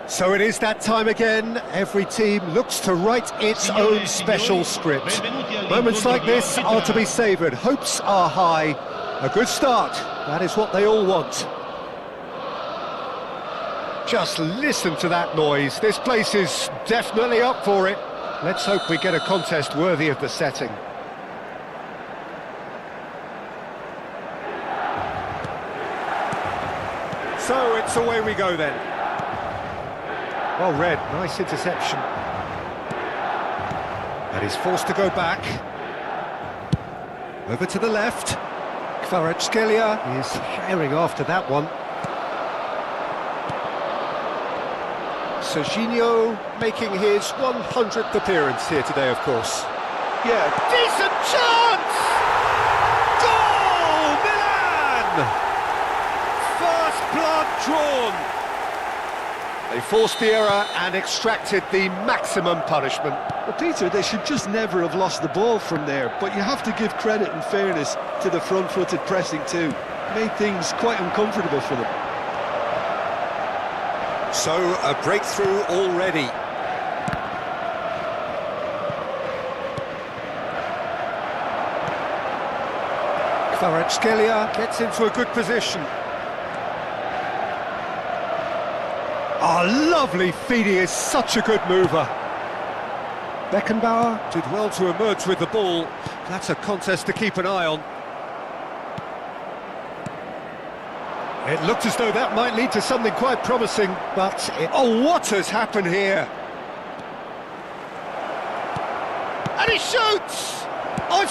So it is that time again. Every team looks to write its own special script. Moments like this are to be savoured. Hopes are high. A good start. That is what they all want. Just listen to that noise. This place is definitely up for it. Let's hope we get a contest worthy of the setting. So it's away we go then. Well read, nice interception. And he's forced to go back. Over to the left. Kvaratskhelia is herring after that one. Serginho making his 100th appearance here today, of course. Yeah, decent chance! Goal, Milan! First blood drawn. They forced the error and extracted the maximum punishment. Well, Peter, they should just never have lost the ball from there, but you have to give credit and fairness to the front-footed pressing too. Made things quite uncomfortable for them. So, a breakthrough already. Kvaratskhelia gets into a good position. Oh, lovely feed, he is such a good mover. Beckenbauer did well to emerge with the ball. That's a contest to keep an eye on. It looked as though that might lead to something quite promising, but... Oh, what has happened here? And he shoots! Oh,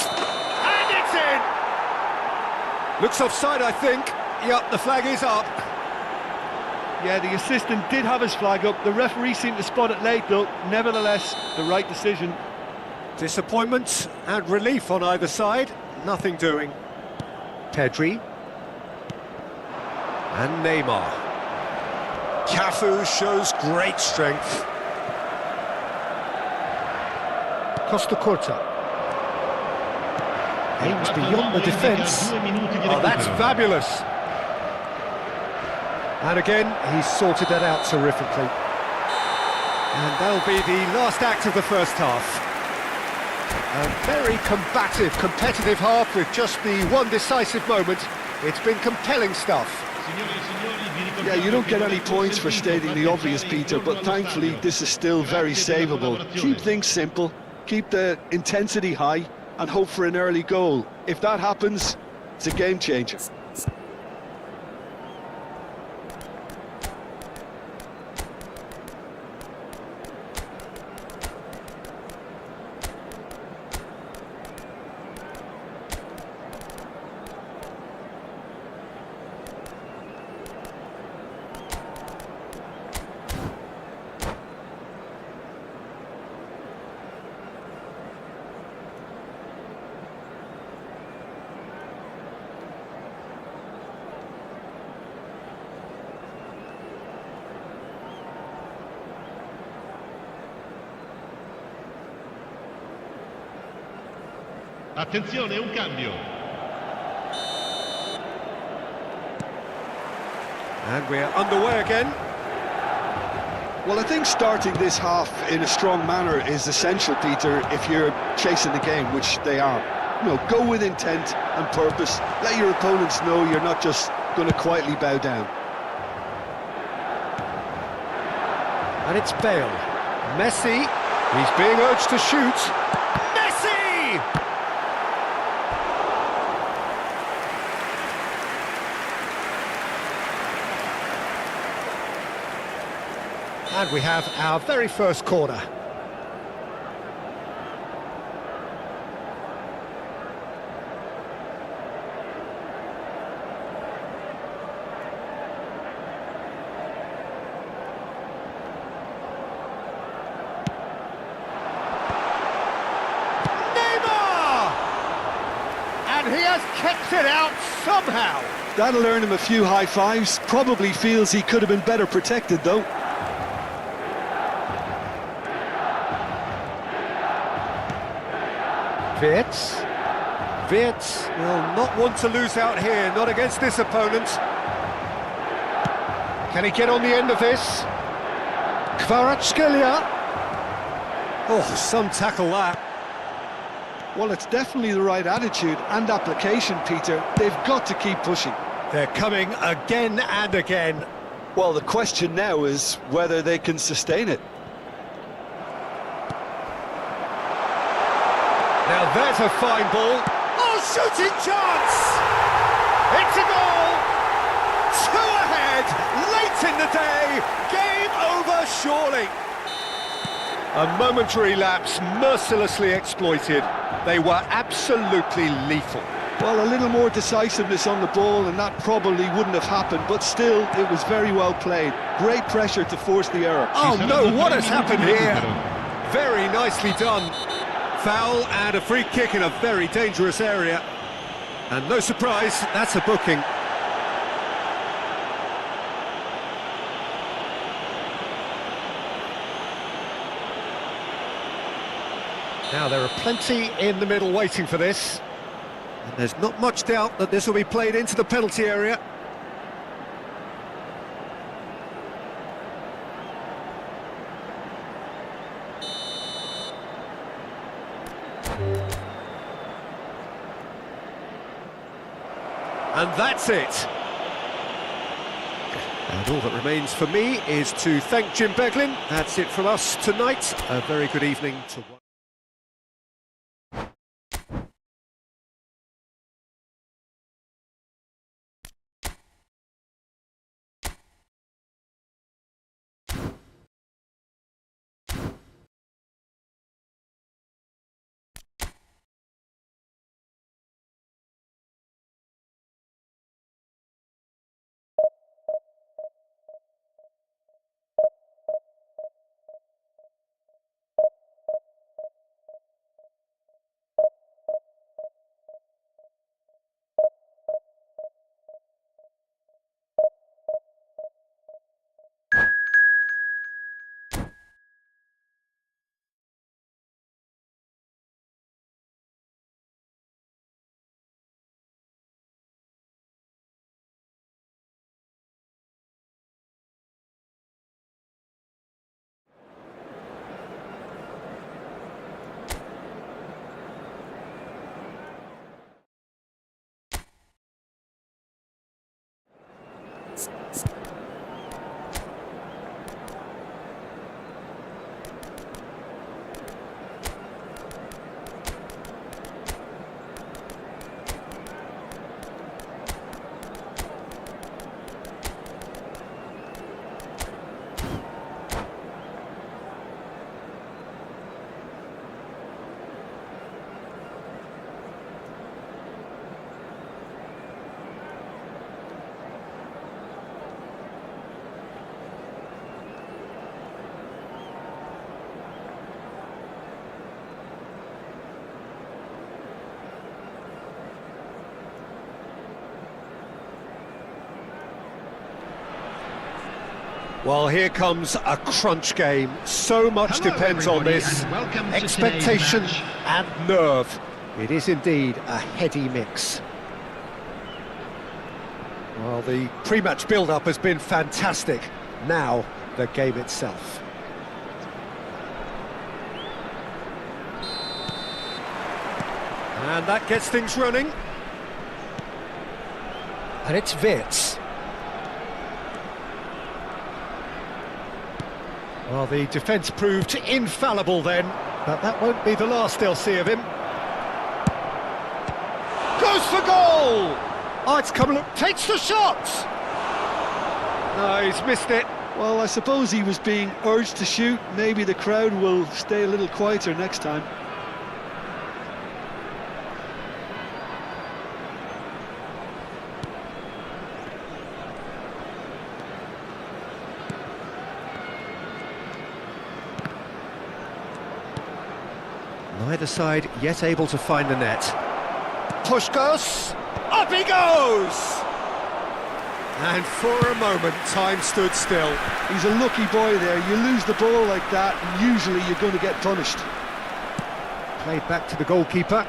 and it's in! Looks offside, I think. Yep, the flag is up. Yeah, the assistant did have his flag up. The referee seemed to spot it late, though. Nevertheless, the right decision. Disappointment and relief on either side. Nothing doing. Pedri. And Neymar. Cafu shows great strength. Costa Curta. Aims beyond the defence. Oh, that's fabulous. And again, he's sorted that out terrifically. And that'll be the last act of the first half. A very combative, competitive half with just the one decisive moment. It's been compelling stuff. Yeah, you don't get any points for stating the obvious, Peter, but thankfully this is still very savable. Keep things simple, keep the intensity high, and hope for an early goal. If that happens, it's a game changer. Attenzione, un cambio. And we're underway again. Well, I think starting this half in a strong manner is essential, Peter, if you're chasing the game, which they are. You know, go with intent and purpose. Let your opponents know you're not just going to quietly bow down. And it's Bale. Messi. He's being urged to shoot. Messi! And we have our very first corner. Neymar! And he has kept it out somehow. That'll earn him a few high fives. Probably feels he could have been better protected, though. Wirtz will not want to lose out here, not against this opponent. Can he get on the end of this? Kvaratskhelia. Oh, some tackle that. Well, it's definitely the right attitude and application, Peter. They've got to keep pushing. They're coming again and again. Well, the question now is whether they can sustain it. Now there's a fine ball. Oh, shooting chance! It's a goal! 2 ahead, late in the day. Game over, surely. A momentary lapse, mercilessly exploited. They were absolutely lethal. Well, a little more decisiveness on the ball and that probably wouldn't have happened, but still, it was very well played. Great pressure to force the error. Oh no, what has happened here? Very nicely done. Foul and a free kick in a very dangerous area. And no surprise, that's a booking. Now there are plenty in the middle waiting for this. And there's not much doubt that this will be played into the penalty area. And that's it. And all that remains for me is to thank Jim Beglin. That's it from us tonight. A very good evening to one. Well, here comes a crunch game. So much depends on this. Expectation and nerve. It is indeed a heady mix. Well, the pre-match build-up has been fantastic. Now, the game itself. And that gets things running. And it's Wirtz. Well, the defence proved infallible then, but that won't be the last they'll see of him. Goes for goal! Oh, it's come, look, takes the shot! No, he's missed it. Well, I suppose he was being urged to shoot. Maybe the crowd will stay a little quieter next time. Neither side yet able to find the net. Push goes, up he goes! And for a moment, time stood still. He's a lucky boy there. You lose the ball like that, and usually you're going to get punished. Played back to the goalkeeper.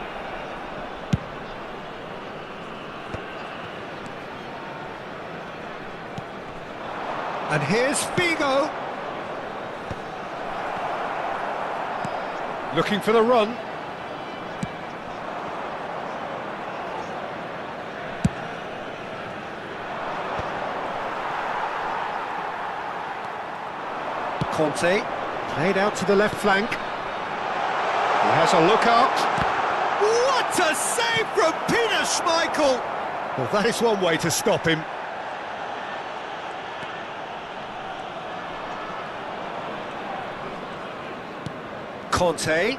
And here's Figo. Looking for the run. Conte, played out to the left flank. He has a look up. What a save from Peter Schmeichel! Well, that is one way to stop him. Conte.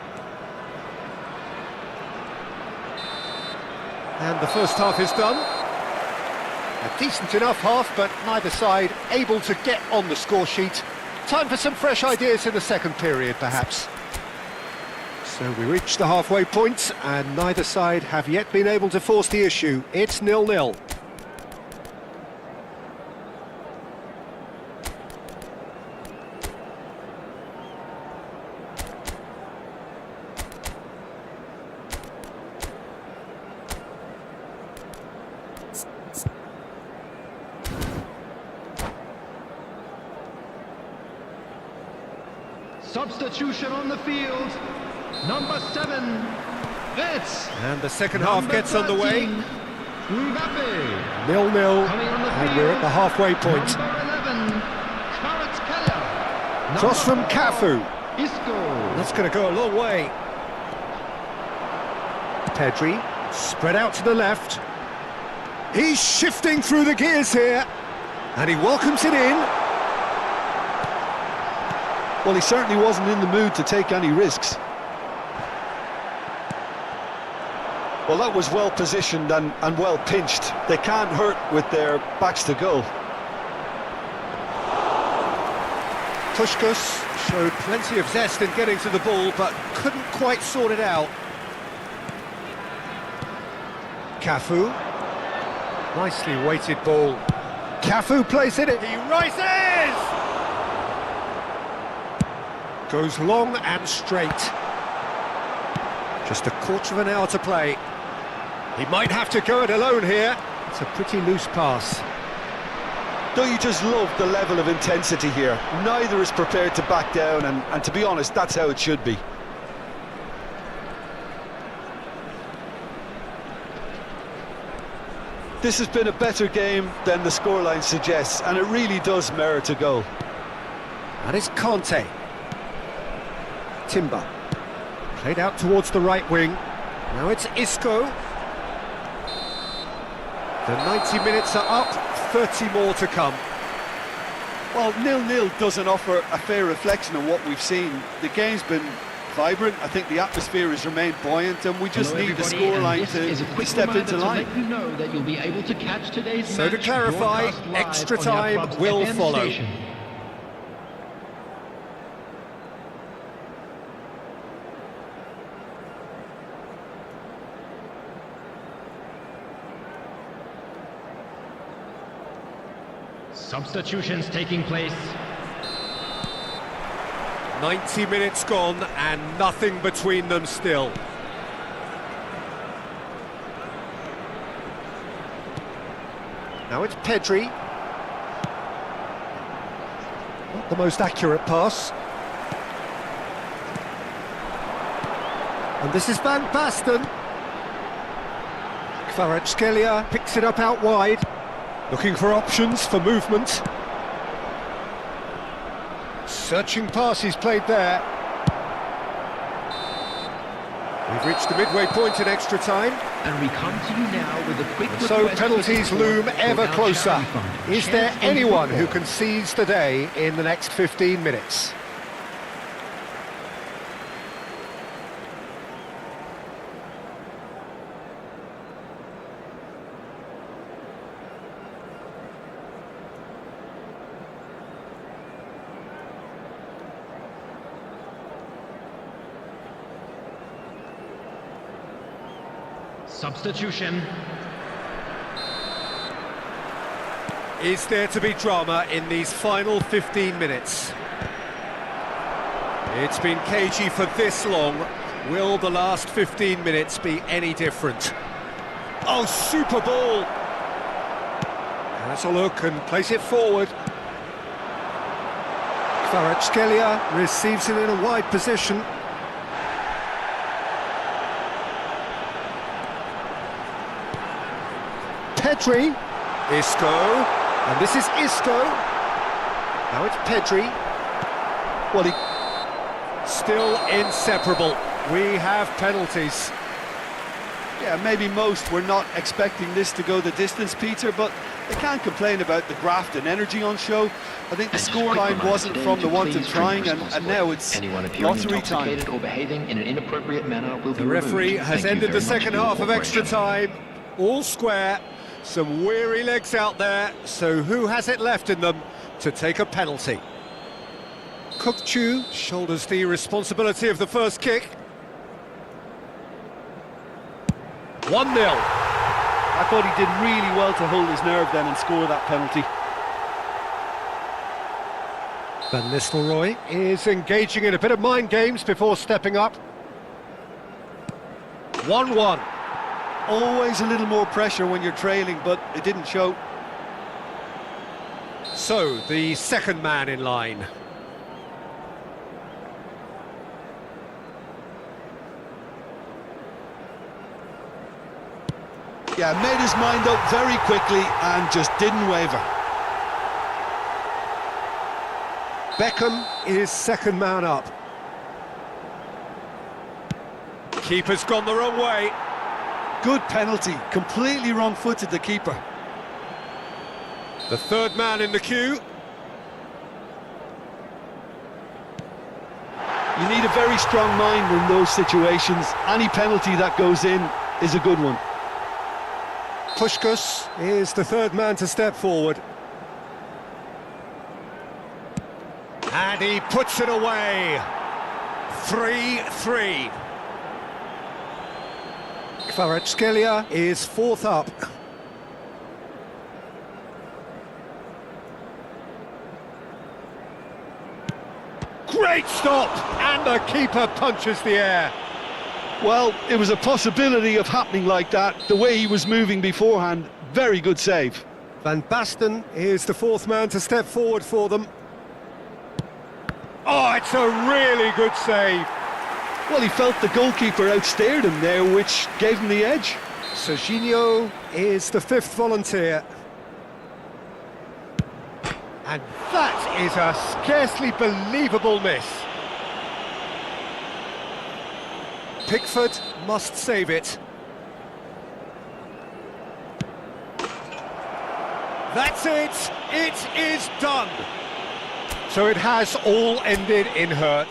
And the first half is done. A decent enough half, but neither side able to get on the score sheet. Time for some fresh ideas in the second period, perhaps. So we reach the halfway point, and neither side have yet been able to force the issue. It's 0-0. Substitution on the field, number 7, Vets. And the second half gets underway. 0-0, and we're at the halfway point. Cross from Cafu. That's going to go a long way. Pedri, spread out to the left. He's shifting through the gears here, and he welcomes it in. Well, he certainly wasn't in the mood to take any risks. Well, that was well positioned and well pinched. They can't hurt with their backs to goal. Puskás showed plenty of zest in getting to the ball, but couldn't quite sort it out. Cafu. Nicely weighted ball. Cafu plays it. He rises! Goes long and straight. Just a quarter of an hour to play. He might have to go it alone here. It's a pretty loose pass. Don't you just love the level of intensity here? Neither is prepared to back down, and to be honest, that's how it should be. This has been a better game than the scoreline suggests, and it really does merit a goal. That is Conte. Timber. Played out towards the right wing. Now it's Isco. The 90 minutes are up, 30 more to come. Well, 0-0 doesn't offer a fair reflection on what we've seen. The game's been vibrant. I think the atmosphere has remained buoyant, and we just need the scoreline to step into line. To let you know that you'll be able to catch today's So to match clarify, broadcast live extra on the time Club's will FM follow. station. Substitutions taking place. 90 minutes gone and nothing between them still. Now it's Pedri. Not the most accurate pass. And this is Van Basten. Kvaratskhelia picks it up out wide. Looking for options for movement. Searching pass he's played there. We've reached the midway point in extra time. And we come to you now with a quick So request penalties for loom support ever for our closer. charity fund, Is there Chance in anyone who Football. can seize the day in the next 15 minutes? Substitution. Is there to be drama in these final 15 minutes? It's been cagey for this long. Will the last 15 minutes be any different? Oh, super ball! Has a look and plays it forward. Kvaratskhelia receives it in a wide position. Pedri. Isco. And this is Isco. Now it's Pedri. Well, he... Still inseparable. We have penalties. Yeah, maybe most were not expecting this to go the distance, Peter, but they can't complain about the graft and energy on show. I think the scoreline wasn't from the ones in trying, and now it's lottery time. Or behaving in an inappropriate manner will be The referee removed. has Thank you ended very the much second for your half of extra cooperation. time. All square. Some weary legs out there. So who has it left in them to take a penalty? Kukchu shoulders the responsibility of the first kick. 1-0. I thought he did really well to hold his nerve then and score that penalty. Van Nistelrooy is engaging in a bit of mind games before stepping up. 1-1. Always a little more pressure when you're trailing, but it didn't show. So, the second man in line. Yeah, made his mind up very quickly and just didn't waver. Beckham is second man up. Keeper's gone the wrong way. Good penalty, completely wrong-footed the keeper. The third man in the queue. You need a very strong mind in those situations. Any penalty that goes in is a good one. Puskás is the third man to step forward. And he puts it away. 3-3. Kvaratskhelia is fourth up. Great stop! And the keeper punches the air. Well, it was a possibility of happening like that. The way he was moving beforehand, very good save. Van Basten is the fourth man to step forward for them. Oh, it's a really good save. Well, he felt the goalkeeper outstared him there, which gave him the edge. Serginho is the fifth volunteer. And that is a scarcely believable miss. Pickford must save it. That's it! It is done! So it has all ended in hurt.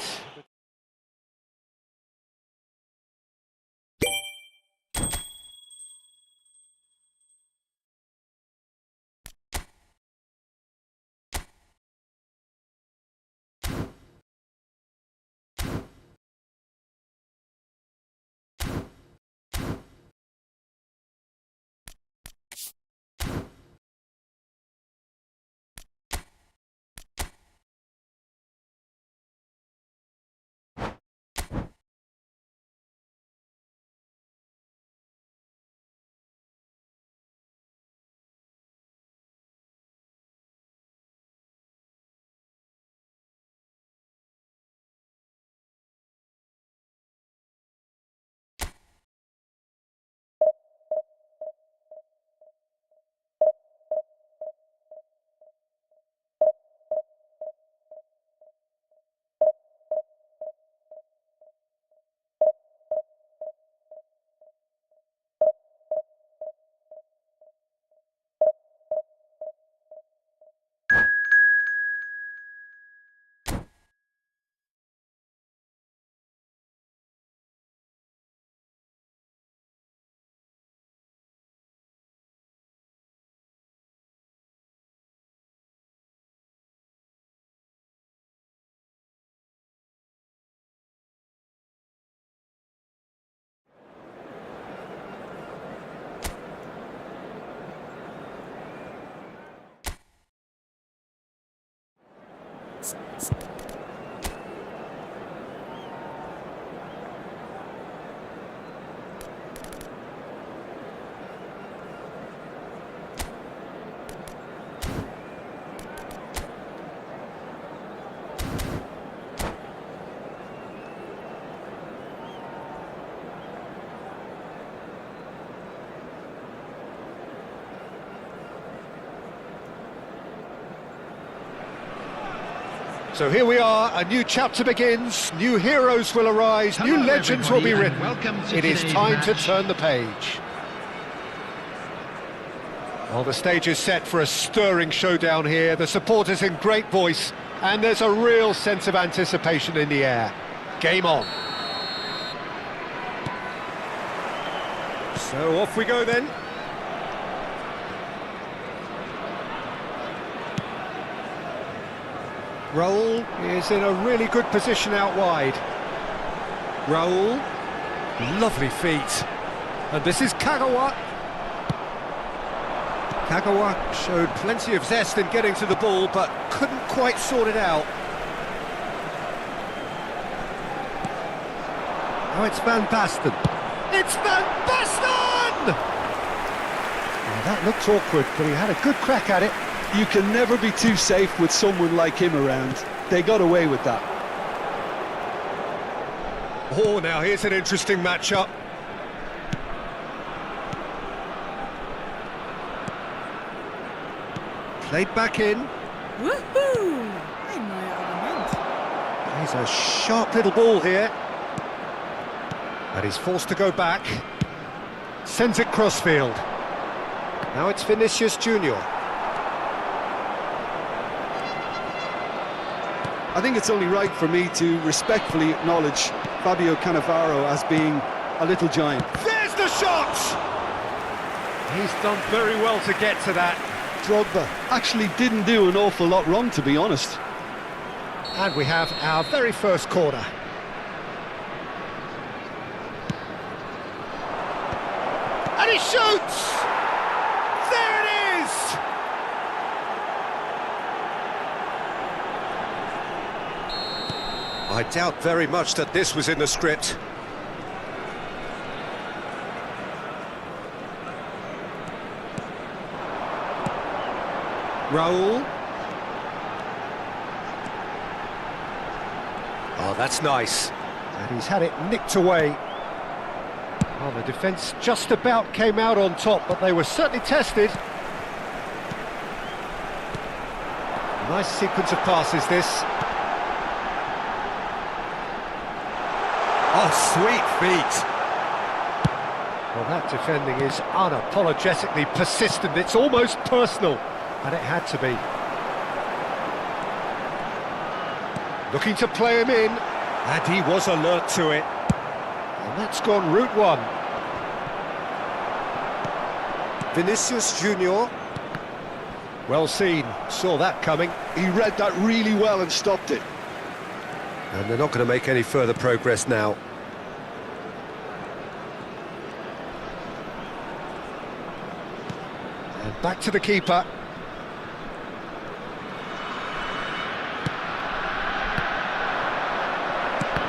So here we are, a new chapter begins, new heroes will arise, new legends will be written. It is time to turn the page. Well, the stage is set for a stirring showdown here, the supporters in great voice, and there's a real sense of anticipation in the air. Game on. So off we go then. Raul is in a really good position out wide. Raul, lovely feet. And this is Kagawa. Kagawa showed plenty of zest in getting to the ball, but couldn't quite sort it out. Now it's Van Basten. It's Van Basten! Well, that looked awkward, but he had a good crack at it. You can never be too safe with someone like him around. They got away with that. Oh, now here's an interesting matchup. Played back in. Woohoo! Ein neuer Abonnent. He's a sharp little ball here. And he's forced to go back. Sends it crossfield. Now it's Vinicius Junior. I think it's only right for me to respectfully acknowledge Fabio Cannavaro as being a little giant. There's the shot! He's done very well to get to that. Drogba actually didn't do an awful lot wrong, to be honest. And we have our very first corner. And he shoots! There it is! I doubt very much that this was in the script. Raul. Oh, that's nice. And he's had it nicked away. Well, the defence just about came out on top, but they were certainly tested. Nice sequence of passes, this. Oh, sweet feet. Well, that defending is unapologetically persistent. It's almost personal, and it had to be. Looking to play him in, and he was alert to it. And that's gone route one. Vinicius Junior. Well seen, saw that coming. He read that really well and stopped it. And they're not going to make any further progress now. And back to the keeper.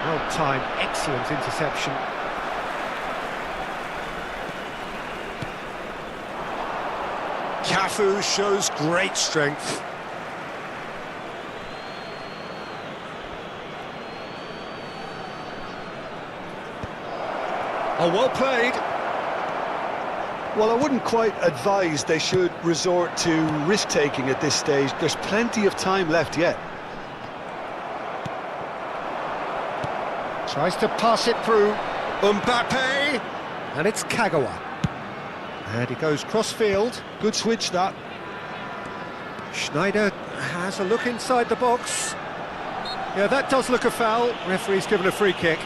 Well timed, excellent interception. Cafu shows great strength. Oh, well played. Well, I wouldn't quite advise they should resort to risk-taking at this stage. There's plenty of time left yet. Tries to pass it through. Mbappe! And it's Kagawa. And he goes cross-field. Good switch, that. Schneider has a look inside the box. Yeah, that does look a foul. Referee's given a free kick.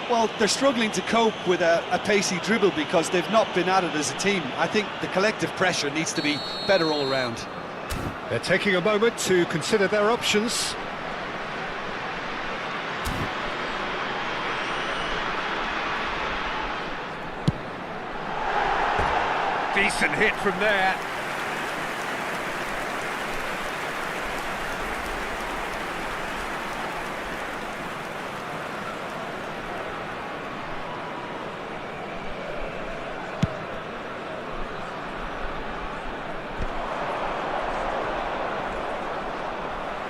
Well, they're struggling to cope with a pacey dribble because they've not been at it as a team. I think the collective pressure needs to be better all round. They're taking a moment to consider their options. Decent hit from there.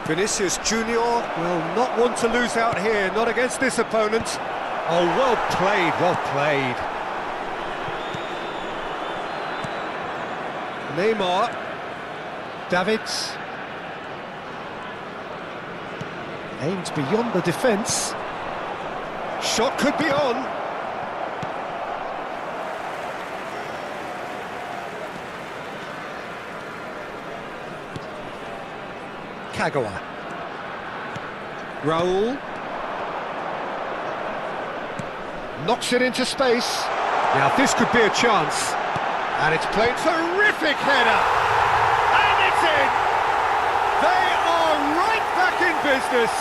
Vinicius Junior will not want to lose out here, not against this opponent. Oh, well played, well played. Neymar. Davids. Aimed beyond the defence. Shot could be on. Kagawa. Raul. Knocks it into space. Now this could be a chance. And it's played. Terrific header. And it's in. They are right back in business.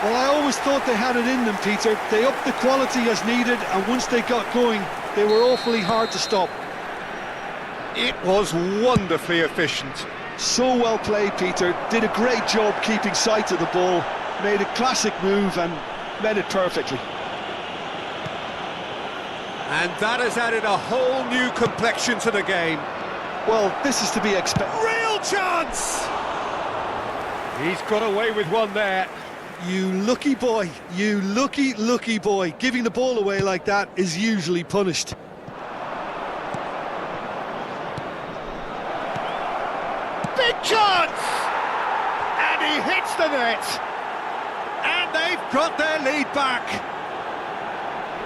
Well, I always thought they had it in them, Peter. They upped the quality as needed, and once they got going, they were awfully hard to stop. It was wonderfully efficient. So well played, Peter. Did a great job keeping sight of the ball. Made a classic move and met it perfectly. And that has added a whole new complexion to the game. Well, this is to be expected. Real chance! He's got away with one there. You lucky boy, you lucky boy. Giving the ball away like that is usually punished. Big chance! And he hits the net. And they've got their lead back.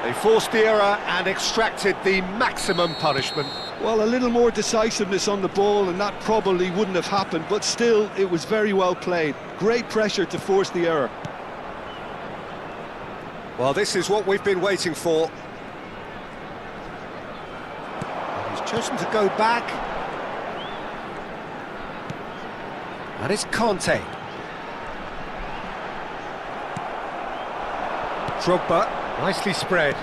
They forced the error and extracted the maximum punishment. Well, a little more decisiveness on the ball and that probably wouldn't have happened, but still, it was very well played. Great pressure to force the error. Well, this is what we've been waiting for. He's chosen to go back. And it's Conte. Drogba, nicely spread.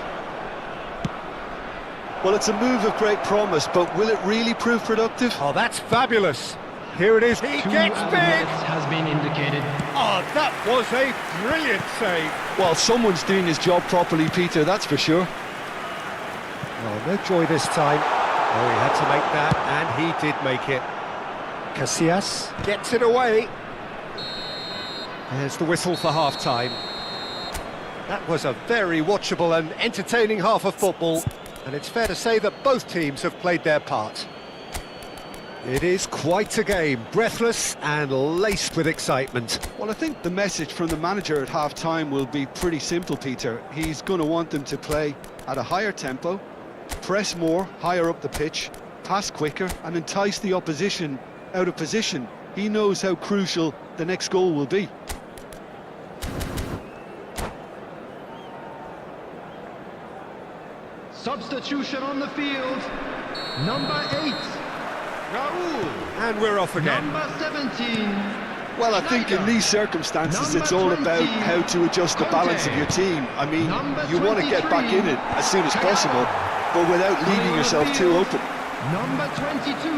Well, it's a move of great promise, but will it really prove productive? Oh, that's fabulous. Here it is. He gets big. Has been indicated. Oh, that was a brilliant save. Well, someone's doing his job properly, Peter, that's for sure. Oh, no joy this time. Oh, he had to make that, and he did make it. Casillas gets it away. There's the whistle for half-time. That was a very watchable and entertaining half of football, and it's fair to say that both teams have played their part. It is quite a game, breathless and laced with excitement. Well, I think the message from the manager at half-time will be pretty simple, Peter. He's going to want them to play at a higher tempo, press more, higher up the pitch, pass quicker and entice the opposition out of position. He knows how crucial the next goal will be. Substitution on the field. Number 8. Raul. And we're off again. Number 17. Well, I think in these circumstances it's all about how to adjust the balance of your team. I mean, you want to get back in it as soon as possible, but without leaving yourself too open. Number 22.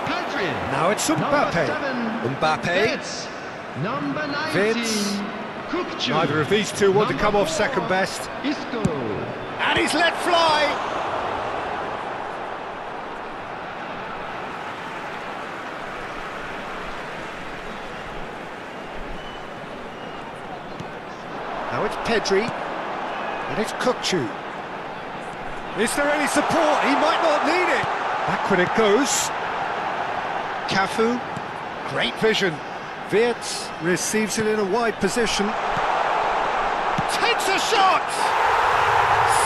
Pedri. Now it's Mbappe. Mbappe. Number 19. Vince. Kukçu. Neither of these two want to come off second best. Isco. And he's let fly. Now it's Pedri. And it's Kukçu. Is there any support? He might not need it. Back when it goes. Cafu. Great vision. Wirtz receives it in a wide position. Takes a shot!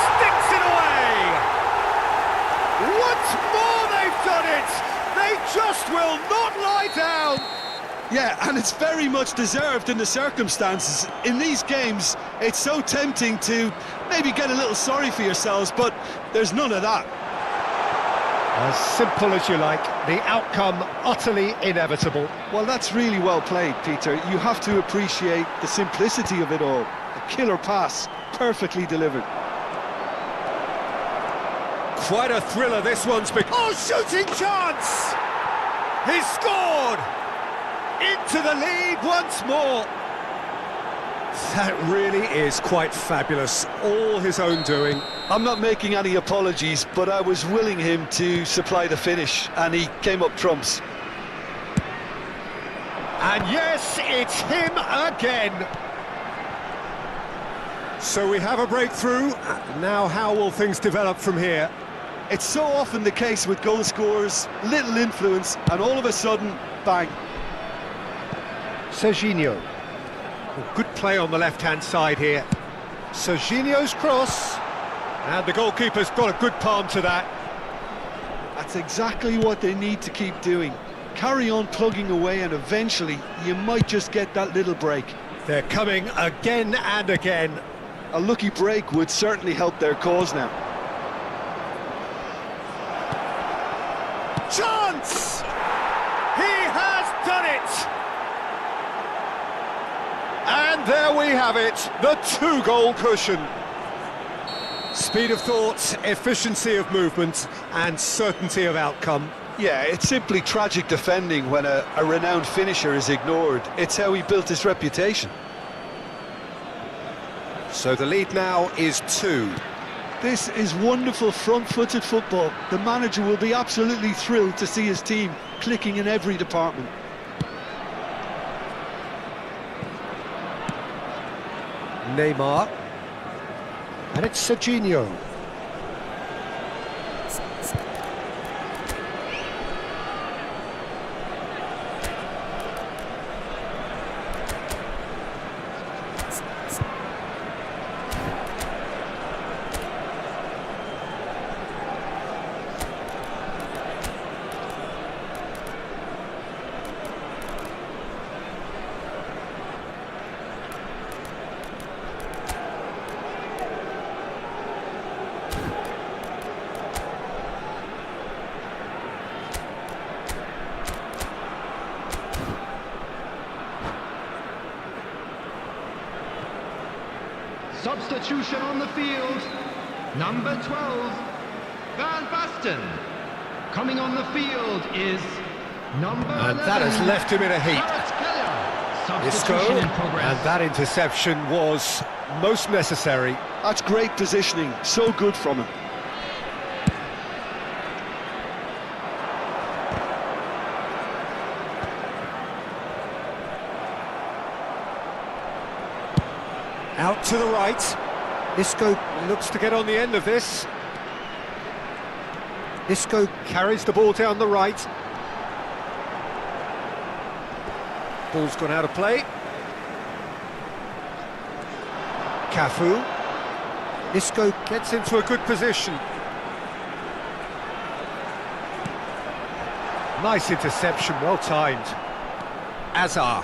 Sticks it away! Once more they've done it! They just will not lie down! Yeah, and it's very much deserved in the circumstances. In these games, it's so tempting to maybe get a little sorry for yourselves, but there's none of that. As simple as you like, the outcome utterly inevitable. Well, that's really well played, Peter. You have to appreciate the simplicity of it all. A killer pass, perfectly delivered. Quite a thriller this one's become. Oh, shooting chance! He's scored! Into the lead once more. That really is quite fabulous. All his own doing. I'm not making any apologies, but I was willing him to supply the finish, and he came up trumps. And yes, it's him again. So we have a breakthrough. Now how will things develop from here? It's so often the case with goal scorers, little influence, and all of a sudden, bang. Serginho. Well, good play on the left-hand side here. Serginho's cross. And the goalkeeper's got a good palm to that. That's exactly what they need to keep doing. Carry on plugging away and eventually you might just get that little break. They're coming again and again. A lucky break would certainly help their cause now. Chance! He has done it! And there we have it, the two-goal cushion. Speed of thought, efficiency of movement, and certainty of outcome. Yeah, it's simply tragic defending when a renowned finisher is ignored. It's how he built his reputation. So the lead now is 2. This is wonderful front-footed football. The manager will be absolutely thrilled to see his team clicking in every department. Neymar. And it's Serginho. Substitution on the field. Number 12, Van Basten. Coming on the field is number 11. And that has left him in a heap. Substitution Isco, in progress. and that interception was most necessary. That's great positioning, so good from him. Out to the right. Isco looks to get on the end of this. Isco carries the ball down the right. Ball's gone out of play. Cafu. Isco gets into a good position. Nice interception, well timed. Azar.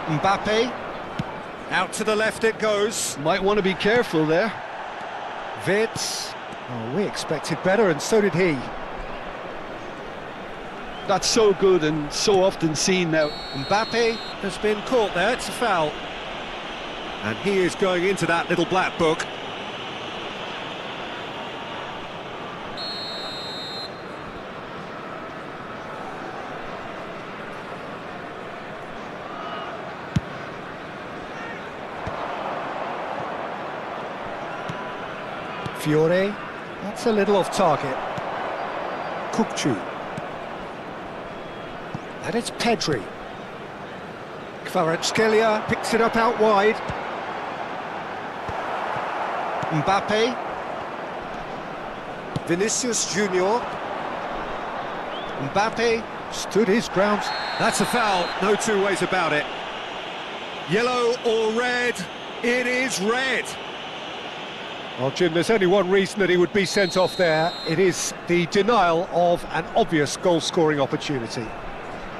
Mbappe, out to the left it goes. Might want to be careful there. Vitz, oh, we expected better and so did he. That's so good and so often seen now. Mbappe has been caught there, it's a foul. And he is going into that little black book. Fiore, that's a little off target. Kukcu. And it's Pedri. Kvaratskhelia picks it up out wide. Mbappe. Vinicius Junior. Mbappe stood his ground. That's a foul, no two ways about it. Yellow or red? It is red. Well, Jim, there's only one reason that he would be sent off there. It is the denial of an obvious goal-scoring opportunity.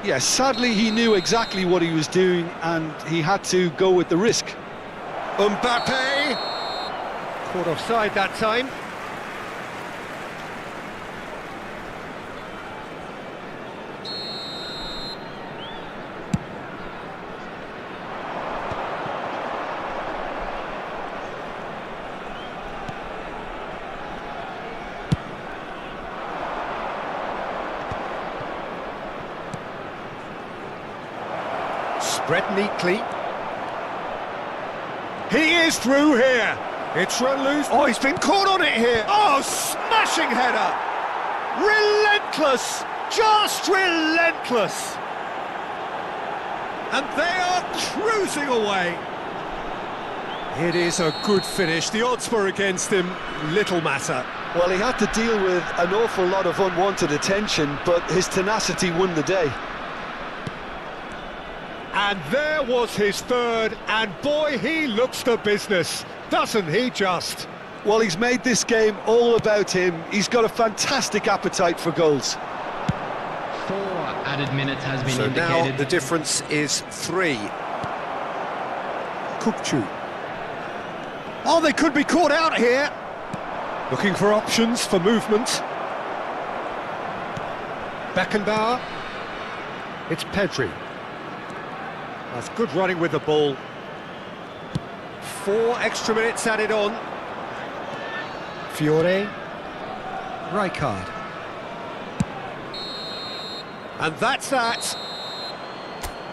Yes, sadly he knew exactly what he was doing and he had to go with the risk. Mbappe! Caught offside that time. Spread neatly. He is through here. It's run loose. Oh, he's been caught on it here. Oh, smashing header. Relentless. Just relentless. And they are cruising away. It is a good finish. The odds were against him, little matter. Well, he had to deal with an awful lot of unwanted attention, but his tenacity won the day. And there was his third, and boy, he looks the business, doesn't he just? Well, he's made this game all about him. He's got a fantastic appetite for goals. 4 added minutes has been So indicated. now the difference is 3. Kupchu. Oh, they could be caught out here. Looking for options for movement. Beckenbauer. It's Pedri. That's good running with the ball. 4 extra minutes added on. Fiore. Rijkaard. And that's that.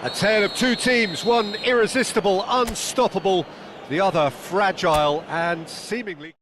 A tale of two teams, one irresistible, unstoppable, the other fragile and seemingly...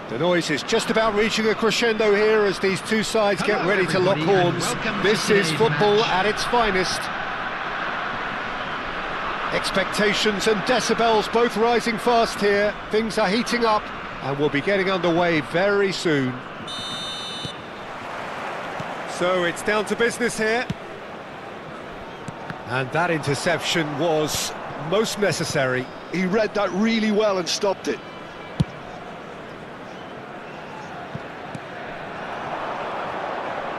The noise is just about reaching a crescendo here as these two sides get ready to lock horns. This is football at its finest. Expectations and decibels both rising fast here. Things are heating up and we'll be getting underway very soon. So it's down to business here. And that interception was most necessary. He read that really well and stopped it.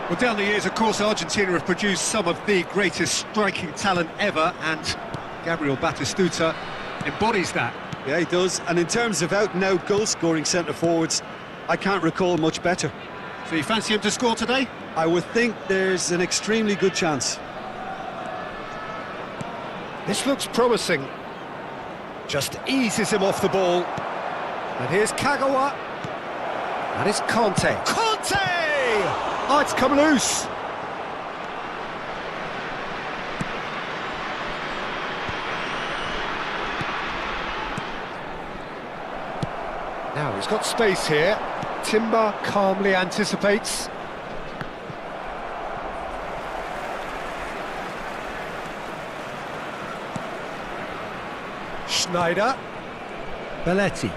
Well, down the years, of course, Argentina have produced some of the greatest striking talent ever, and Gabriel Batistuta embodies that. Yeah, he does. And in terms of out-and-out goal-scoring centre-forwards, I can't recall much better. So you fancy him to score today? I would think there's an extremely good chance. This looks promising. Just eases him off the ball. And here's Kagawa. And it's Conte. Conte! Oh, it's come loose. Now he's got space here. Timber calmly anticipates. Schneider. Belletti.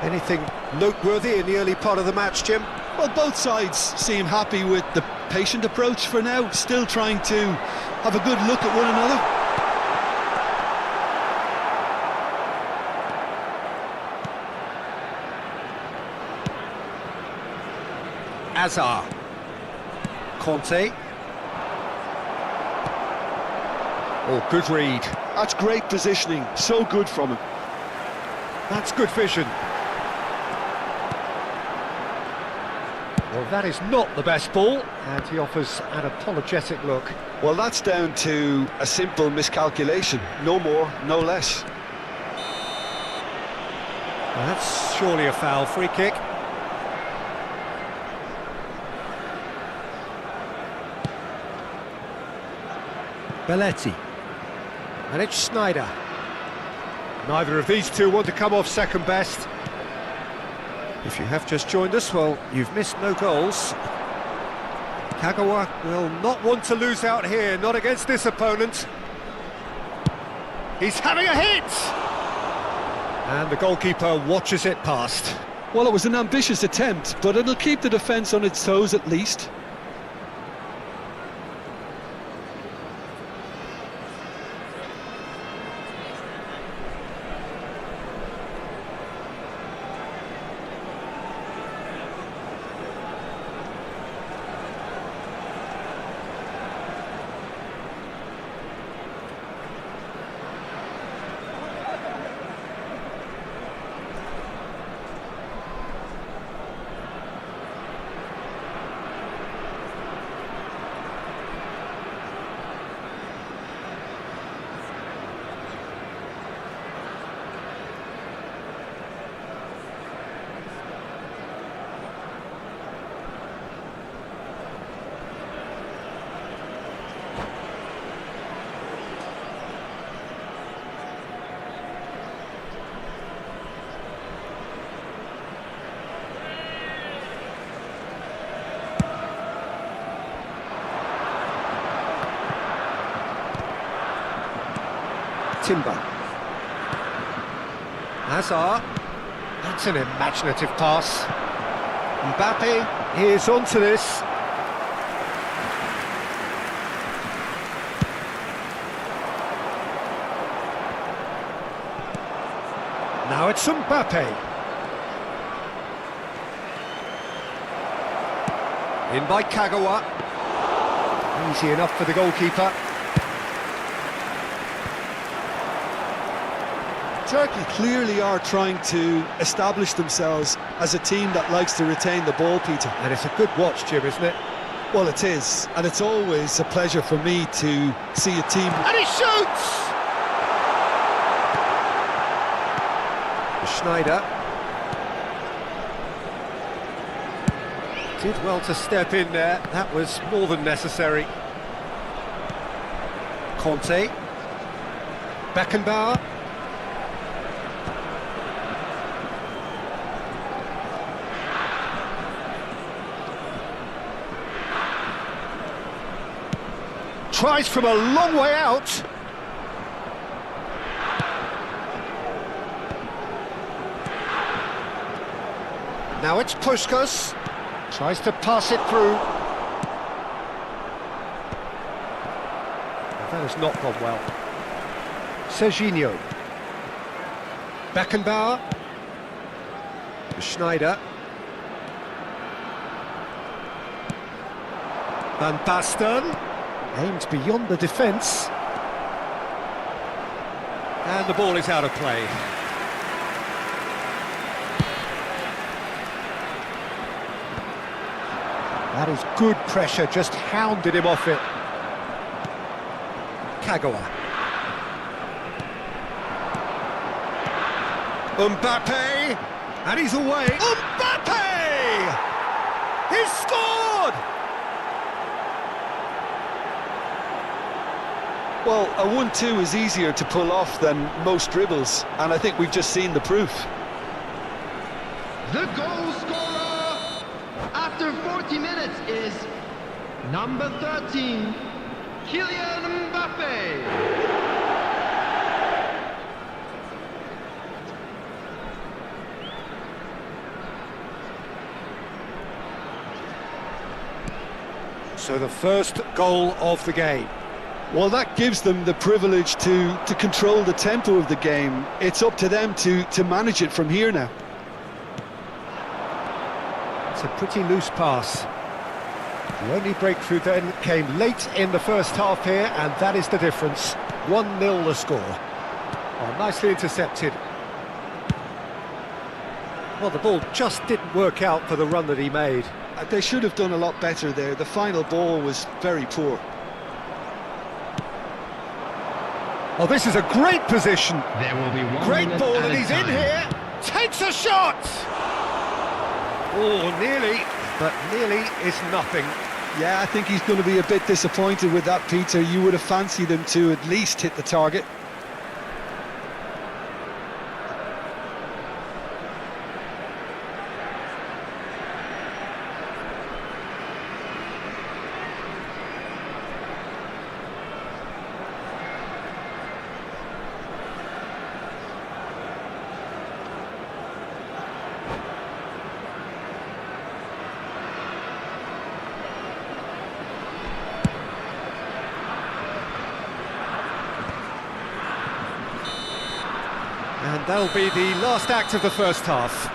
Anything noteworthy in the early part of the match, Jim? Well, both sides seem happy with the patient approach for now, still trying to have a good look at one another. Azar. Conte. Oh, good read. That's great positioning, so good from him. That's good vision. Well, that is not the best ball, and he offers an apologetic look. Well, that's down to a simple miscalculation, no more, no less. Well, that's surely a foul. Free kick. Belletti. And it's Schneider. Neither of these two want to come off second best. If you have just joined us, well, you've missed no goals. Kagawa will not want to lose out here, not against this opponent. He's having a hit! And the goalkeeper watches it past. Well, it was an ambitious attempt, but it'll keep the defence on its toes at least. Timber. Hazard. That's an imaginative pass. Mbappe is onto this. Now it's Mbappe. In by Kagawa. Easy enough for the goalkeeper. Turkey clearly are trying to establish themselves as a team that likes to retain the ball, Peter. And it's a good watch, Jim, isn't it? Well, it is, and it's always a pleasure for me to see a team... And he shoots! Schneider. Did well to step in there. That was more than necessary. Conte. Beckenbauer. Tries from a long way out. Now it's Puskas. Tries to pass it through. That has not gone well. Serginho. Beckenbauer. Schneider. Van Basten. Aimed beyond the defence. And the ball is out of play. That is good pressure, just hounded him off it. Kagawa. Mbappe! And he's away. Mbappe! He's scored! Well, a 1-2 is easier to pull off than most dribbles, and I think we've just seen the proof. The goal scorer after 40 minutes is number 13, Kylian Mbappe. So the first goal of the game. Well, that gives them the privilege to control the tempo of the game. It's up to them to manage it from here now. It's a pretty loose pass. The only breakthrough then came late in the first half here, and that is the difference. 1-0 the score. Oh, nicely intercepted. Well, the ball just didn't work out for the run that he made. They should have done a lot better there. The final ball was very poor. Oh, this is a great position. There will be one Great minute ball, at and a he's in time. here. Takes a shot. Oh, nearly, but nearly is nothing. Yeah, I think he's going to be a bit disappointed with that, Peter. You would have fancied him to at least hit the target. And that'll be the last act of the first half.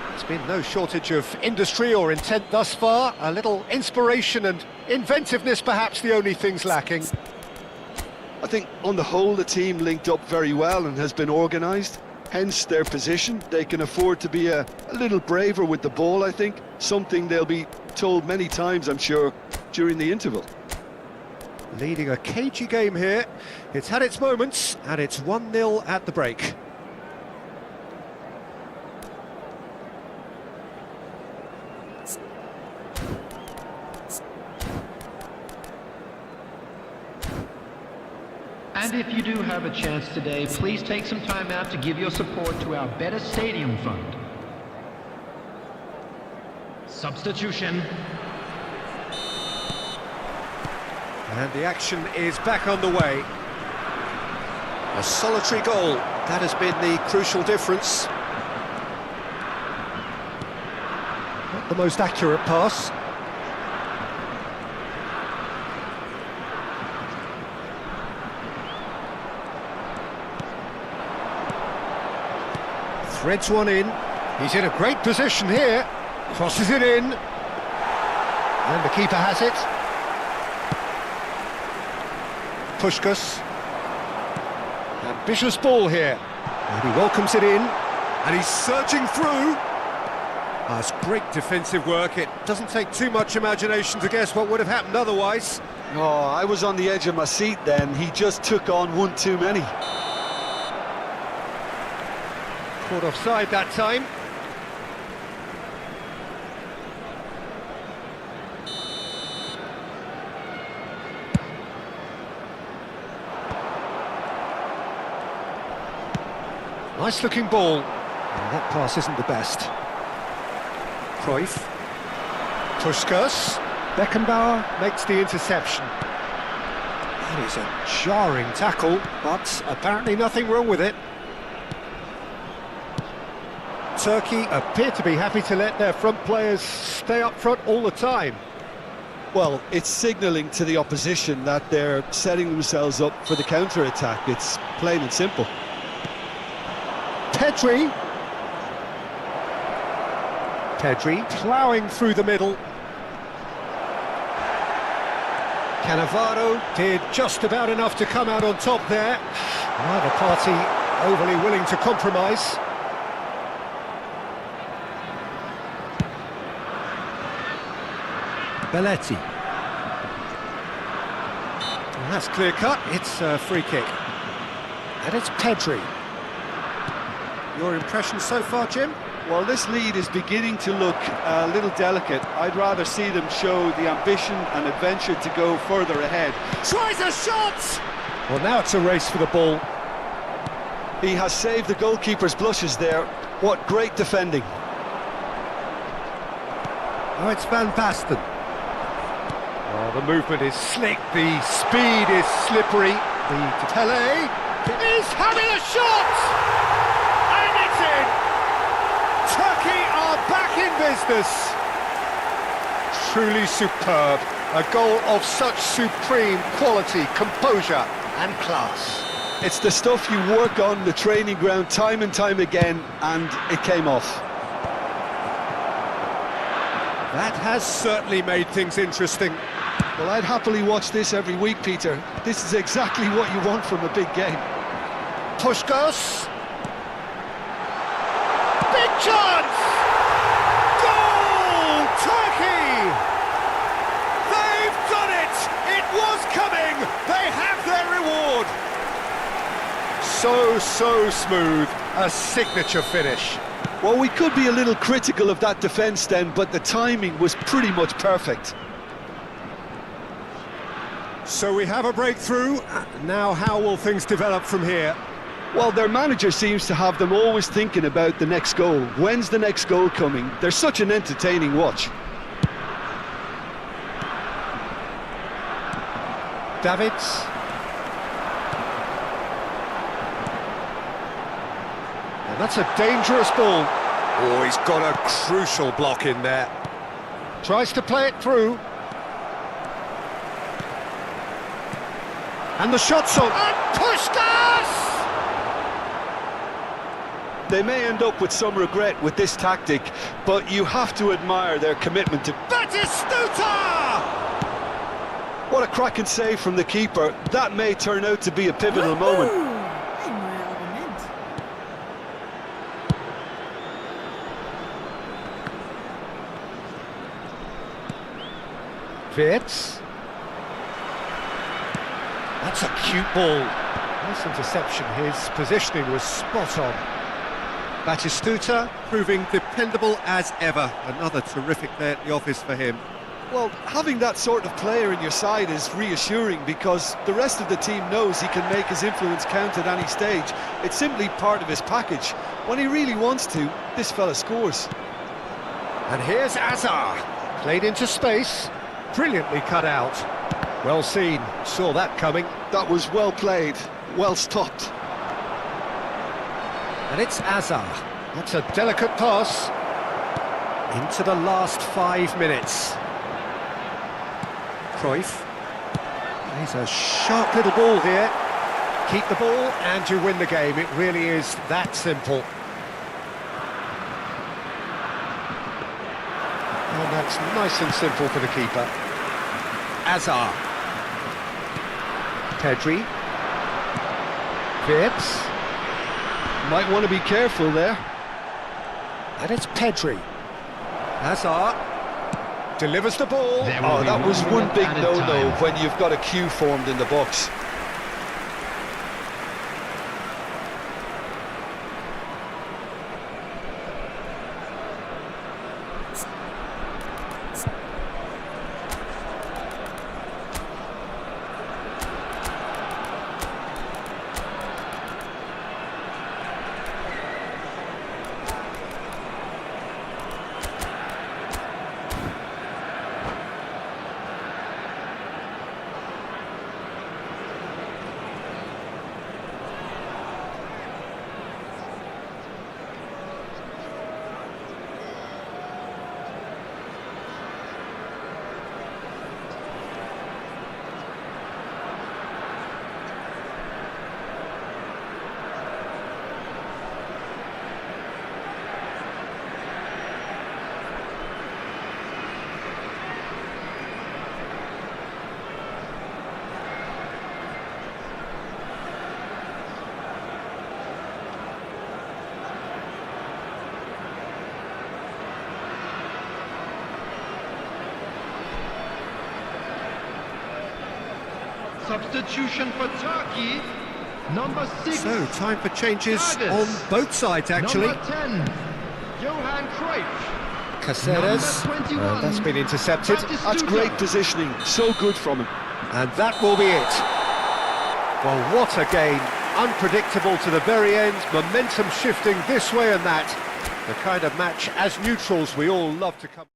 There's been no shortage of industry or intent thus far. A little inspiration and inventiveness, perhaps the only things lacking. I think on the whole the team linked up very well and has been organised. Hence their position. They can afford to be a little braver with the ball, I think. Something they'll be told many times, I'm sure, during the interval. Leading a cagey game here. It's had its moments, and it's 1-0 at the break. And if you do have a chance today, please take some time out to give your support to our Better Stadium Fund. Substitution. And the action is back on the way. A solitary goal, that has been the crucial difference. Not the most accurate pass. Threads one in. He's in a great position here. Crosses it in. And the keeper has it. Puskás. Ambitious ball here. And he welcomes it in. And he's surging through. That's great defensive work. It doesn't take too much imagination to guess what would have happened otherwise. Oh, I was on the edge of my seat then. He just took on one too many. Caught offside that time. Nice looking ball. And that pass isn't the best. Cruyff. Puskás. Beckenbauer makes the interception. That is a jarring tackle, but apparently nothing wrong with it. Turkey appear to be happy to let their front players stay up front all the time. Well, it's signalling to the opposition that they're setting themselves up for the counter-attack. It's plain and simple. Pedri ploughing through the middle. Cannavaro did just about enough to come out on top there. Neither party overly willing to compromise. Belletti. And that's clear cut, it's a free kick. And it's Pedri. Your impression so far, Jim? Well, this lead is beginning to look a little delicate. I'd rather see them show the ambition and adventure to go further ahead. Tries a shot! Well, now it's a race for the ball. He has saved the goalkeeper's blushes there. What great defending. Oh, it's Van Basten. Oh, the movement is slick, the speed is slippery. The Tele is having a shot! And it's in! Turkey are back in business. Truly superb. A goal of such supreme quality, composure and class. It's the stuff you work on the training ground time and time again, and it came off. That has certainly made things interesting. Well, I'd happily watch this every week, Peter. This is exactly what you want from a big game. Puskos. Big chance! Goal! Turkey! They've done it! It was coming! They have their reward! So smooth. A signature finish. Well, we could be a little critical of that defence then, but the timing was pretty much perfect. So we have a breakthrough. Now how will things develop from here? Well, their manager seems to have them always thinking about the next goal. When's the next goal coming? They're such an entertaining watch. Davids. And that's a dangerous ball. Oh, he's got a crucial block in there. Tries to play it through. And the shot's on. And Puskás! They may end up with some regret with this tactic, but you have to admire their commitment to... Batistuta! What a cracking save from the keeper. That may turn out to be a pivotal moment. Ein neuer Argument. Wirtz. That's a cute ball. Nice interception. His positioning was spot on. Batistuta proving dependable as ever. Another terrific day at the office for him. Well, having that sort of player in your side is reassuring because the rest of the team knows he can make his influence count at any stage. It's simply part of his package. When he really wants to, this fella scores. And here's Azar. Played into space. Brilliantly cut out. Well seen. Saw that coming. That was well played, well stopped. And it's Azar. That's a delicate pass. Into the last 5 minutes. Cruyff. He's a sharp little ball here. Keep the ball and you win the game. It really is that simple. And that's nice and simple for the keeper. Azar. Pedri. Wirtz. Might want to be careful there. And it's Pedri. Hazard delivers the ball. Oh, that was one big no-no when you've got a queue formed in the box. Substitution for Turkey, number 6. So, time for changes Davids. on both sides, actually. Number 10, Johan Cruyff. Caceres, Number 21. and that's been intercepted. That's great positioning, so good from him. And that will be it. Well, what a game. Unpredictable to the very end, momentum shifting this way and that. The kind of match, as neutrals, we all love to come.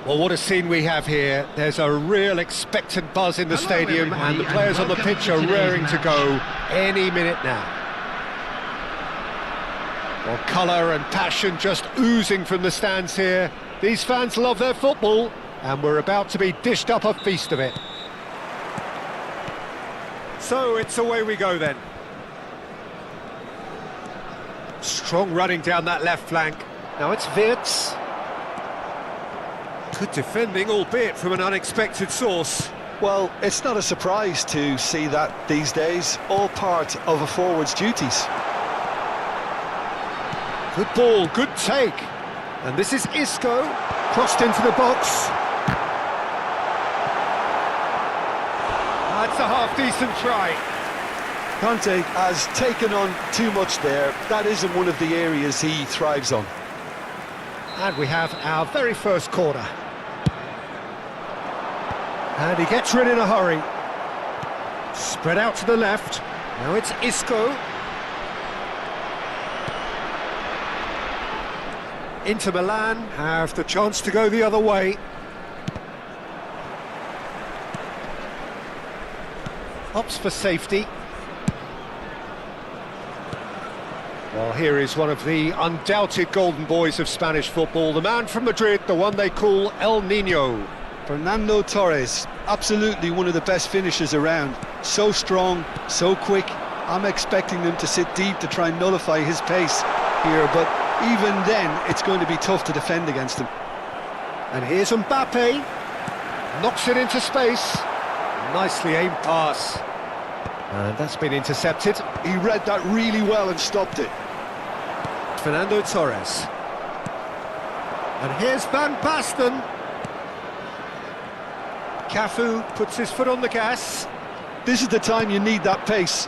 Well, what a scene we have here. There's a real expectant buzz in the Hello, stadium, everybody, and the players on the welcome pitch to are today's raring to match. go any minute now. Well, colour and passion just oozing from the stands here. These fans love their football, and we're about to be dished up a feast of it. So it's away we go then. Strong running down that left flank. Now it's Wirtz. Good defending, albeit from an unexpected source. Well, it's not a surprise to see that these days, all part of a forward's duties. Good ball, good take. And this is Isco, crossed into the box. That's a half-decent try. Conte has taken on too much there. That isn't one of the areas he thrives on. And we have our very first corner. And he gets rid in a hurry. Spread out to the left. Now it's Isco. Inter Milan have the chance to go the other way. Opts for safety. Well, here is one of the undoubted golden boys of Spanish football, the man from Madrid, the one they call El Niño. Fernando Torres, absolutely one of the best finishers around. So strong, so quick. I'm expecting them to sit deep to try and nullify his pace here, but even then, it's going to be tough to defend against him. And here's Mbappe. Knocks it into space. Nicely aimed pass. And that's been intercepted. He read that really well and stopped it. Fernando Torres. And here's Van Basten. Cafu puts his foot on the gas. This is the time you need that pace.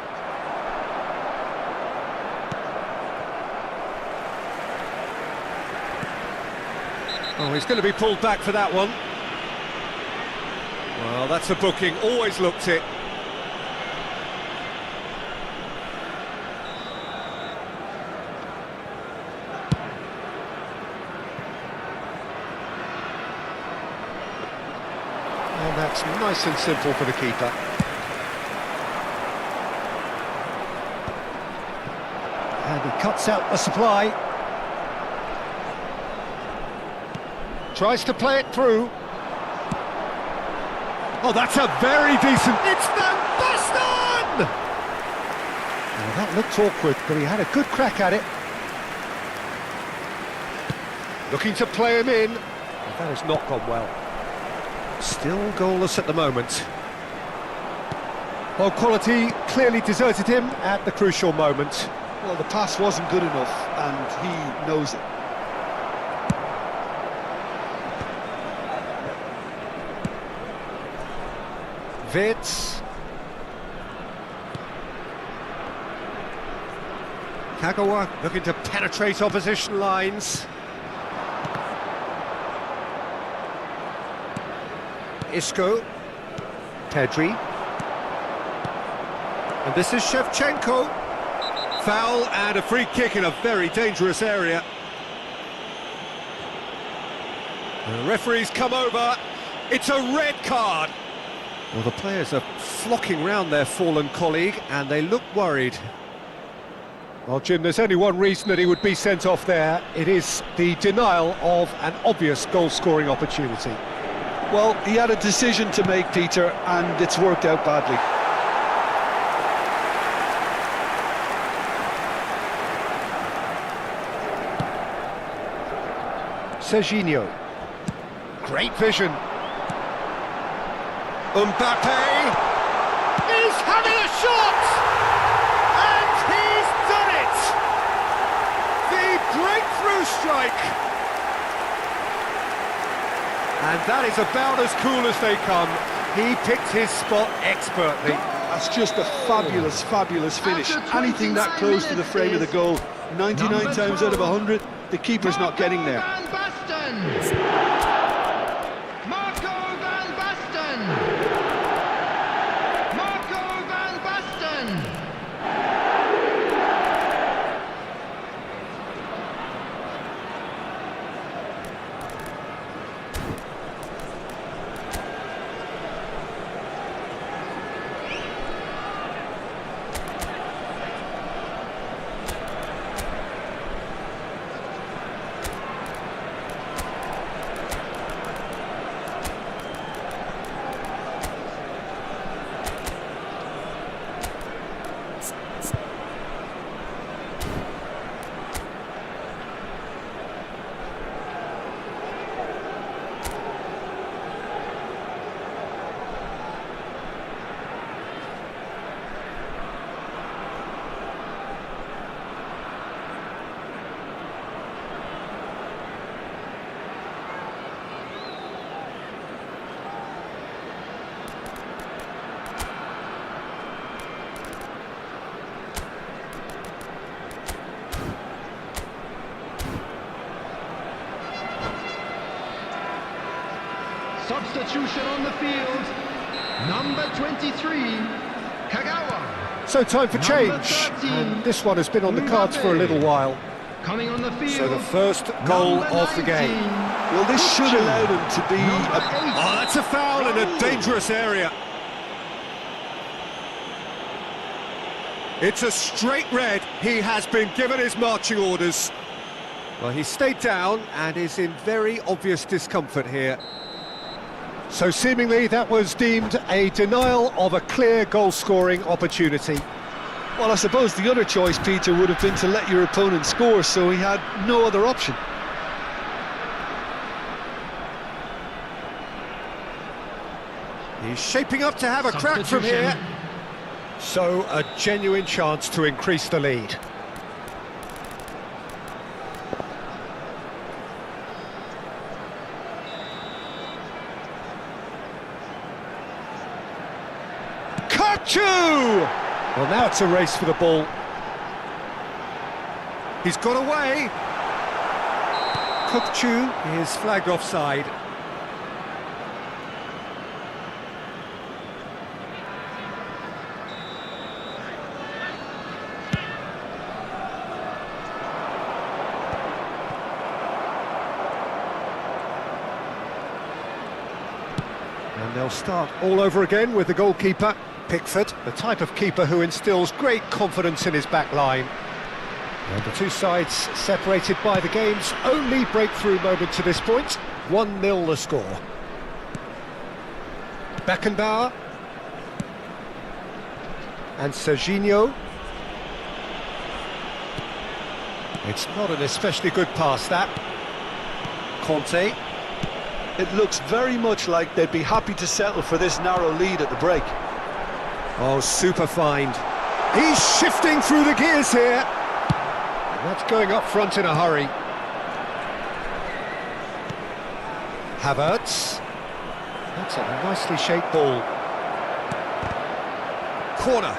Oh, he's going to be pulled back for that one. Well, that's a booking. Always looked it. And that's nice and simple for the keeper. And he cuts out the supply. Tries to play it through. Oh, that's a very decent... It's Van Basten! Well, that looked awkward, but he had a good crack at it. Looking to play him in. Well, that has not gone well. Still goalless at the moment. Well, quality clearly deserted him at the crucial moment. Well, the pass wasn't good enough, and he knows it. Vitz. Kagawa looking to penetrate opposition lines. Isco. Pedri. And this is Shevchenko. Foul and a free kick in a very dangerous area. The referee's come over. It's a red card. Well, the players are flocking round their fallen colleague and they look worried. Well, Jim, there's only one reason that he would be sent off there. It is the denial of an obvious goal-scoring opportunity. Well, he had a decision to make, Peter, and it's worked out badly. Serginho. Great vision. Mbappe. He's having a shot! And he's done it! The breakthrough strike! And that is about as cool as they come. He picked his spot expertly. That's just a fabulous, fabulous finish. Anything that close to the frame of the goal, 99 times out of 100, the keeper's not getting there. Substitution on the field, number 23, Kagawa. So time for change, and this one has been on the cards for a little while. Coming on the field, So the first goal of the game. Well, this should allow them to be Oh, that's a foul in a dangerous area. It's a straight red. He has been given his marching orders. Well, he stayed down and is in very obvious discomfort here. So seemingly that was deemed a denial of a clear goal-scoring opportunity. Well, I suppose the other choice, Peter, would have been to let your opponent score, so he had no other option. He's shaping up to have a crack from here. So a genuine chance to increase the lead. Well, now it's a race for the ball. He's got away. Kukçu is flagged offside. And they'll start all over again with the goalkeeper. Pickford, the type of keeper who instills great confidence in his back line. And the two sides separated by the game's only breakthrough moment to this point. 1-0 the score. Beckenbauer. And Serginho. It's not an especially good pass, that. Conte. It looks very much like they'd be happy to settle for this narrow lead at the break. Oh, super find. He's shifting through the gears here. That's going up front in a hurry. Havertz. That's a nicely shaped ball. Corner.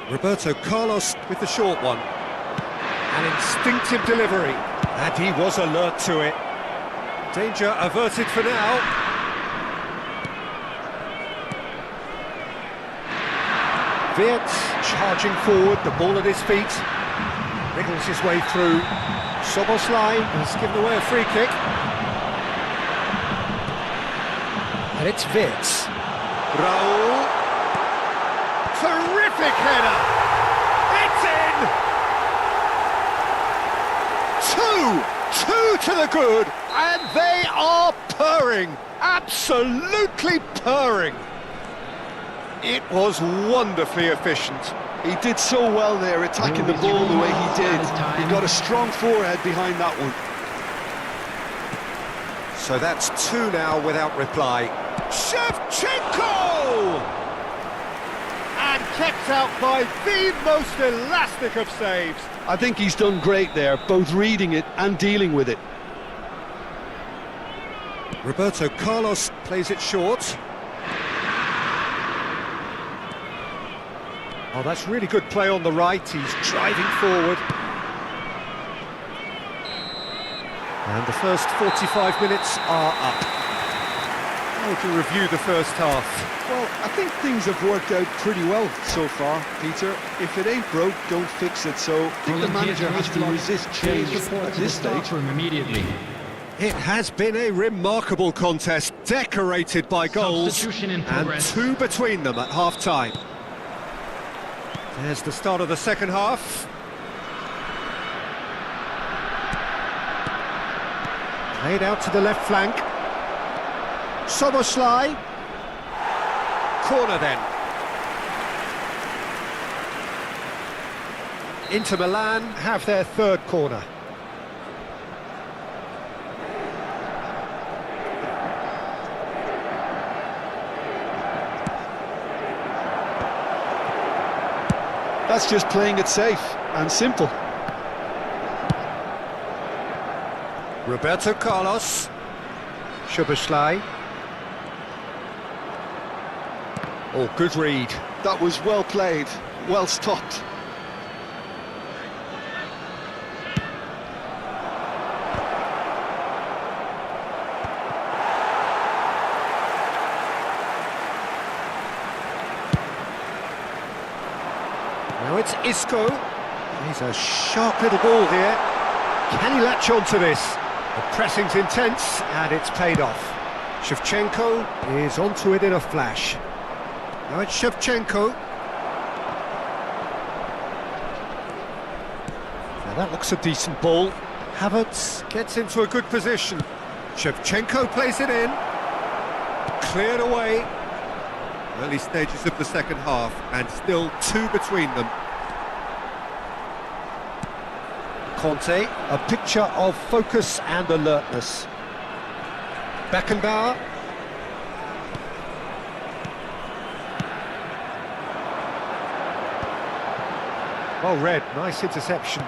Roberto Carlos with the short one. An instinctive delivery. And he was alert to it. Danger averted for now. Wirtz charging forward, the ball at his feet. Wriggles his way through. Szoboszlai has given away a free kick. And it's Wirtz. Raul. Terrific header! It's in! Two to the good, and they are purring, absolutely purring. It was wonderfully efficient. He did so well there, attacking the ball the way he did. He got a strong forehead behind that one. So that's two now without reply. Shevchenko! And kept out by the most elastic of saves. I think he's done great there, both reading it and dealing with it. Roberto Carlos plays it short. Oh, that's really good play on the right. He's driving forward. And the first 45 minutes are up. How would you review the first half? Well, I think things have worked out pretty well so far, Peter. If it ain't broke, don't fix it. So I think the manager has to resist change at this stage. Immediately. It has been a remarkable contest, decorated by goals, Substitution in and progress. two between them at half-time. There's the start of the second half. Played out to the left flank. Szoboszlai. Corner then. Inter Milan have their third corner. That's just playing it safe and simple. Roberto Carlos. Szoboszlai. Oh, good read. That was well played, well stopped. Now it's Isco. He's a sharp little ball here. Can he latch on to this? The pressing's intense, and it's paid off. Shevchenko is onto it in a flash. Now it's Shevchenko. Now that looks a decent ball. Havertz gets into a good position. Shevchenko plays it in. Cleared away. Early stages of the second half, and still two between them. Conte, a picture of focus and alertness. Beckenbauer. Well read, nice interception.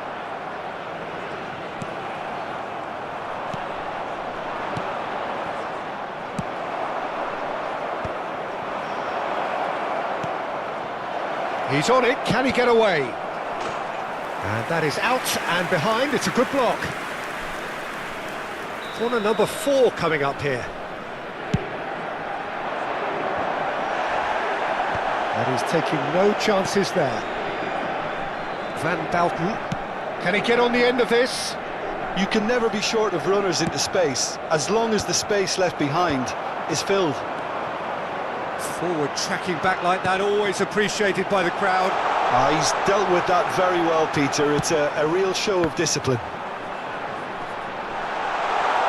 He's on it, can he get away? And that is out and behind, it's a good block. Corner number 4 coming up here. And he's taking no chances there. Van Balten, can he get on the end of this? You can never be short of runners into space, as long as the space left behind is filled. Forward tracking back like that, always appreciated by the crowd. He's dealt with that very well, Peter. It's a real show of discipline.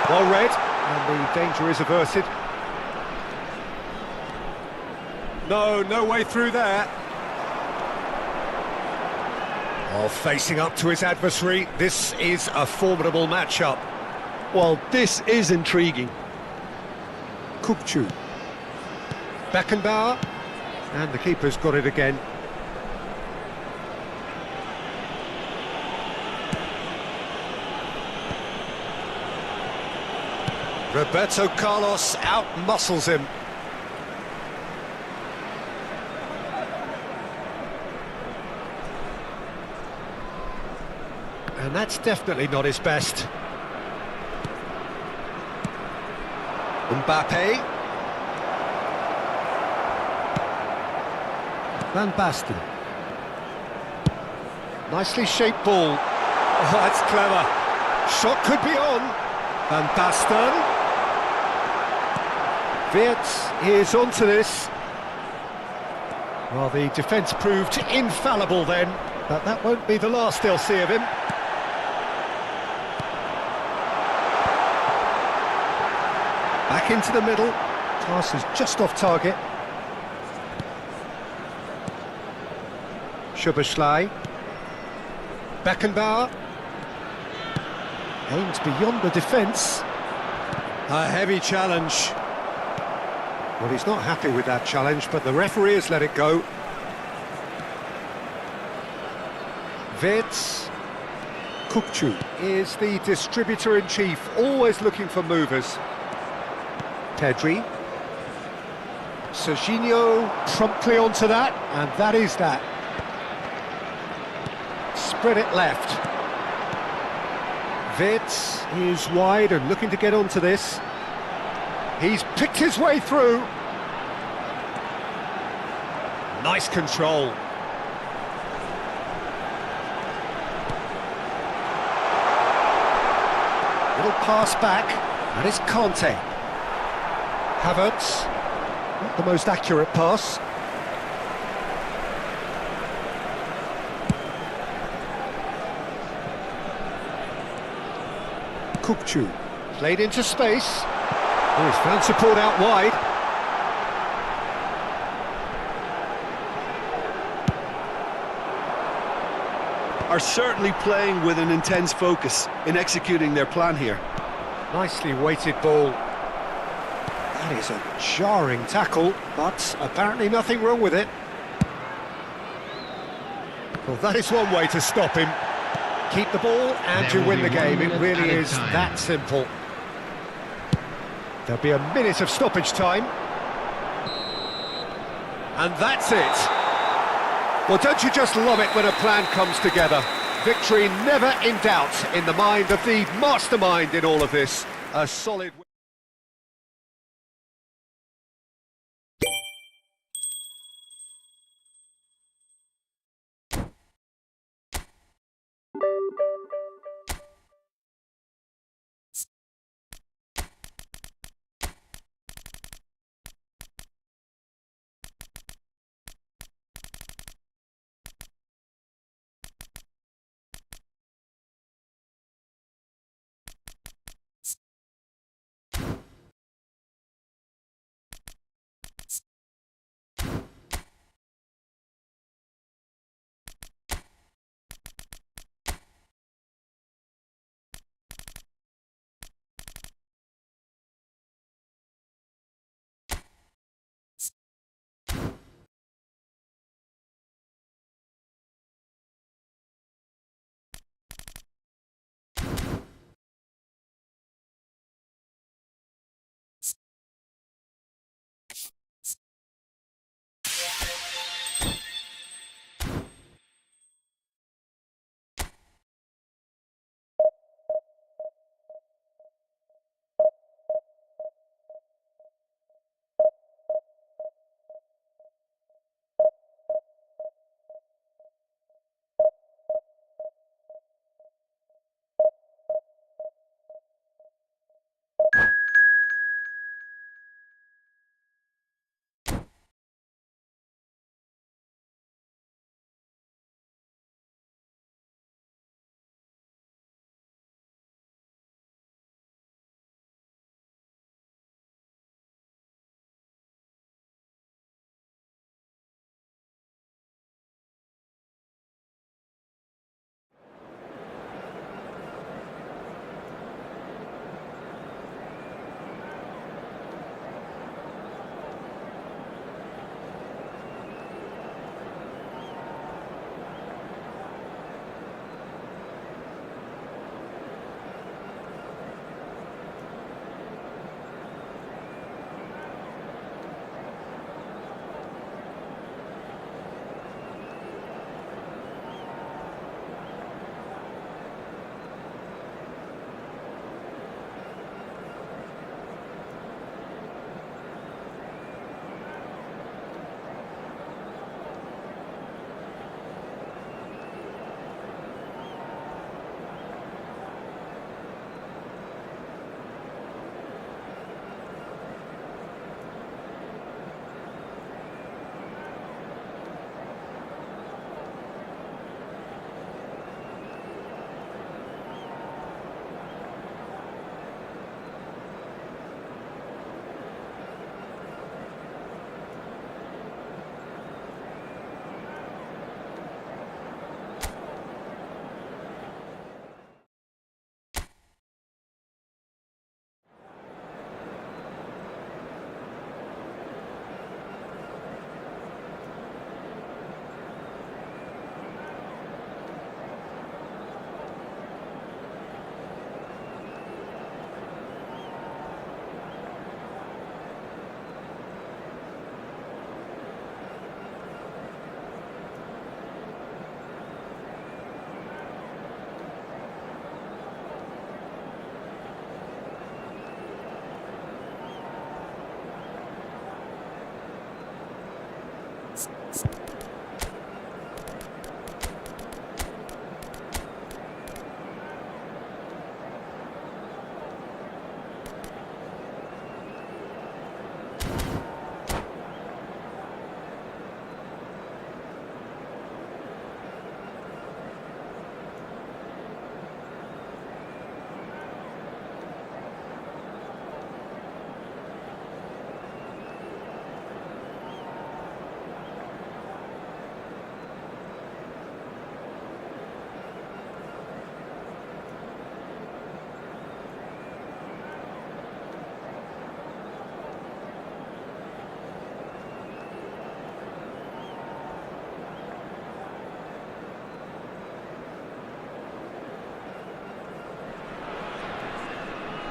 Well read, and the danger is averted. No way through there. Well, facing up to his adversary, this is a formidable matchup. Well, this is intriguing. Kukcu. Beckenbauer, and the keeper's got it again. Roberto Carlos out-muscles him. And that's definitely not his best. Mbappe. Van Basten. Nicely shaped ball. Oh, that's clever. Shot could be on. Van Basten. Wirtz is onto this. Well, the defence proved infallible then, but that won't be the last they'll see of him. Back into the middle. Pass is just off target. Szoboszlai. Beckenbauer. Aims beyond the defence. A heavy challenge. Well, he's not happy with that challenge, but the referee has let it go. Wirtz. Kukcu is the distributor-in-chief, always looking for movers. Pedri. Serginho promptly onto that, and that is that. Spread it left. Wirtz is wide and looking to get onto this. He's picked his way through. Nice control. Little pass back, and it's Conte. Havertz, not the most accurate pass. Kukcu, played into space. Oh, he's found support out wide. Are certainly playing with an intense focus in executing their plan here. Nicely weighted ball. That is a jarring tackle, but apparently nothing wrong with it. Well, that is one way to stop him. Keep the ball and you win the game. It really is that simple. There'll be a minute of stoppage time. And that's it. Well, don't you just love it when a plan comes together? Victory never in doubt in the mind of the mastermind in all of this. A solid...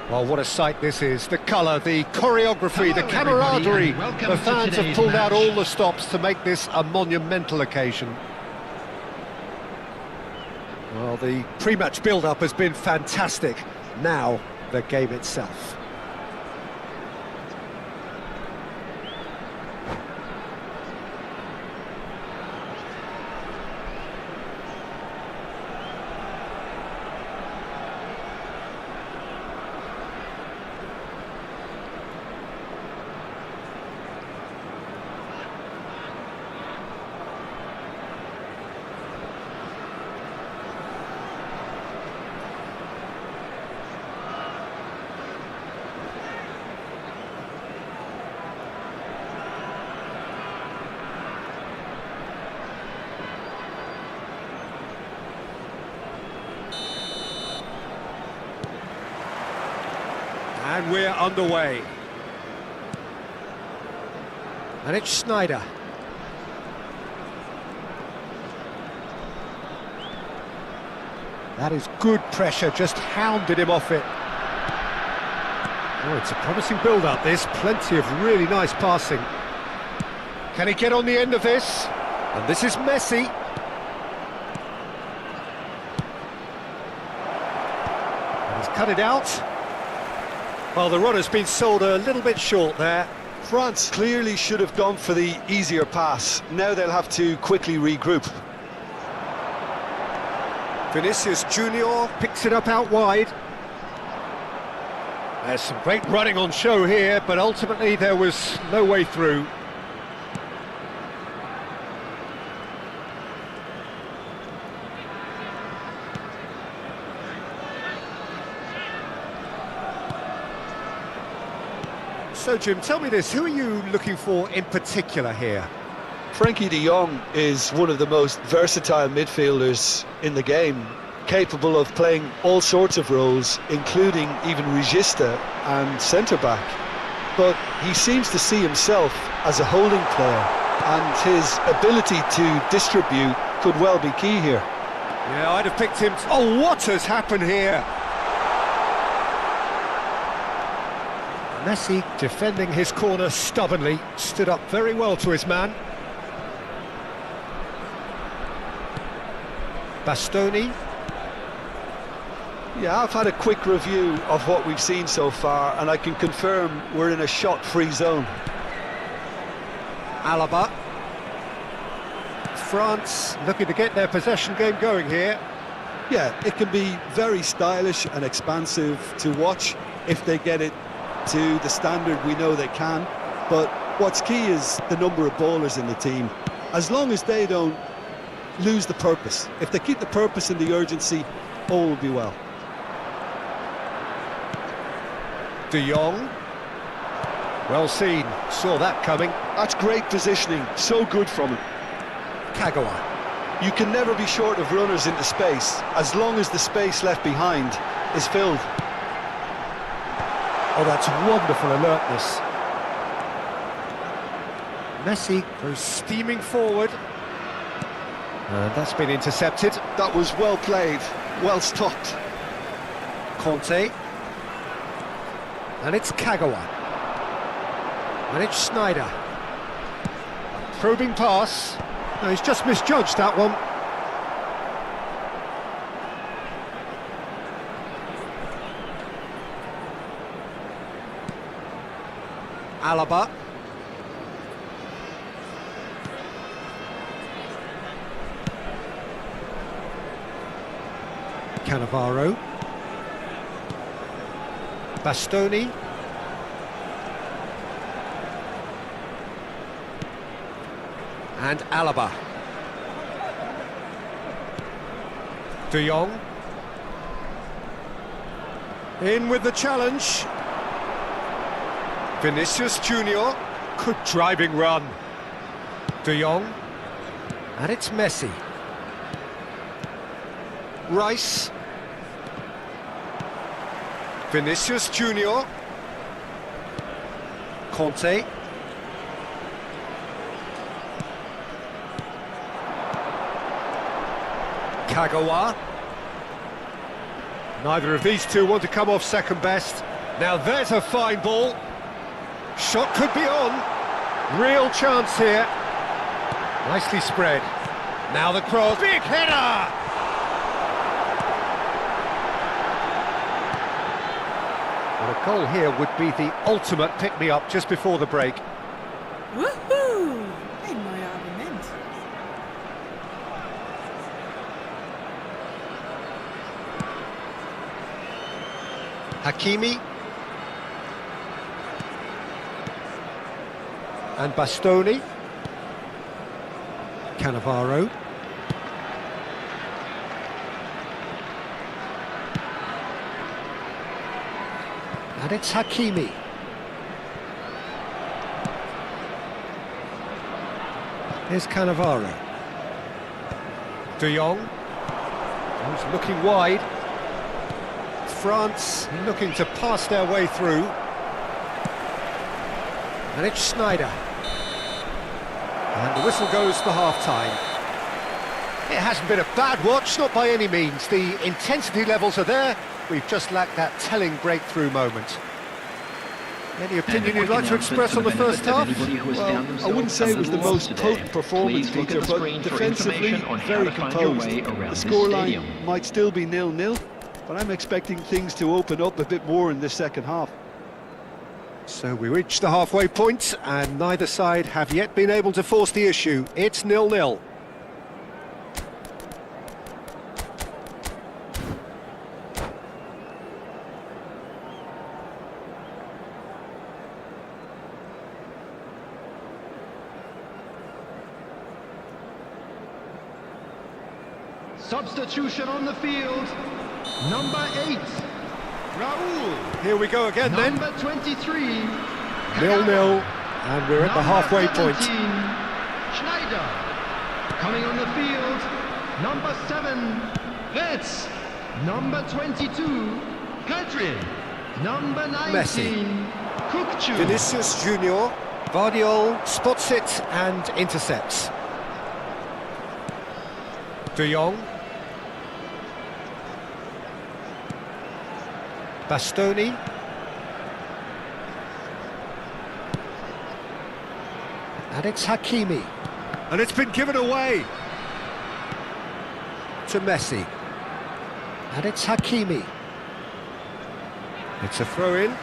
Well, what a sight this is. The colour, the choreography, the Hello, everybody, camaraderie. and welcome The to fans have today's pulled out match. all the stops to make this a monumental occasion. Well, the pre-match build-up has been fantastic. Now, the game itself. And we're underway. And it's Snyder. That is good pressure, just hounded him off it. Oh, it's a promising build-up, this. Plenty of really nice passing. Can he get on the end of this? And this is Messi. And he's cut it out. Well, the run has been sold a little bit short there. France clearly should have gone for the easier pass. Now they'll have to quickly regroup. Vinicius Junior picks it up out wide. There's some great running on show here, but ultimately there was no way through. So, Jim, tell me this, who are you looking for in particular here? Frankie de Jong is one of the most versatile midfielders in the game, capable of playing all sorts of roles, including even regista and centre-back. But he seems to see himself as a holding player, and his ability to distribute could well be key here. Yeah, I'd have picked him. Oh, what has happened here? Messi defending his corner stubbornly, stood up very well to his man. Bastoni. Yeah, I've had a quick review of what we've seen so far, and I can confirm we're in a shot-free zone. Alaba. France looking to get their possession game going here. Yeah, it can be very stylish and expansive to watch if they get it to the standard we know they can, but what's key is the number of ballers in the team. As long as they don't lose the purpose, if they keep the purpose and the urgency, all will be well. De Jong. Well seen, saw that coming. That's great positioning, so good from him. Kagawa. You can never be short of runners into space, as long as the space left behind is filled. Oh, that's wonderful alertness. Messi goes steaming forward. And that's been intercepted. That was well played, well stopped. Conte. And it's Kagawa. And it's Snyder. A probing pass. No, he's just misjudged that one. Alaba. Cannavaro. Bastoni. And Alaba. De Jong. In with the challenge. Vinicius Junior. Good driving run. De Jong. And it's Messi. Rice. Vinicius Junior. Conte. Kagawa. Neither of these two want to come off second best. Now there's a fine ball. Shot could be on. Real chance here. Nicely spread. Now the cross. Big header! Well, a goal here would be the ultimate pick-me-up just before the break. Woohoo! Ein neuer Argument. Hakimi. And Bastoni. Cannavaro. And it's Hakimi. Here's Cannavaro. De Jong. Who's looking wide. France looking to pass their way through. And it's Schneider. And the whistle goes for half-time. It hasn't been a bad watch, not by any means. The intensity levels are there. We've just lacked that telling breakthrough moment. Any opinion you'd like to express on the first half? Well, I wouldn't say it was the most potent performance, Peter, but defensively, very composed. The scoreline might still be 0-0, but I'm expecting things to open up a bit more in this second half. So we reach the halfway point, and neither side have yet been able to force the issue. It's 0-0. Substitution on the field. Number 8, Raul. Here we go again then. Number 23, 0-0, and we're at the halfway point. Schneider. Coming on the field, number 7, Retz. Number 22, Kadri. Number 19, Messi. Kukcu. Vinicius Junior. Vardiol spots it and intercepts. De Jong. Bastoni. And it's Hakimi. And it's been given away to Messi. And it's Hakimi. It's a throw-in.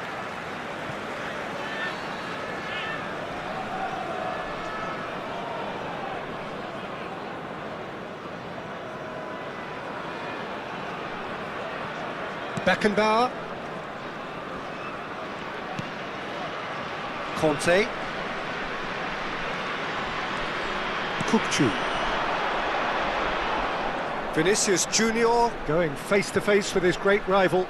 Beckenbauer. Conte. Kukcu. Vinicius Junior going face-to-face with his great rival.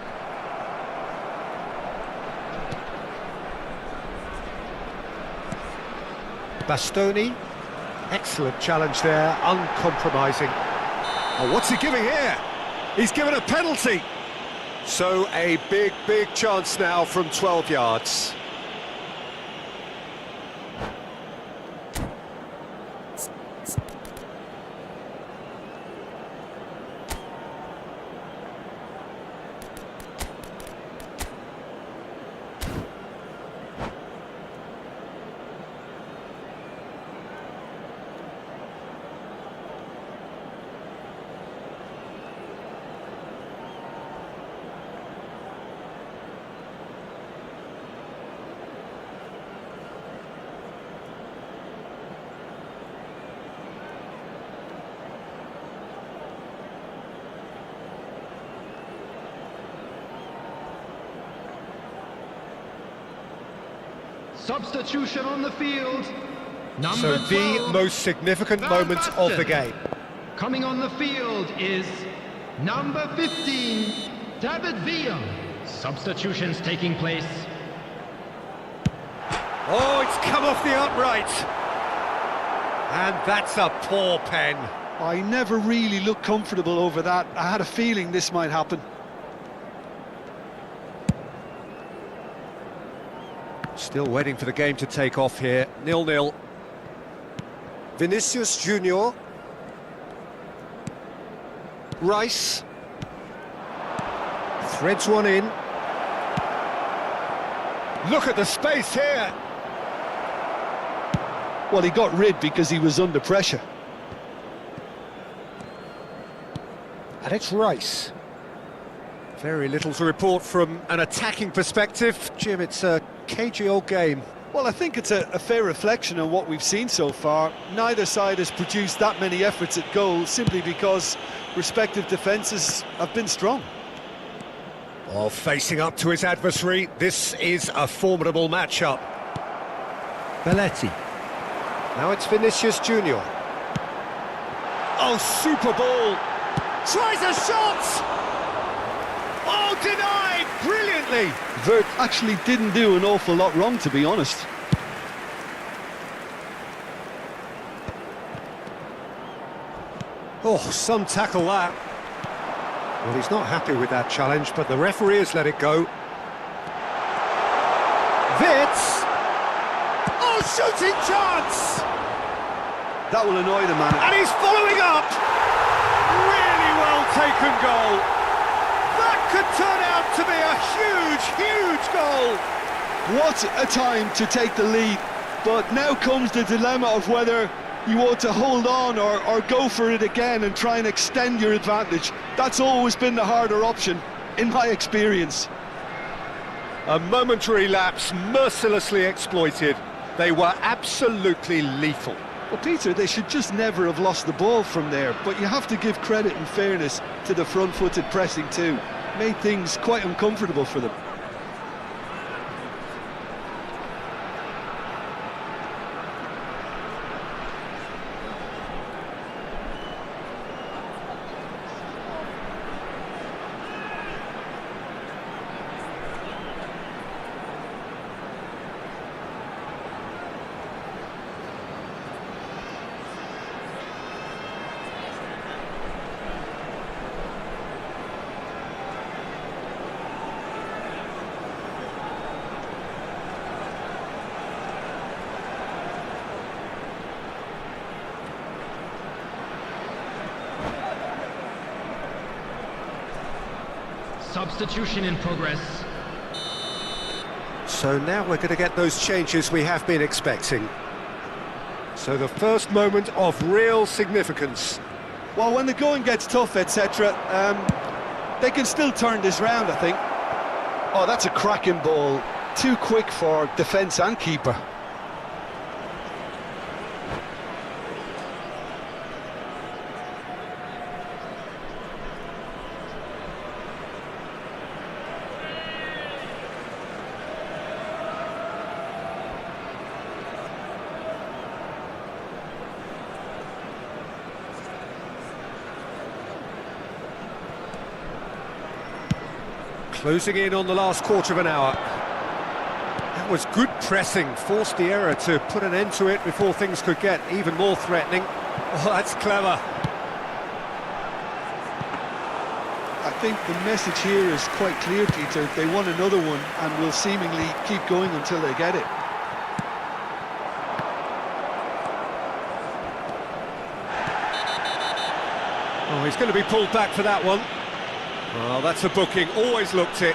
Bastoni. Excellent challenge there, uncompromising. Oh, what's he giving here? He's given a penalty. So a big chance now from 12 yards. Substitution on the field. Number So the 12, most significant Van moment of the Basten. game. Coming on the field is number 15, David Villa. Substitutions taking place. Oh, it's come off the upright. And that's a poor pen. I never really looked comfortable over that. I had a feeling this might happen. Still waiting for the game to take off here. 0-0. Vinicius Junior. Rice. Threads one in. Look at the space here. Well, he got rid because he was under pressure. And it's Rice. Very little to report from an attacking perspective. Jim, it's a cagey old game. Well, I think it's a fair reflection on what we've seen so far. Neither side has produced that many efforts at goal simply because respective defences have been strong. Well, facing up to his adversary, this is a formidable matchup. Belletti. Now it's Vinicius Junior. Oh, super ball! Tries a shot! Oh, denied! Brilliantly! Vert actually didn't do an awful lot wrong, to be honest. Oh, some tackle that. Well, he's not happy with that challenge, but the referee has let it go. Wits! Oh, shooting chance! That will annoy the man. And he's following up! Really well taken goal. That could turn out to be a huge, huge goal. What a time to take the lead. But now comes the dilemma of whether you want to hold on or go for it again and try and extend your advantage. That's always been the harder option, in my experience. A momentary lapse mercilessly exploited. They were absolutely lethal. Well, Peter, they should just never have lost the ball from there, but you have to give credit and fairness to the front-footed pressing too. Made things quite uncomfortable for them. Substitution in progress. So now we're going to get those changes we have been expecting. So the first moment of real significance. Well, when the going gets tough, etc., they can still turn this round, I think. Oh, that's a cracking ball. Too quick for defence and keeper. Closing in on the last quarter of an hour. That was good pressing, forced the error to put an end to it before things could get even more threatening. Oh, that's clever. I think the message here is quite clear, Peter. They want another one and will seemingly keep going until they get it. Oh, he's going to be pulled back for that one. Well, that's a booking, always looked it.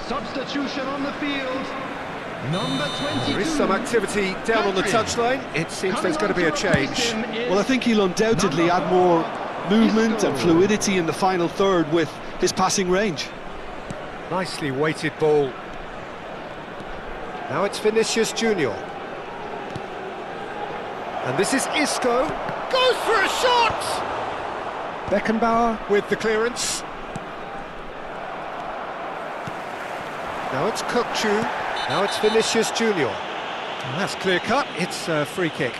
Substitution on the field. Number 22. There is some activity down on the touchline. It seems there's going to be a change. Well, I think he'll undoubtedly add more movement and fluidity in the final third with his passing range. Nicely weighted ball. Now it's Vinicius Junior. And this is Isco. Goes for a shot! Beckenbauer with the clearance. Now it's Kukçu. Now it's Vinicius Junior. And that's clear cut. It's a free kick.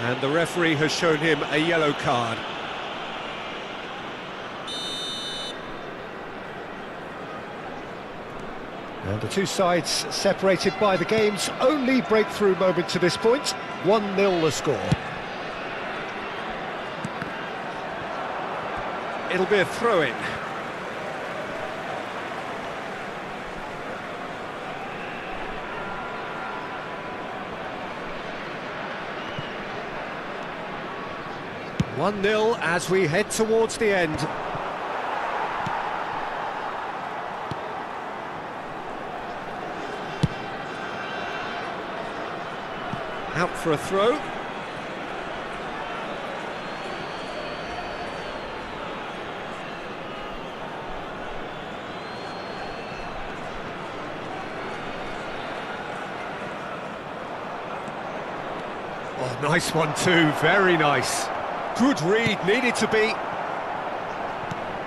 And the referee has shown him a yellow card. And the two sides separated by the game's only breakthrough moment to this point. 1-0 the score. It'll be a throw-in. One 0 as we head towards the end. Out for a throw. Oh, nice one too, very nice. Good read, needed to be.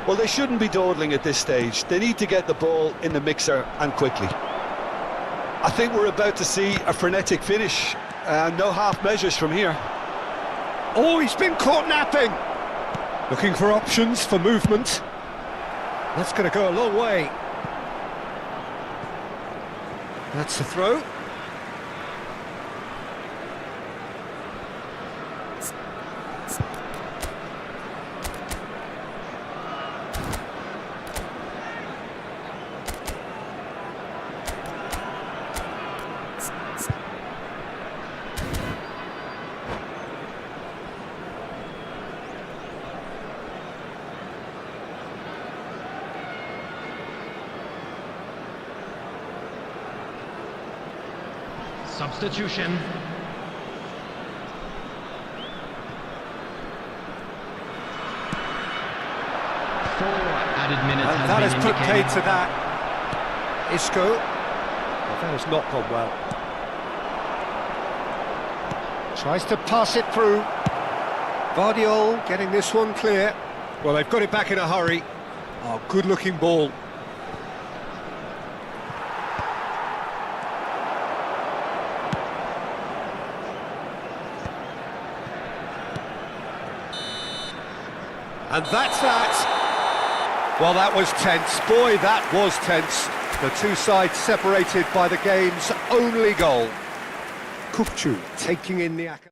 Well, they shouldn't be dawdling at this stage. They need to get the ball in the mixer and quickly. I think we're about to see a frenetic finish. No half measures from here. Oh, he's been caught napping. Looking for options for movement. That's going to go a long way. That's the throw. Substitution. Four added minutes And has that been has put paid indicated. to that. Isco. Well, that has not gone well. Tries to pass it through. Vardiol getting this one clear. Well, they've got it back in a hurry. Oh, good-looking ball. And that's that. Well, that was tense. Boy, that was tense. The two sides separated by the game's only goal. Kukçu taking in the action.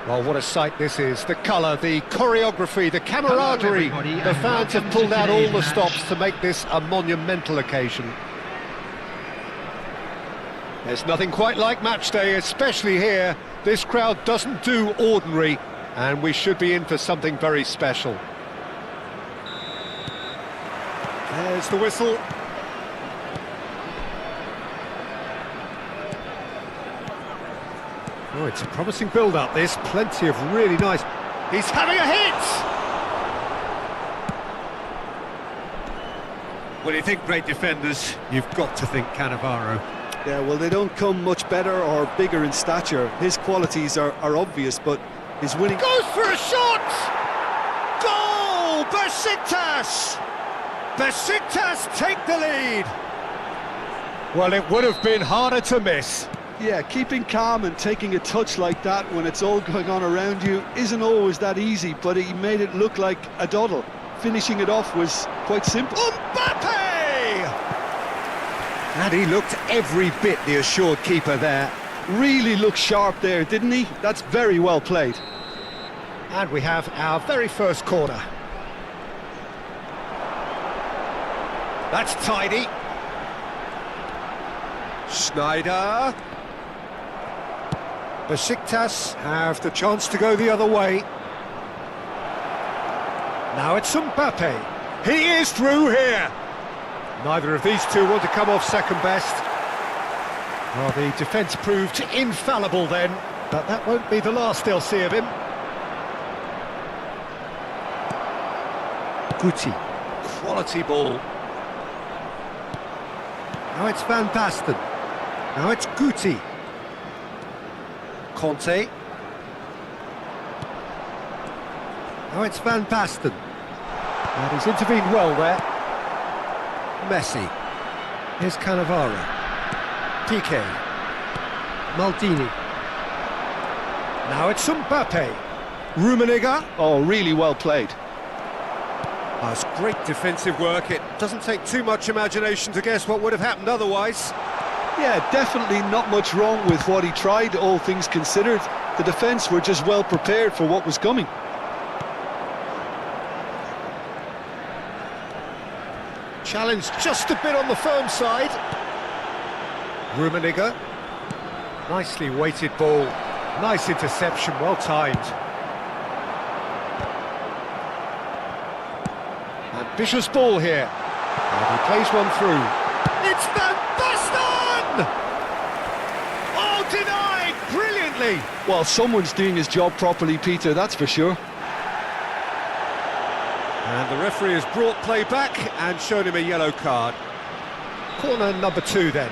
Well, what a sight this is. The colour, the choreography, the camaraderie. Hello, everybody, The and fans have welcome pulled to out all today's the match. stops to make this a monumental occasion. There's nothing quite like match day, especially here. This crowd doesn't do ordinary, and we should be in for something very special. There's the whistle. Oh, it's a promising build-up, this. Plenty of really nice... He's having a hit! When you think great defenders, you've got to think Cannavaro. Yeah, well, they don't come much better or bigger in stature. His qualities are obvious, but his winning... Goes for a shot! Goal! Besiktas! Besiktas take the lead! Well, it would have been harder to miss. Yeah, keeping calm and taking a touch like that when it's all going on around you isn't always that easy, but he made it look like a doddle. Finishing it off was quite simple. Mbappe! And he looked every bit the assured keeper there. Really looked sharp there, didn't he? That's very well played. And we have our very first corner. That's tidy. Schneider. Besiktas have the chance to go the other way. Now it's Mbappe. He is through here. Neither of these two want to come off second best. Well, the defence proved infallible then, but that won't be the last they'll see of him. Guti. Quality ball. Now it's Van Basten. Now it's Guti. Conte. Now it's Van Basten. And he's intervened well there. Messi. Here's Cannavaro. Piqué. Maldini. Now it's Mbappe. Rummenigge. Oh, really well played. That's great defensive work. It doesn't take too much imagination to guess what would have happened otherwise. Yeah, definitely not much wrong with what he tried, all things considered. The defence were just well prepared for what was coming. Challenge just a bit on the firm side. Rummenigge. Nicely weighted ball. Nice interception, well timed. Ambitious ball here. And he plays one through. It's Van Basten! Oh, denied brilliantly! Well, someone's doing his job properly, Peter, that's for sure. And the referee has brought play back and shown him a yellow card. Corner number 2 then.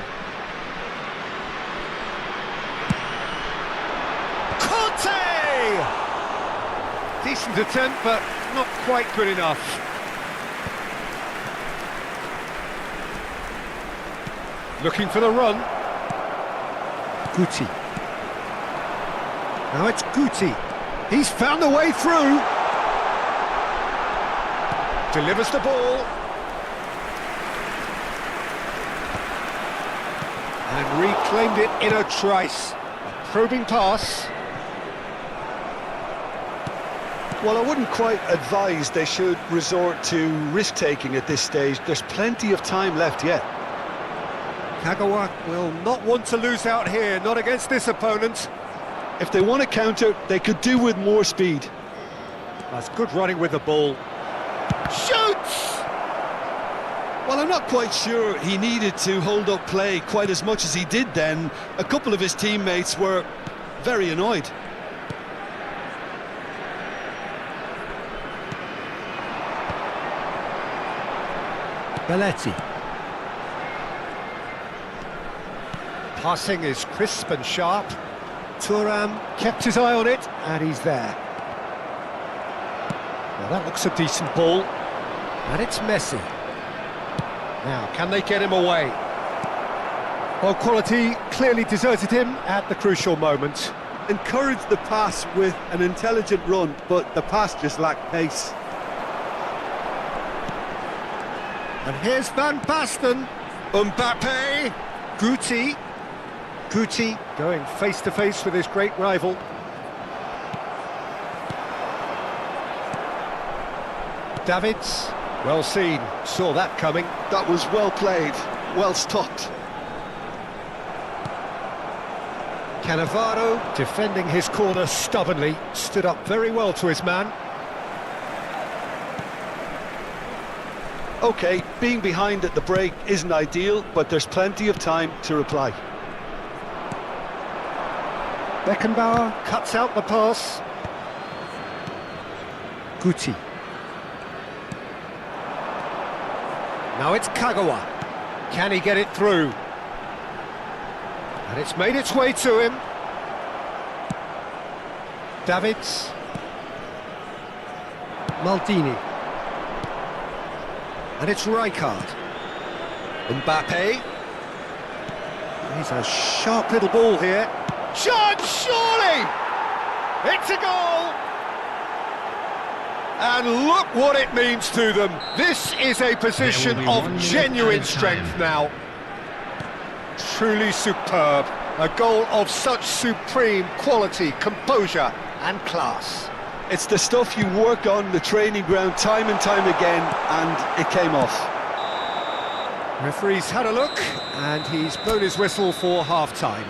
Conte! Decent attempt, but not quite good enough. Looking for the run. Guti. Now it's Guti. He's found a way through. Delivers the ball. And reclaimed it in a trice. A probing pass. Well, I wouldn't quite advise they should resort to risk-taking at this stage. There's plenty of time left yet. Kagawa will not want to lose out here, not against this opponent. If they want to counter, they could do with more speed. That's good running with the ball. Shoots! Well, I'm not quite sure he needed to hold up play quite as much as he did then. A couple of his teammates were very annoyed. Belletti. Passing is crisp and sharp. Thuram kept his eye on it, and he's there. Now that looks a decent ball. And it's Messi. Now, can they get him away? Well, quality clearly deserted him at the crucial moment. Encouraged the pass with an intelligent run, but the pass just lacked pace. And here's Van Basten. Mbappe. Guti. Guti going face-to-face with his great rival. Davids, well seen, saw that coming. That was well played, well stopped. Cannavaro, defending his corner stubbornly, stood up very well to his man. OK, being behind at the break isn't ideal, but there's plenty of time to reply. Beckenbauer cuts out the pass. Guti. Now it's Kagawa. Can he get it through? And it's made its way to him. Davids. Maldini. And it's Rijkaard. Mbappe. He's a sharp little ball here. Chance, surely! It's a goal! And look what it means to them. This is a position of genuine strength now. Truly superb. A goal of such supreme quality, composure and class. It's the stuff you work on the training ground time and time again, and it came off. Referee's had a look, and he's blown his whistle for half-time.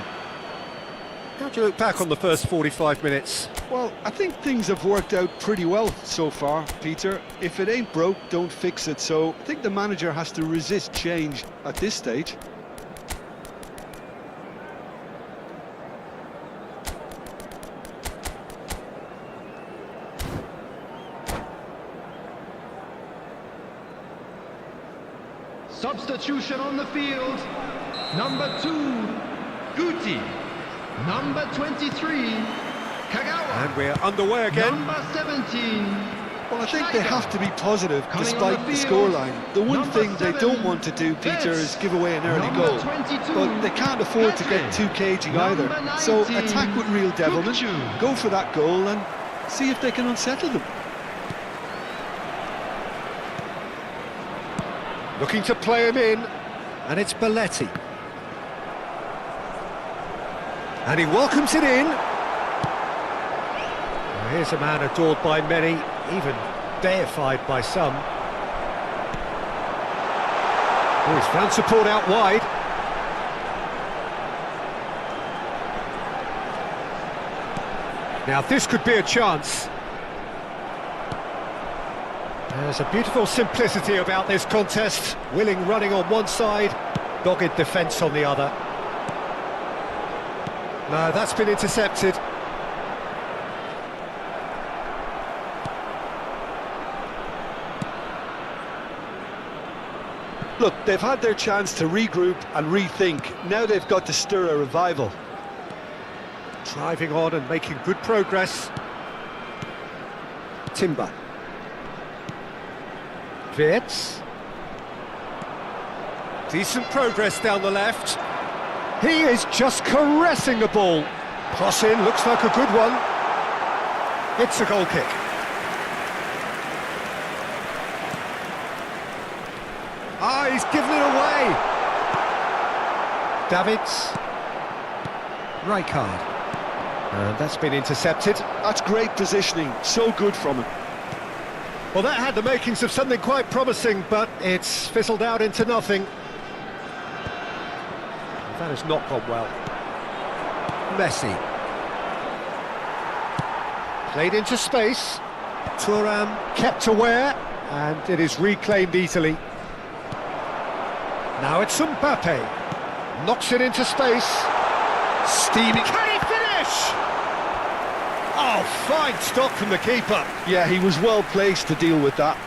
How do you look back on the first 45 minutes? Well, I think things have worked out pretty well so far, Peter. If it ain't broke, don't fix it. So I think the manager has to resist change at this stage. Substitution on the field. Number 2, Guti. Number 23, Kagawa. And we're underway again. Number 17. Well, I think they have to be positive despite the scoreline. The one thing they don't want to do, Peter, is give away an early goal. But they can't afford to get too cagey either. So attack with real devilment, go for that goal and see if they can unsettle them. Looking to play him in, and it's Belletti. And he welcomes it in. Well, here's a man adored by many, even deified by some. Oh, he's found support out wide. Now this could be a chance. There's a beautiful simplicity about this contest. Willing running on one side, dogged defence on the other. No, that's been intercepted. Look, they've had their chance to regroup and rethink. Now they've got to stir a revival. Driving on and making good progress. Timber. Wirtz. Decent progress down the left. He is just caressing the ball. Cross in, looks like a good one. It's a goal kick. Ah, he's given it away. Davids. Rijkaard. And that's been intercepted. That's great positioning, so good from him. Well, that had the makings of something quite promising, but it's fizzled out into nothing. That has not gone well. Messi. Played into space. Thuram kept aware, and it is reclaimed easily. Now it's Mbappe. Knocks it into space. Steaming. Can he finish? Oh, fine stop from the keeper. Yeah, he was well placed to deal with that.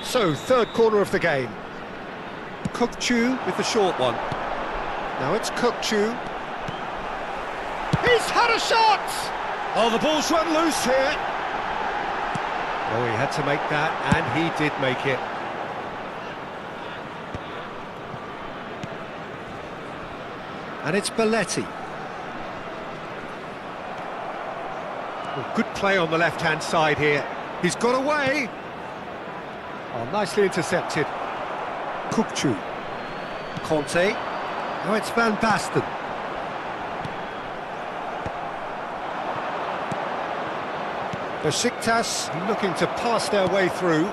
So, third corner of the game. Kukçu with the short one. Now it's Kukçu. He's had a shot! Oh, the ball's run loose here. Oh, he had to make that, and he did make it. And it's Belletti. Well, good play on the left-hand side here. He's got away. Oh, nicely intercepted. Kukçu. Conte. Now it's Van Basten. Besiktas looking to pass their way through.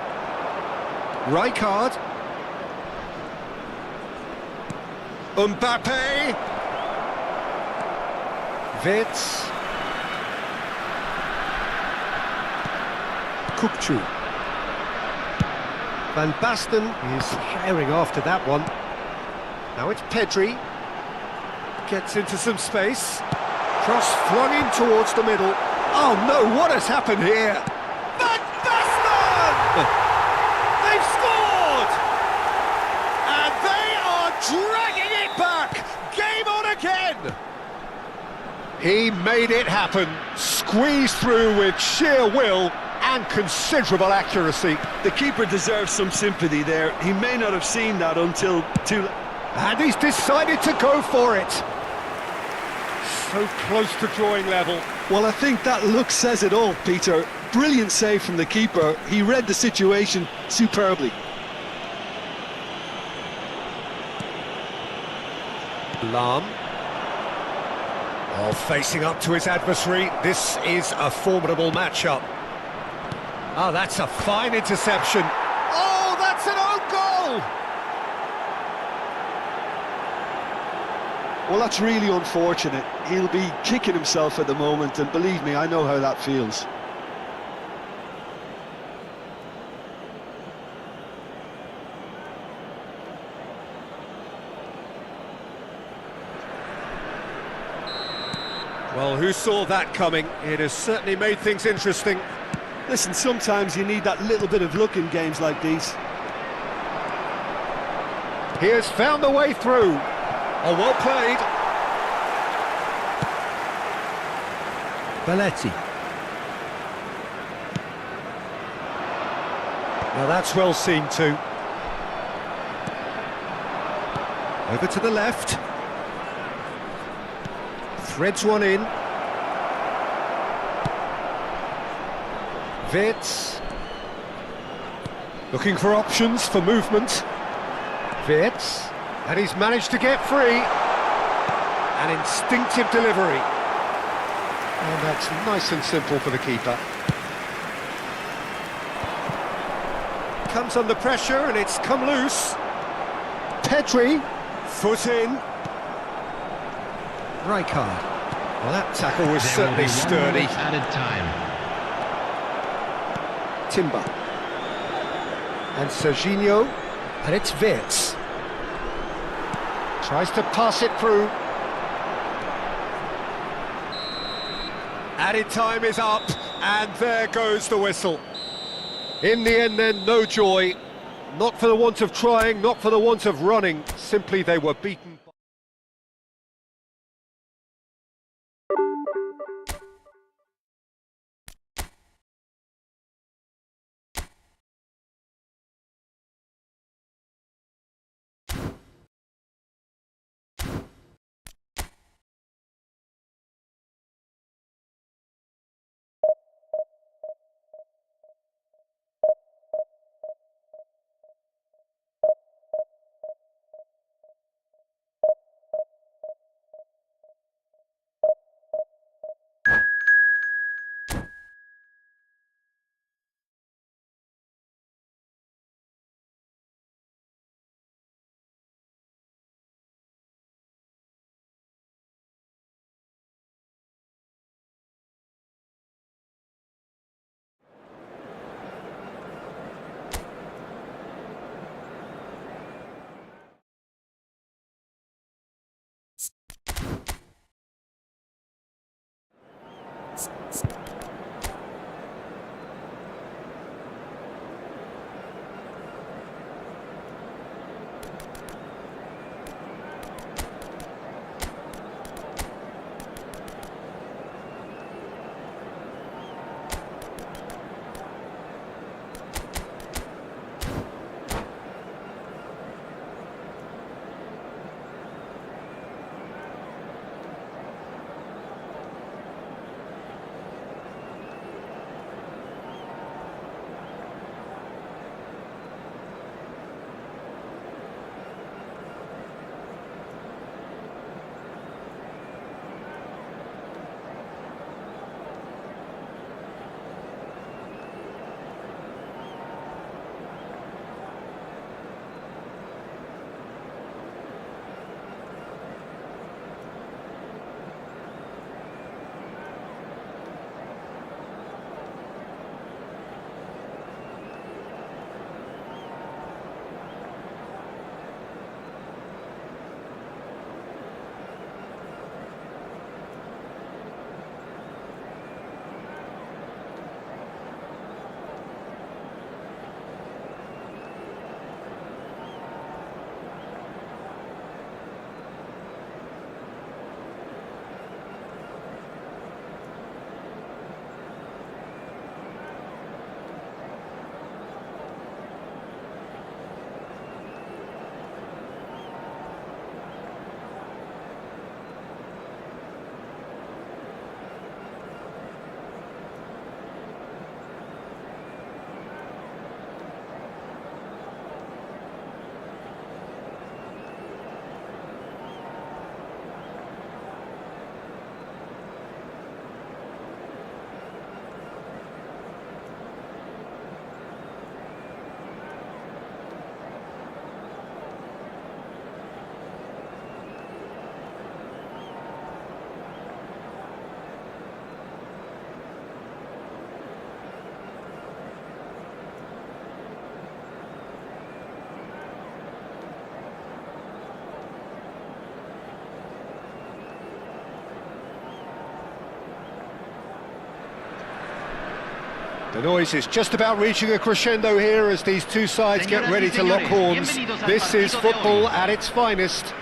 Rijkaard. Mbappe. Wits. Kukçu. Van Basten is sharing after that one. Now it's Pedri. Gets into some space. Cross flung in towards the middle. Oh no, what has happened here? Van Basten! They've scored! And they are dragging it back! Game on again! He made it happen. Squeezed through with sheer will and considerable accuracy. The keeper deserves some sympathy there. He may not have seen that until too late. And he's decided to go for it. So close to drawing level. Well, I think that look says it all, Peter. Brilliant save from the keeper. He read the situation superbly. Lahm. Oh, facing up to his adversary. This is a formidable matchup. Oh, that's a fine interception. Oh, that's an own goal! Well, that's really unfortunate. He'll be kicking himself at the moment, and believe me, I know how that feels. Well, who saw that coming? It has certainly made things interesting. Listen, sometimes you need that little bit of luck in games like these. He has found the way through. Oh, well played. Belletti. Now that's well seen too. Over to the left. Threads one in. Wits. Looking for options for movement. Wits. And he's managed to get free. An instinctive delivery. And that's nice and simple for the keeper. Comes under pressure and it's come loose. Pedri. Foot in. Rijkaard. Well, that tackle was certainly sturdy. Added time. Timber. And Serginho. And it's Wits. Tries to pass it through. Added time is up, and there goes the whistle. In the end then, no joy. Not for the want of trying, not for the want of running. Simply they were beaten. The noise is just about reaching a crescendo here as these two sides get ready to lock horns. This is football at its finest.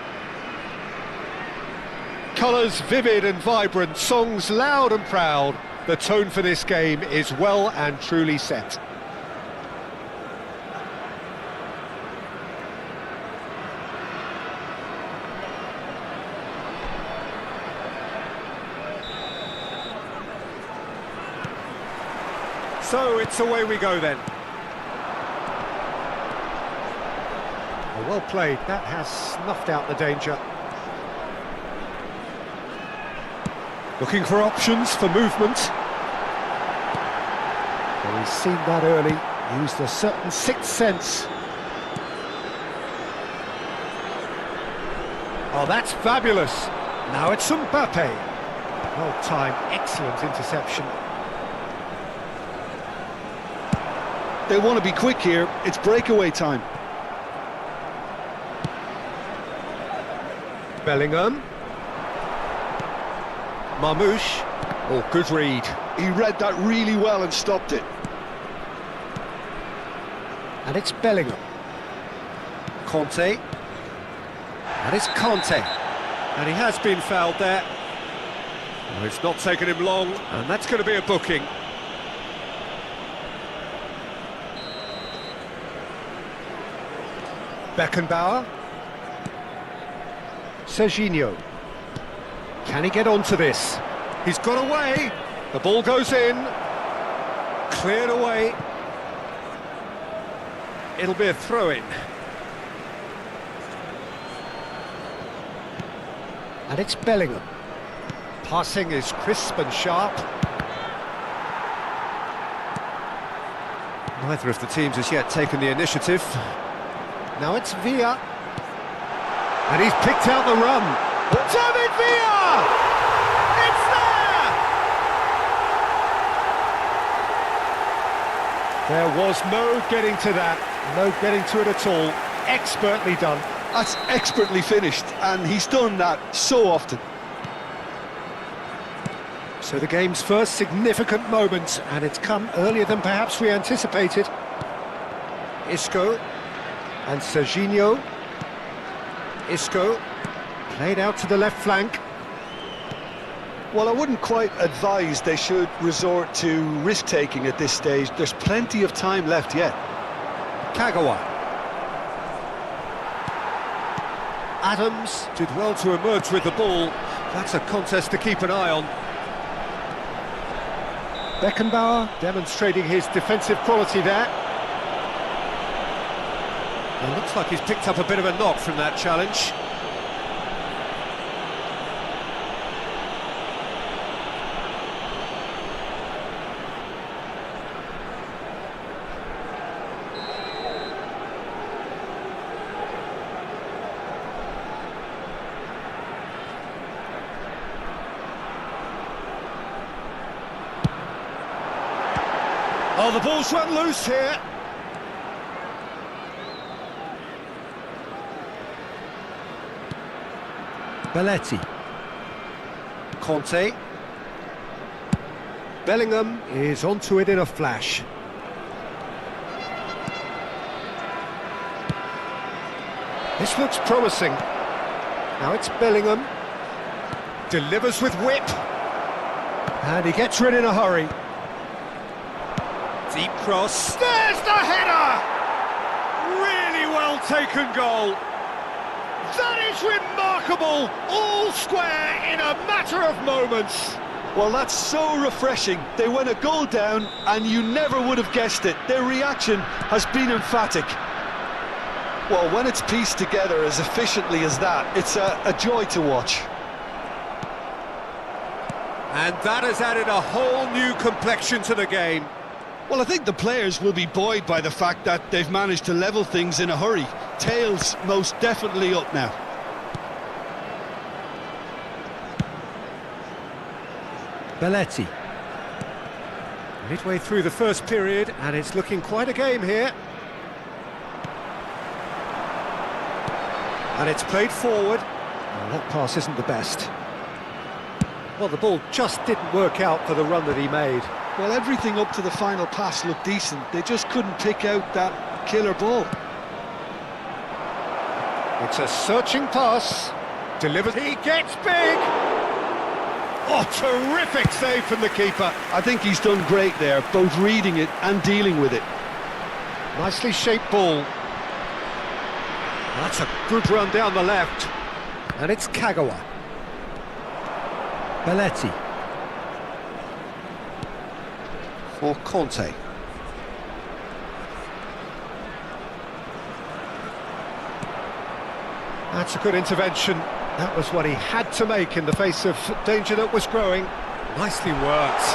Colours vivid and vibrant, songs loud and proud. The tone for this game is well and truly set. So it's away we go then. Well played, that has snuffed out the danger. Looking for options for movement. Well, he's seen that early, used a certain sixth sense. Oh, that's fabulous. Now it's Mbappe. Well timed, excellent interception. They want to be quick here, it's breakaway time. Bellingham. Marmouche. Oh, good read. He read that really well and stopped it. And it's Bellingham. Conte. And it's Conte. And he has been fouled there. Oh, it's not taken him long, and that's going to be a booking. Beckenbauer. Serginho. Can he get onto this? He's got away. The ball goes in. Cleared away. It'll be a throw-in. And it's Bellingham. Passing is crisp and sharp. Neither of the teams has yet taken the initiative. Now it's Villa. And he's picked out the run. David Villa! It's there! There was no getting to that. No getting to it at all. Expertly done. That's expertly finished, and he's done that so often. So the game's first significant moment, and it's come earlier than perhaps we anticipated. Isco and Serginho. Isco played out to the left flank. Well, I wouldn't quite advise they should resort to risk-taking at this stage. There's plenty of time left yet. Kagawa. Adams did well to emerge with the ball. That's a contest to keep an eye on. Beckenbauer demonstrating his defensive quality there. It looks like he's picked up a bit of a knock from that challenge. Oh, the ball's run loose here. Belletti. Conte. Bellingham is onto it in a flash. This looks promising. Now it's Bellingham. Delivers with whip. And he gets rid in a hurry. Deep cross. There's the header! Really well taken goal. That is remarkable. All square in a matter of moments. Well, that's so refreshing. They went a goal down and you never would have guessed it. Their reaction has been emphatic. Well, when it's pieced together as efficiently as that, it's a joy to watch. And that has added a whole new complexion to the game. Well, I think the players will be buoyed by the fact that they've managed to level things in a hurry. Tails most definitely up now. Belletti. Midway through the first period, and it's looking quite a game here. And it's played forward. Well, that pass isn't the best. Well, the ball just didn't work out for the run that he made. Well, everything up to the final pass looked decent. They just couldn't pick out that killer ball. It's a searching pass. Delivered. He gets big. Oh, terrific save from the keeper. I think he's done great there, both reading it and dealing with it. Nicely shaped ball. That's a good run down the left. And it's Kagawa. Belletti. For Conte. That's a good intervention. That was what he had to make in the face of danger that was growing. Nicely worked.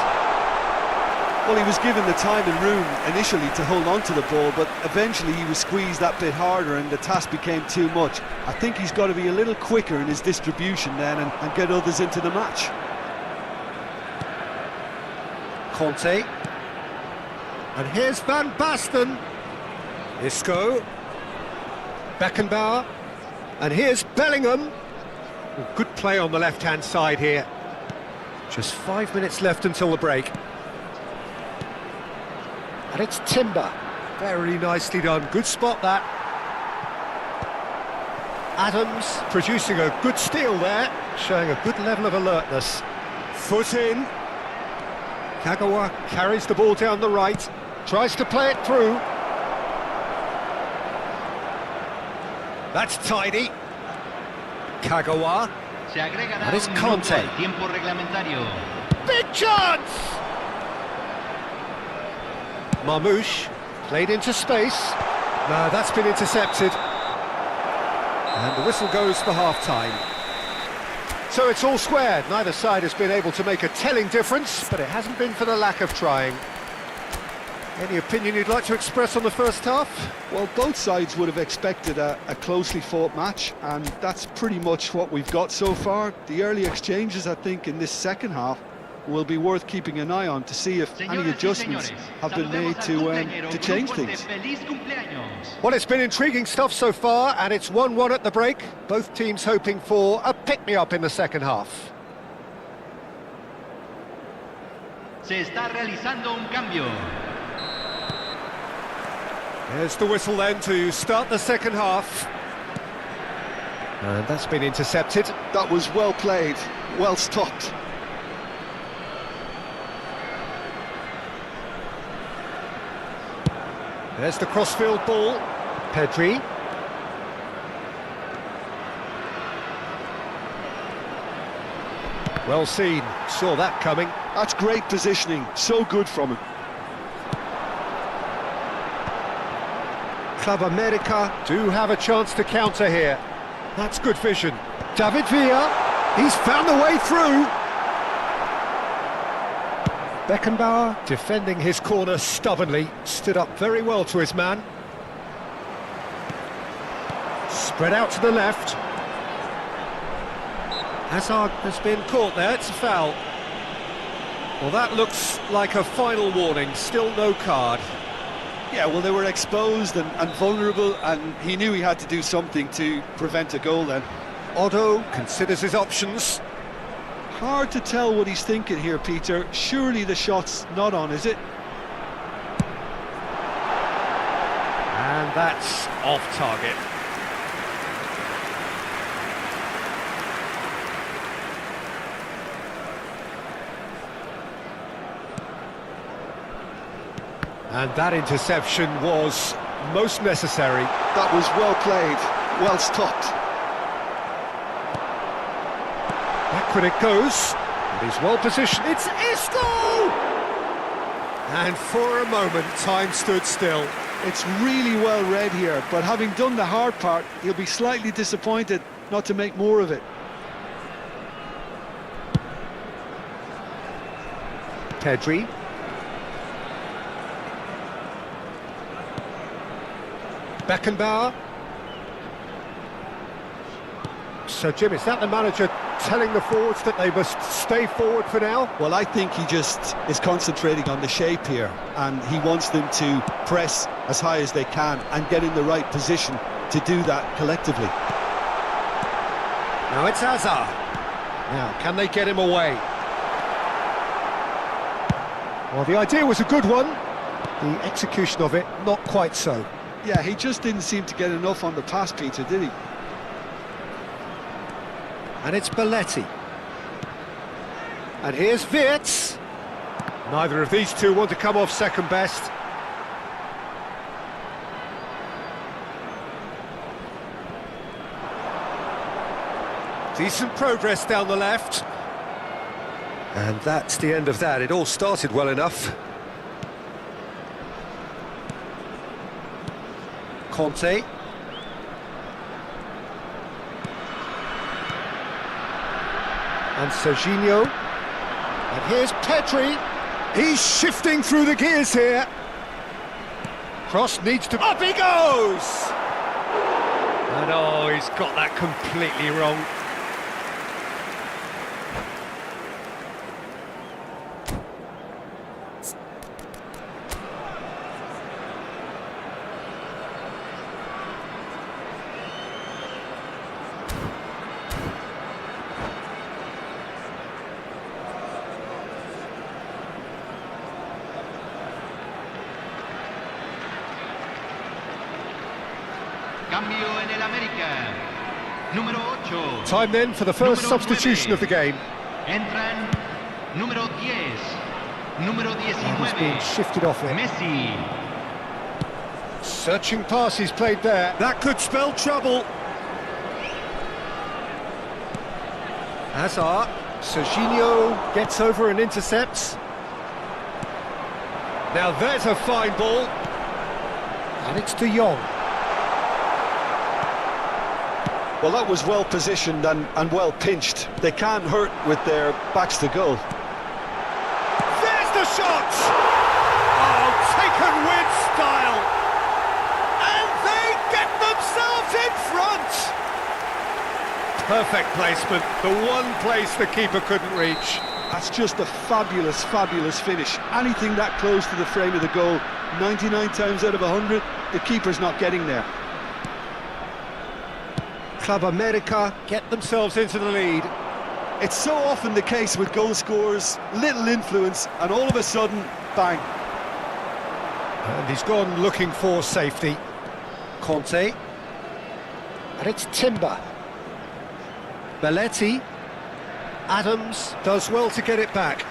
Well, he was given the time and room initially to hold on to the ball, but eventually he was squeezed that bit harder and the task became too much. I think he's got to be a little quicker in his distribution then and get others into the match. Conte. And here's Van Basten. Isco. Beckenbauer. And here's Bellingham. Good play on the left-hand side here. Just 5 minutes left until the break. And it's Timber. Very nicely done. Good spot, that. Adams producing a good steal there, showing a good level of alertness. Foot in. Kagawa carries the ball down the right, tries to play it through. That's tidy. Kagawa. That is Conte. Big chance! Marmouche played into space. No, that's been intercepted. And the whistle goes for half-time. So it's all squared. Neither side has been able to make a telling difference, but it hasn't been for the lack of trying. Any opinion you'd like to express on the first half? Well, both sides would have expected a closely fought match, and that's pretty much what we've got so far. The early exchanges, I think, in this second half will be worth keeping an eye on to see if any adjustments have been made to change things. Well, it's been intriguing stuff so far, and it's 1-1 at the break. Both teams hoping for a pick-me-up in the second half. Se está realizando un cambio. There's the whistle then to start the second half. And that's been intercepted. That was well played, well stopped. There's the crossfield ball. Pedri. Well seen, saw that coming. That's great positioning, so good from him. Club America do have a chance to counter here. That's good vision. David Villa, he's found the way through. Beckenbauer defending his corner stubbornly, stood up very well to his man. Spread out to the left. Hazard has been caught there, it's a foul. Well, that looks like a final warning, still no card. Yeah, well, they were exposed and vulnerable, and he knew he had to do something to prevent a goal then. Otto considers his options. Hard to tell what he's thinking here, Peter. Surely the shot's not on, is it? And that's off target. And that interception was most necessary. That was well played, well stopped. Backward it goes, and he's well positioned. It's Isco! And for a moment, time stood still. It's really well read here, but having done the hard part, he'll be slightly disappointed not to make more of it. Pedri. Beckenbauer. So, Jim, is that the manager telling the forwards that they must stay forward for now? Well, I think he just is concentrating on the shape here, and he wants them to press as high as they can and get in the right position to do that collectively. Now it's Hazard. Now, can they get him away? Well, the idea was a good one. The execution of it, not quite so. Yeah, he just didn't seem to get enough on the pass, Peter, did he? And it's Belletti. And here's Wirtz. Neither of these two want to come off second best. Decent progress down the left. And that's the end of that. It all started well enough. Conte. And Serginho. And here's Pedri. He's shifting through the gears here. Cross needs to... Up he goes! And oh, he's got that completely wrong. Cambio en el América. Número 8. Time then for the first substitution of the game. Entran número 10. Número He's 19. being shifted off it. Messi. Searching passes played there. That could spell trouble. Hazard. Serginho gets over and intercepts. Now there's a fine ball. And it's De Jong. Well, that was well positioned and well pinched. They can't hurt with their backs to goal. There's the shot! Oh, taken with style! And they get themselves in front! Perfect placement, the one place the keeper couldn't reach. That's just a fabulous, fabulous finish. Anything that close to the frame of the goal, 99 times out of 100, the keeper's not getting there. Club America get themselves into the lead. It's so often the case with goal scorers, little influence, and all of a sudden, bang. And he's gone looking for safety. Conte. And it's Timber. Belletti. Adams does well to get it back.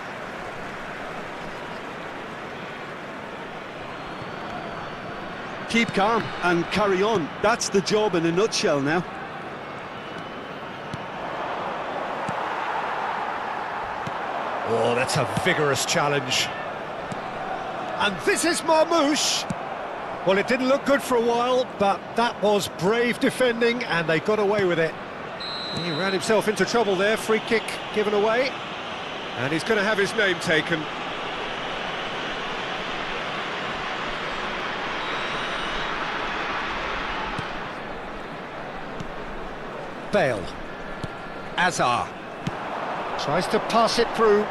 Keep calm and carry on. That's the job in a nutshell now. Oh, that's a vigorous challenge. And this is Marmouche. Well, it didn't look good for a while, but that was brave defending, and they got away with it. He ran himself into trouble there, free kick given away. And he's going to have his name taken. Bale. Hazard. Tries to pass it through.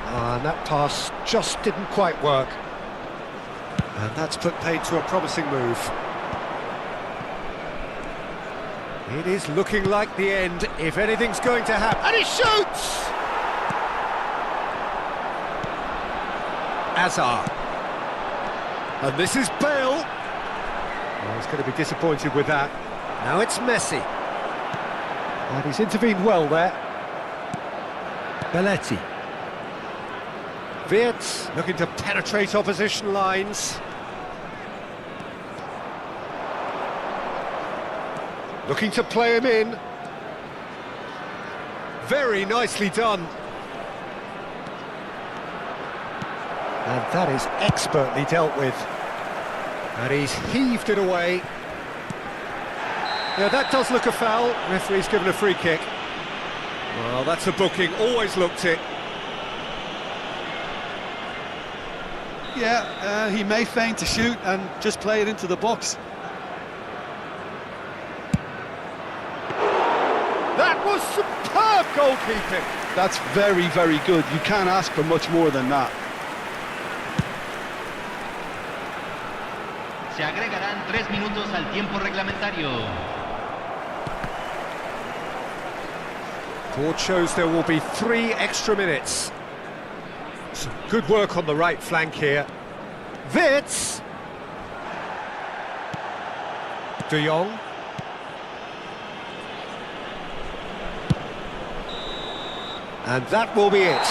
And that pass just didn't quite work. And that's put paid to a promising move. It is looking like the end, if anything's going to happen. And he shoots! Hazard. And this is Bale. Oh, he's going to be disappointed with that. Now it's Messi. And he's intervened well there. Belletti. Wirtz looking to penetrate opposition lines. Looking to play him in. Very nicely done. And that is expertly dealt with. And he's heaved it away. Yeah, that does look a foul. Referee's given a free kick. Well, that's a booking, always looked it. Yeah, he may feign to shoot and just play it into the box. That was superb goalkeeping. That's very, very good. You can't ask for much more than that. Se agregarán 3 minutos al tiempo reglamentario. Board shows there will be 3 extra minutes. Some good work on the right flank here. Wits! De Jong. And that will be it.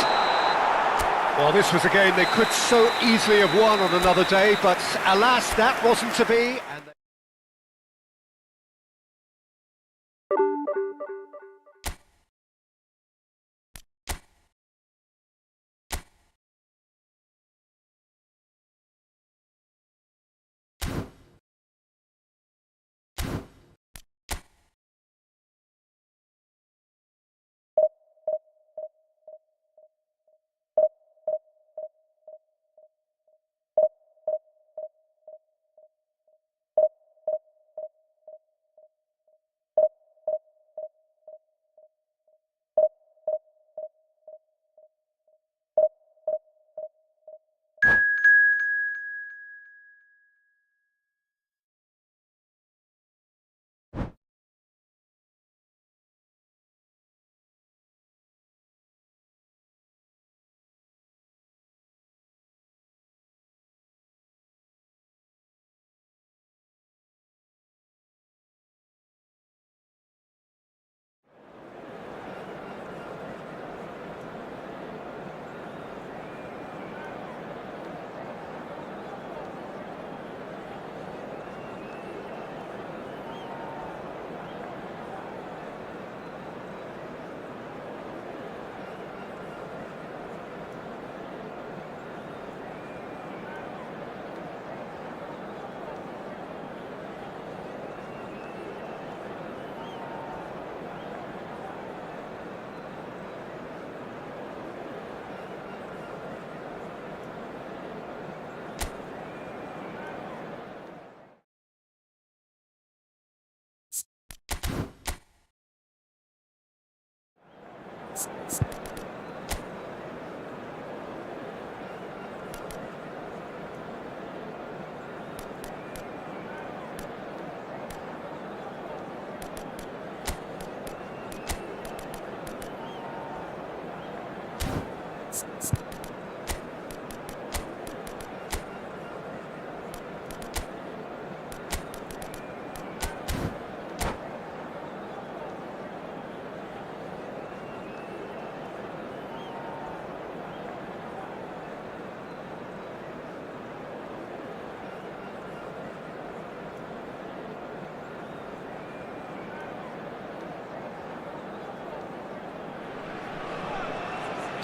Well, this was a game they could so easily have won on another day, but alas, that wasn't to be.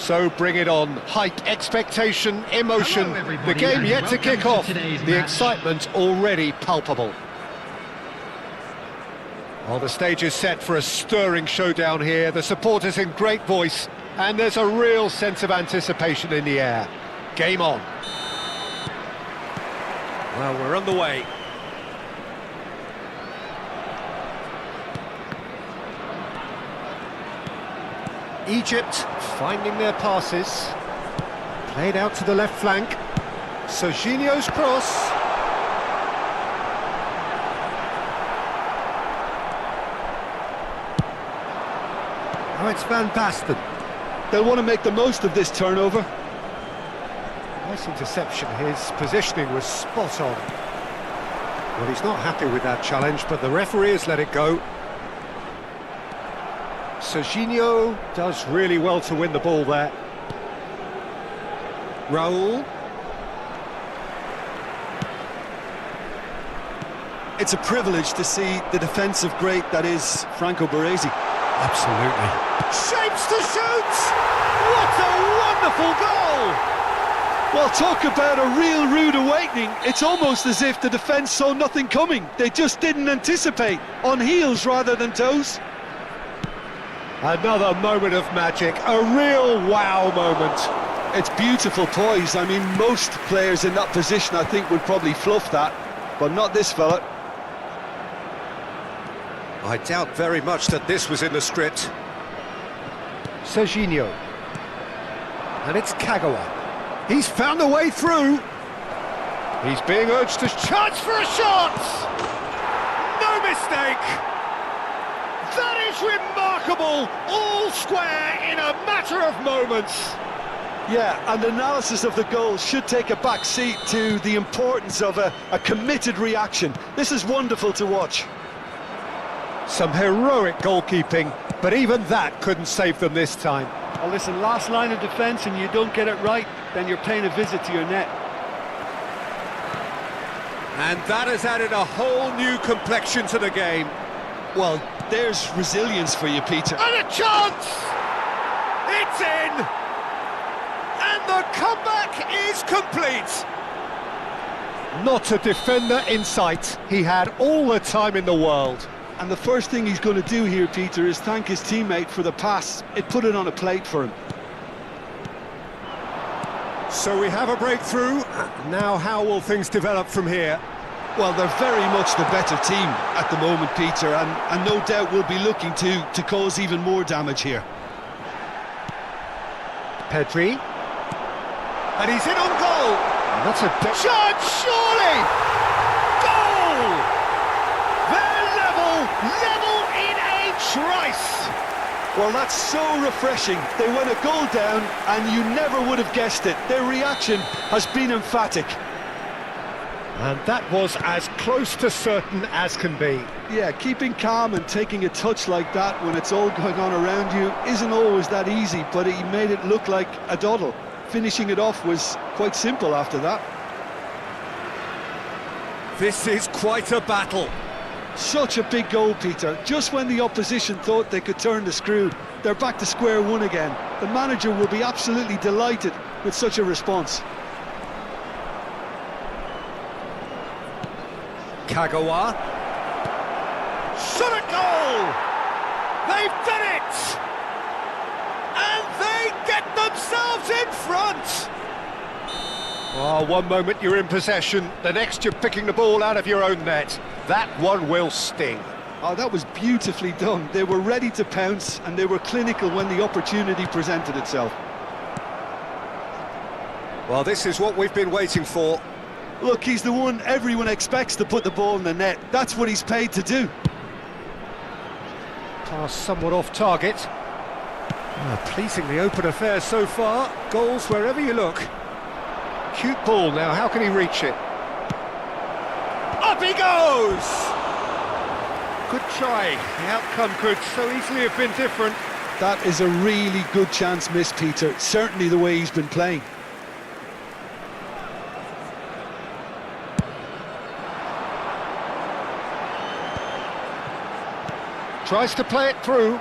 So bring it on. Hype, expectation, emotion. Hello, The game and yet to welcome kick off. today's The match. excitement already palpable. Well, the stage is set for a stirring showdown here. The supporters in great voice, and there's a real sense of anticipation in the air. Game on. Well, we're underway. Egypt finding their passes. Played out to the left flank. Serginho's cross. Oh, it's Van Basten. They'll want to make the most of this turnover. Nice interception. His positioning was spot on. Well, he's not happy with that challenge, but the referee has let it go. Serginho does really well to win the ball there. Raul. It's a privilege to see the defensive great that is Franco Baresi. Absolutely. Shapes to shoot! What a wonderful goal! Well, talk about a real rude awakening. It's almost as if the defence saw nothing coming. They just didn't anticipate. On heels rather than toes. Another moment of magic, a real wow moment. It's beautiful poise. I mean, most players in that position, I think, would probably fluff that, but not this fella. I doubt very much that this was in the script. Serginho. And it's Kagawa. He's found a way through. He's being urged to charge for a shot! No mistake! That is remarkable! All square in a matter of moments. Yeah, and analysis of the goal should take a back seat to the importance of a committed reaction. This is wonderful to watch. Some heroic goalkeeping, but even that couldn't save them this time. Well, listen, last line of defence and you don't get it right, then you're paying a visit to your net. And that has added a whole new complexion to the game. Well, there's resilience for you, Peter. And a chance! It's in! And the comeback is complete! Not a defender in sight. He had all the time in the world. And the first thing he's going to do here, Peter, is thank his teammate for the pass. It put it on a plate for him. So we have a breakthrough. Now how will things develop from here? Well, they're very much the better team at the moment, Peter, and no doubt will be looking to cause even more damage here. Pedri. And he's in on goal. And that's a chance, surely! Goal! They're level in a trice! Well, that's so refreshing. They went a goal down, and you never would have guessed it. Their reaction has been emphatic. And that was as close to certain as can be. Yeah, keeping calm and taking a touch like that when it's all going on around you isn't always that easy, but he made it look like a doddle. Finishing it off was quite simple after that. This is quite a battle. Such a big goal, Peter. Just when the opposition thought they could turn the screw, they're back to square one again. The manager will be absolutely delighted with such a response. Kagawa. Shot a goal! They've done it! And they get themselves in front! Oh, one moment you're in possession, the next you're picking the ball out of your own net. That one will sting. Oh, that was beautifully done. They were ready to pounce and they were clinical when the opportunity presented itself. Well, this is what we've been waiting for. Look, he's the one everyone expects to put the ball in the net. That's what he's paid to do. Pass somewhat off target. Pleasingly open affair so far. Goals wherever you look. Cute ball now, how can he reach it? Up he goes! Good try. The outcome could so easily have been different. That is a really good chance missed, Peter. Certainly the way he's been playing. Tries to play it through.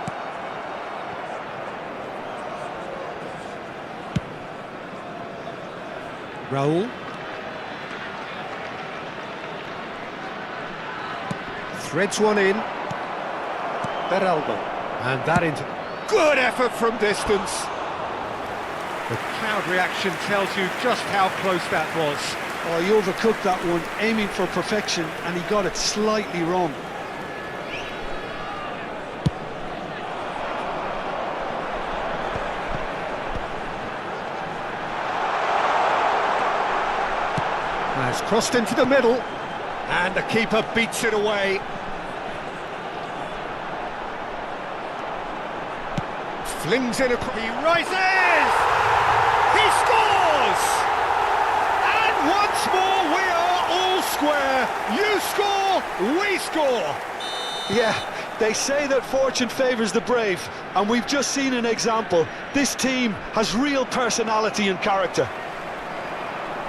Raul. Threads one in. Beraldo. And that into... Good effort from distance. The crowd reaction tells you just how close that was. Oh, he overcooked that one, aiming for perfection, and he got it slightly wrong. Has crossed into the middle, and the keeper beats it away. Flings in he rises! He scores! And once more we are all square. You score, we score. Yeah, they say that fortune favours the brave, and we've just seen an example. This team has real personality and character.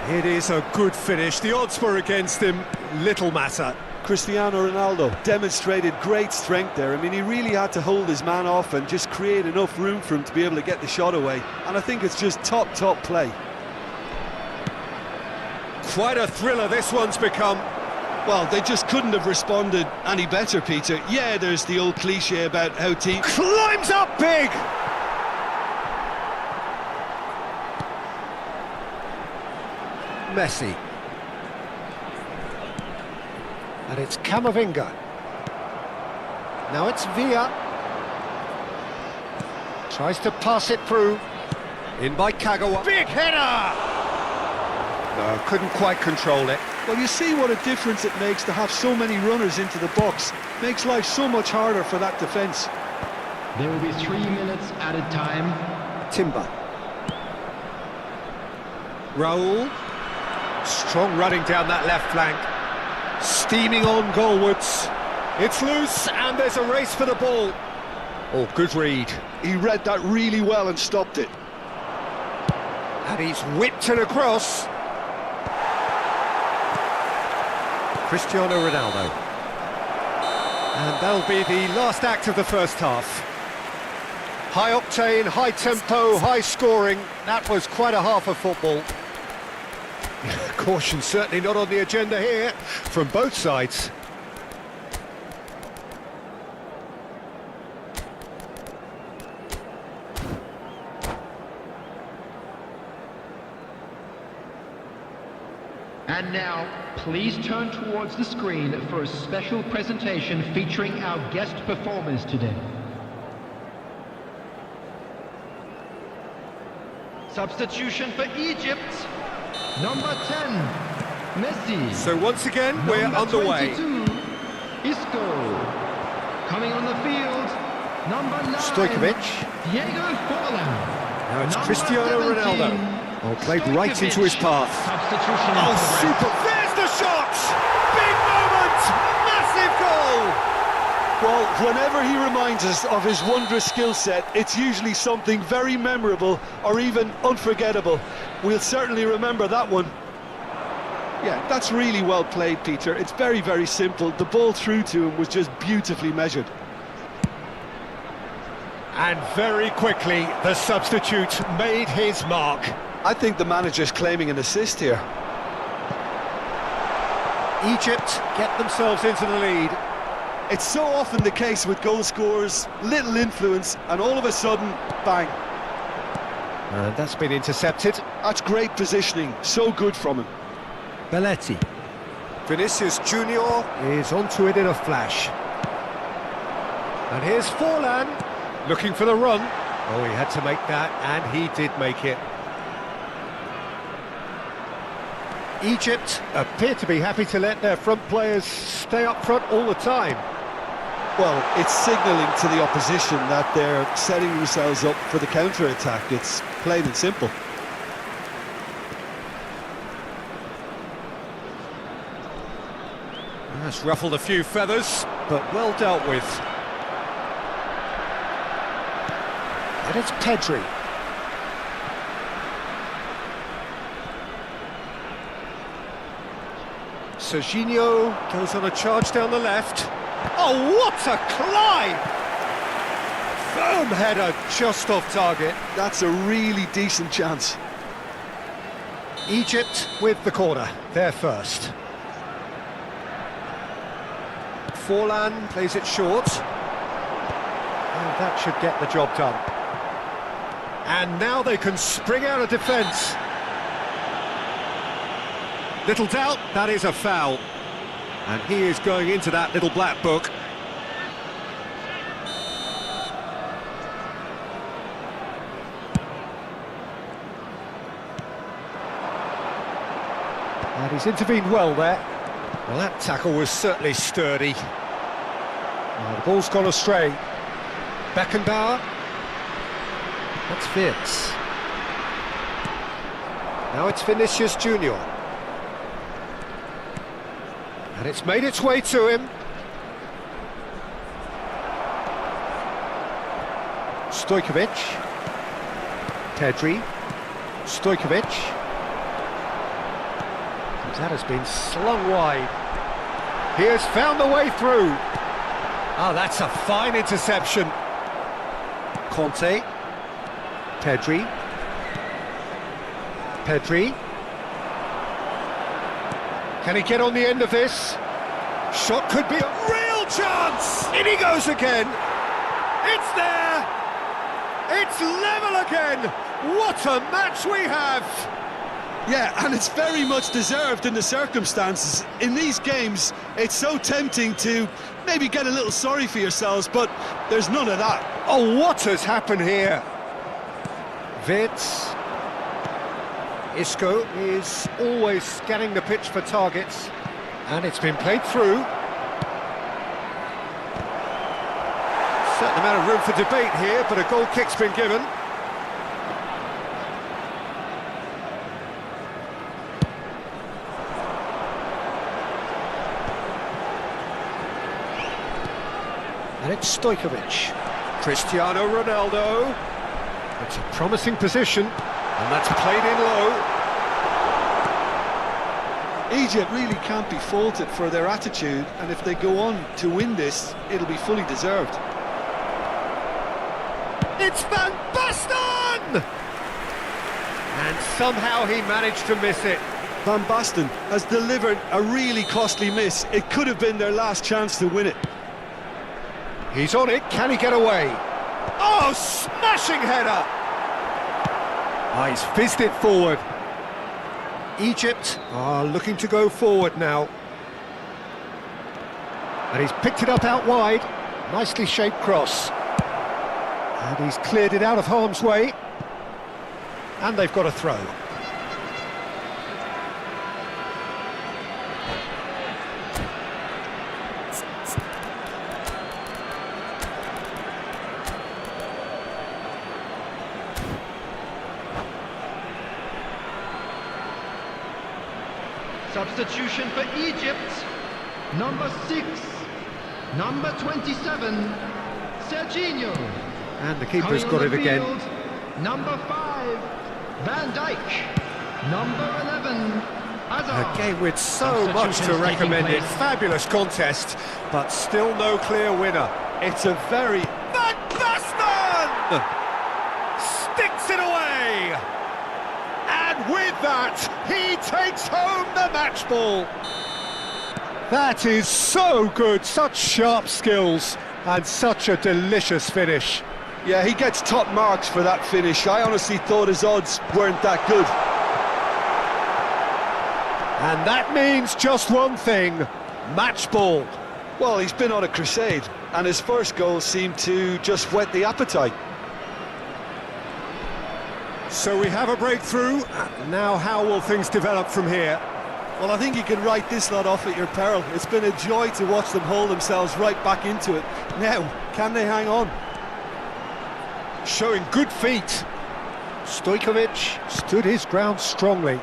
It is a good finish. The odds were against him, little matter. Cristiano Ronaldo demonstrated great strength there. I mean, he really had to hold his man off and just create enough room for him to be able to get the shot away. And I think it's just top play. Quite a thriller this one's become. Well, they just couldn't have responded any better, Peter. Yeah, there's the old cliche about how teams... Climbs up big! Messi. And it's Camavinga. Now it's Villa. Tries to pass it through. In by Kagawa. Big header! No, couldn't quite control it. Well, you see what a difference it makes to have so many runners into the box. Makes life so much harder for that defence. There will be 3 minutes added time. Timber. Raul. Strong running down that left flank. Steaming on goalwards. It's loose, and there's a race for the ball. Oh, good read. He read that really well and stopped it. And he's whipped it across. Cristiano Ronaldo. And that'll be the last act of the first half. High octane, high tempo, high scoring. That was quite a half of football. Caution certainly not on the agenda here from both sides. And now, please turn towards the screen for a special presentation featuring our guest performers today. Substitution for Egypt, number 10, Messi. So once again, we're Number underway. 22, Isco. Coming on the field, number 9, Stojkovic. Diego Forlan. Now it's Number Cristiano 17, Ronaldo. Oh, played right into his path. Substitution Oh, into the ranks. super! There's the shot! Big moment! Massive goal! Well, whenever he reminds us of his wondrous skill set, it's usually something very memorable or even unforgettable. We'll certainly remember that one. Yeah, that's really well played, Peter. It's very, very simple. The ball through to him was just beautifully measured. And very quickly, the substitute made his mark. I think the manager's claiming an assist here. Egypt get themselves into the lead. It's so often the case with goal scorers, little influence, and all of a sudden, bang. And that's been intercepted. That's great positioning, so good from him. Belletti. Vinicius Junior is onto it in a flash. And here's Forlan, looking for the run. Oh, he had to make that, and he did make it. Egypt appear to be happy to let their front players stay up front all the time. Well, it's signalling to the opposition that they're setting themselves up for the counter-attack. It's plain and simple. That's ruffled a few feathers, but well dealt with. And it's Pedri. Serginho goes on a charge down the left. Oh, what a climb! Firm header just off target. That's a really decent chance. Egypt with the corner, they're first. Forlan plays it short. And that should get the job done. And now they can spring out of defence. Little doubt, that is a foul. And he is going into that little black book. And he's intervened well there. Well, that tackle was certainly sturdy. The ball's gone astray. Beckenbauer. That's Vince. Now it's Vinicius Junior. And it's made its way to him. Stojkovic. Pedri. Stojkovic. That has been slung wide. He has found the way through. Oh, that's a fine interception. Conte. Pedri. Pedri. Can he get on the end of this? Shot could be a real chance! In he goes again! It's there! It's level again! What a match we have! Yeah, and it's very much deserved in the circumstances. In these games, it's so tempting to maybe get a little sorry for yourselves, but there's none of that. Oh, what has happened here? Vitz. Isco is always scanning the pitch for targets, and it's been played through. Certain amount of room for debate here, but a goal kick's been given. And it's Stojkovic. Cristiano Ronaldo. It's a promising position, and that's played in low. Egypt really can't be faulted for their attitude, and if they go on to win this, it'll be fully deserved. It's Van Basten! And somehow he managed to miss it. Van Basten has delivered a really costly miss. It could have been their last chance to win it. He's on it, can he get away? Oh, smashing header! Oh, he's fizzed it forward. Egypt are looking to go forward now. And he's picked it up out wide. Nicely shaped cross. And he's cleared it out of harm's way. And they've got a throw. Substitution for Egypt. Number 6, number 27, Serginho. And the keeper's got it again. Number 5, Van Dijk. Number 11, Hazard. A game with so much to recommend it. Fabulous contest, but still no clear winner. It's a very... Van Basten! Sticks it away! And with that, he takes home the match ball. That is so good, such sharp skills, and such a delicious finish. Yeah, he gets top marks for that finish. I honestly thought his odds weren't that good. And that means just one thing, match ball. Well, he's been on a crusade, and his first goal seemed to just whet the appetite. So we have a breakthrough. Now how will things develop from here? Well, I think you can write this lot off at your peril. It's been a joy to watch them hold themselves right back into it. Now, can they hang on? Showing good feet. Stojkovic stood his ground strongly.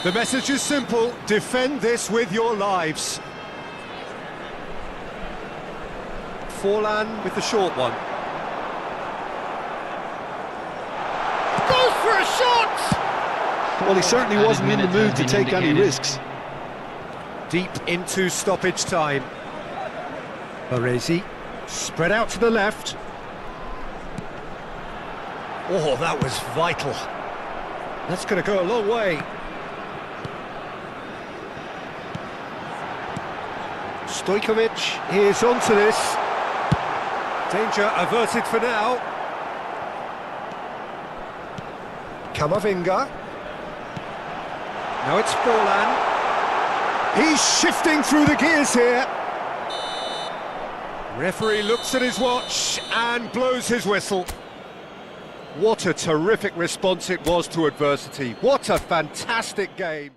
The message is simple, defend this with your lives. Forlan with the short one. Goes for a shot! Well, he certainly wasn't in the mood to take any risks. Deep into stoppage time. Baresi, spread out to the left. Oh, that was vital. That's going to go a long way. Stojkovic is onto this. Danger averted for now. Camavinga. Now it's Forlan. He's shifting through the gears here. Referee looks at his watch and blows his whistle. What a terrific response it was to adversity. What a fantastic game.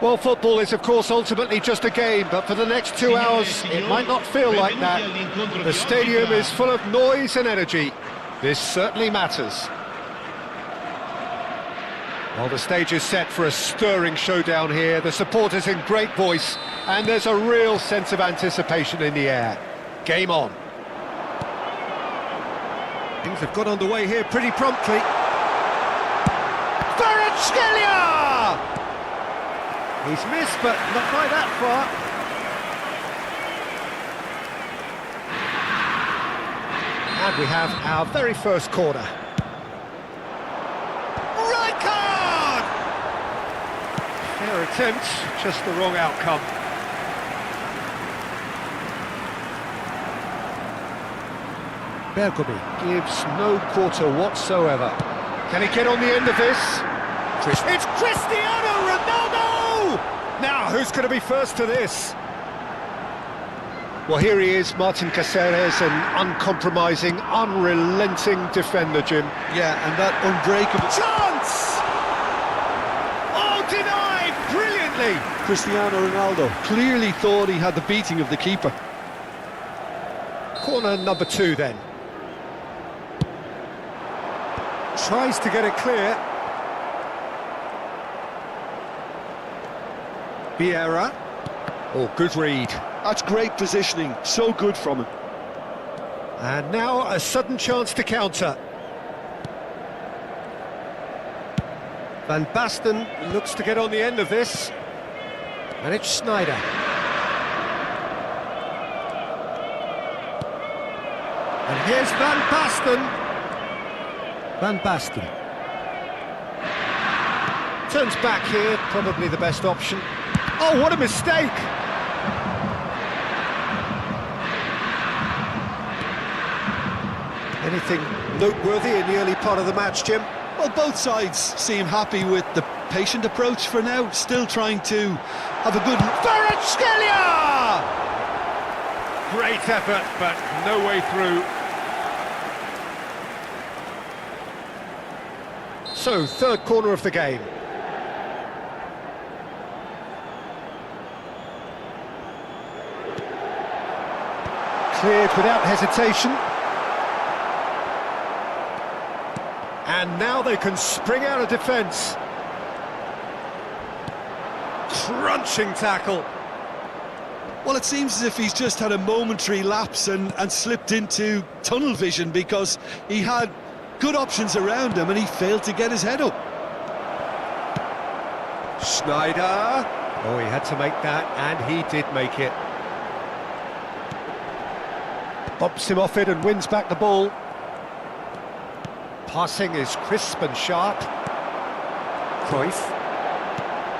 Well, football is, of course, ultimately just a game, but for the next 2 hours, it might not feel like that. The stadium is full of noise and energy. This certainly matters. Well, the stage is set for a stirring showdown here. The supporters in great voice, and there's a real sense of anticipation in the air. Game on. Things have got underway here pretty promptly. Kvaratskhelia! He's missed, but not by that far. And we have our very first corner. Right card! Fair attempt, just the wrong outcome. Bergomi gives no quarter whatsoever. Can he get on the end of this? It's Cristiano Ronaldo! Now, who's going to be first to this? Well, here he is, Martin Caceres, an uncompromising, unrelenting defender, Jim. Yeah, and that unbreakable Chance! Oh, denied brilliantly! Cristiano Ronaldo clearly thought he had the beating of the keeper. Corner number 2 then. Tries to get it clear. Vieira. Oh, good read. That's great positioning, so good from him. And now a sudden chance to counter. Van Basten looks to get on the end of this. And it's Schneider. And here's Van Basten. Van Basten. Turns back here, probably the best option. Oh, what a mistake! Anything noteworthy in the early part of the match, Jim? Well, both sides seem happy with the patient approach for now, still trying to have a good... Kvaratskhelia! Great effort, but no way through. So, third corner of the game. Cleared without hesitation. And now they can spring out of defence. Crunching tackle. Well, it seems as if he's just had a momentary lapse and slipped into tunnel vision, because he had good options around him and he failed to get his head up. Schneider. Oh, he had to make that, and he did make it. Bumps him off it and wins back the ball. Passing is crisp and sharp. Cruyff.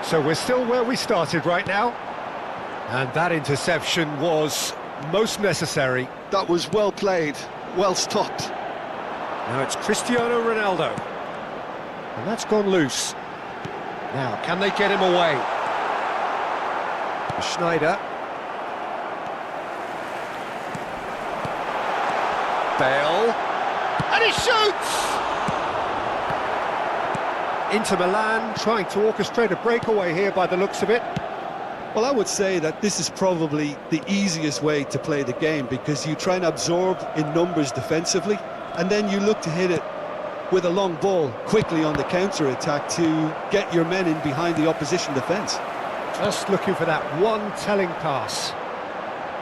So we're still where we started right now. And that interception was most necessary. That was well played, well stopped. Now it's Cristiano Ronaldo. And that's gone loose. Now, can they get him away? Schneider. Bale. And he shoots! Inter Milan trying to orchestrate a breakaway here by the looks of it. Well, I would say that this is probably the easiest way to play the game, because you try and absorb in numbers defensively, and then you look to hit it with a long ball quickly on the counter-attack to get your men in behind the opposition defence. Just looking for that one telling pass.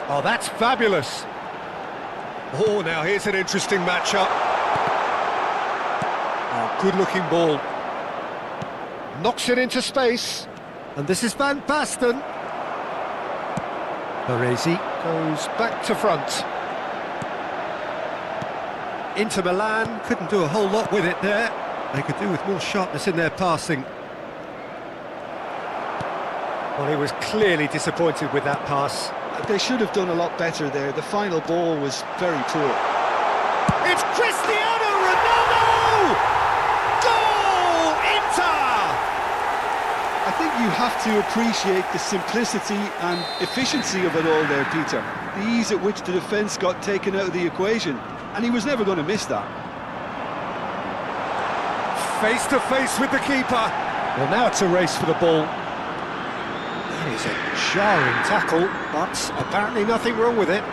Oh, that's fabulous. Oh, now here's an interesting matchup. Oh, good-looking ball. Knocks it into space. And this is Van Basten. Baresi goes back to front. Inter Milan couldn't do a whole lot with it there. They could do with more sharpness in their passing. Well, he was clearly disappointed with that pass. They should have done a lot better there. The final ball was very poor. It's Cristiano Ronaldo! Goal! Inter! I think you have to appreciate the simplicity and efficiency of it all there, Peter. The ease at which the defence got taken out of the equation, and he was never going to miss that. Face to face with the keeper. Well, now it's a race for the ball. That is a jarring tackle, but apparently nothing wrong with it.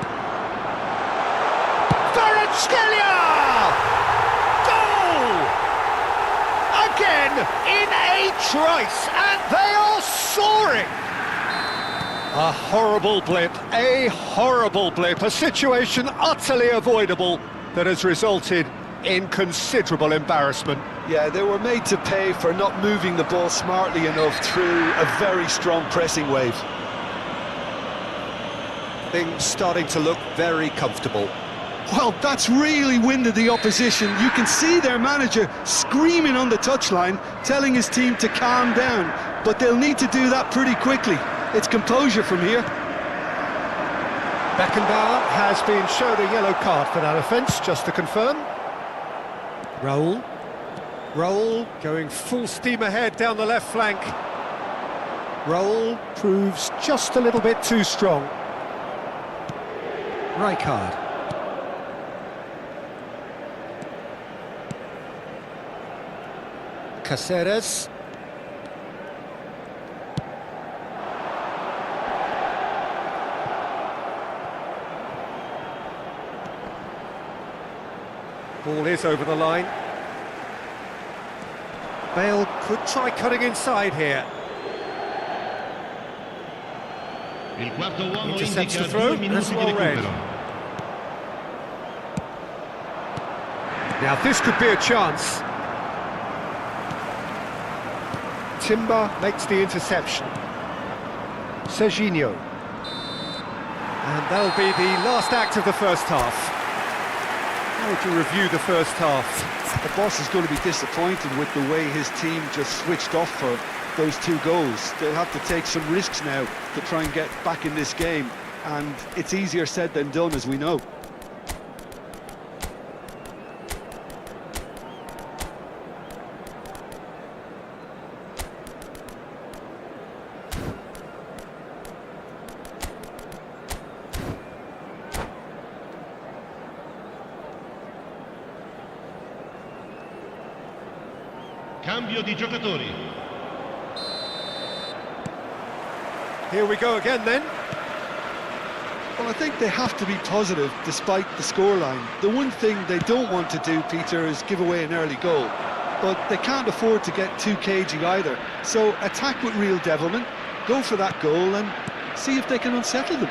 Kvaratskhelia! Goal! Again in a trice, and they are soaring! A horrible blip, a situation utterly avoidable that has resulted in considerable embarrassment. Yeah, they were made to pay for not moving the ball smartly enough through a very strong pressing wave. Things starting to look very comfortable. Well, that's really winded the opposition. You can see their manager screaming on the touchline, telling his team to calm down, but they'll need to do that pretty quickly. It's composure from here. Beckenbauer has been shown a yellow card for that offence, just to confirm. Raul going full steam ahead down the left flank. Raul proves just a little bit too strong. Rijkaard. Caceres. Ball is over the line. Bale could try cutting inside here. Intercepts the throw, that's well read. Now this could be a chance. Timber makes the interception. Serginho. And that'll be the last act of the first half. How would you review the first half? The boss is going to be disappointed with the way his team just switched off for those 2 goals. They'll have to take some risks now to try and get back in this game, and it's easier said than done, as we know. Cambio di giocatori. Here we go again then. Well, I think they have to be positive despite the scoreline. The one thing they don't want to do, Peter, is give away an early goal. But they can't afford to get too cagey either. So attack with real devilment, go for that goal and see if they can unsettle them.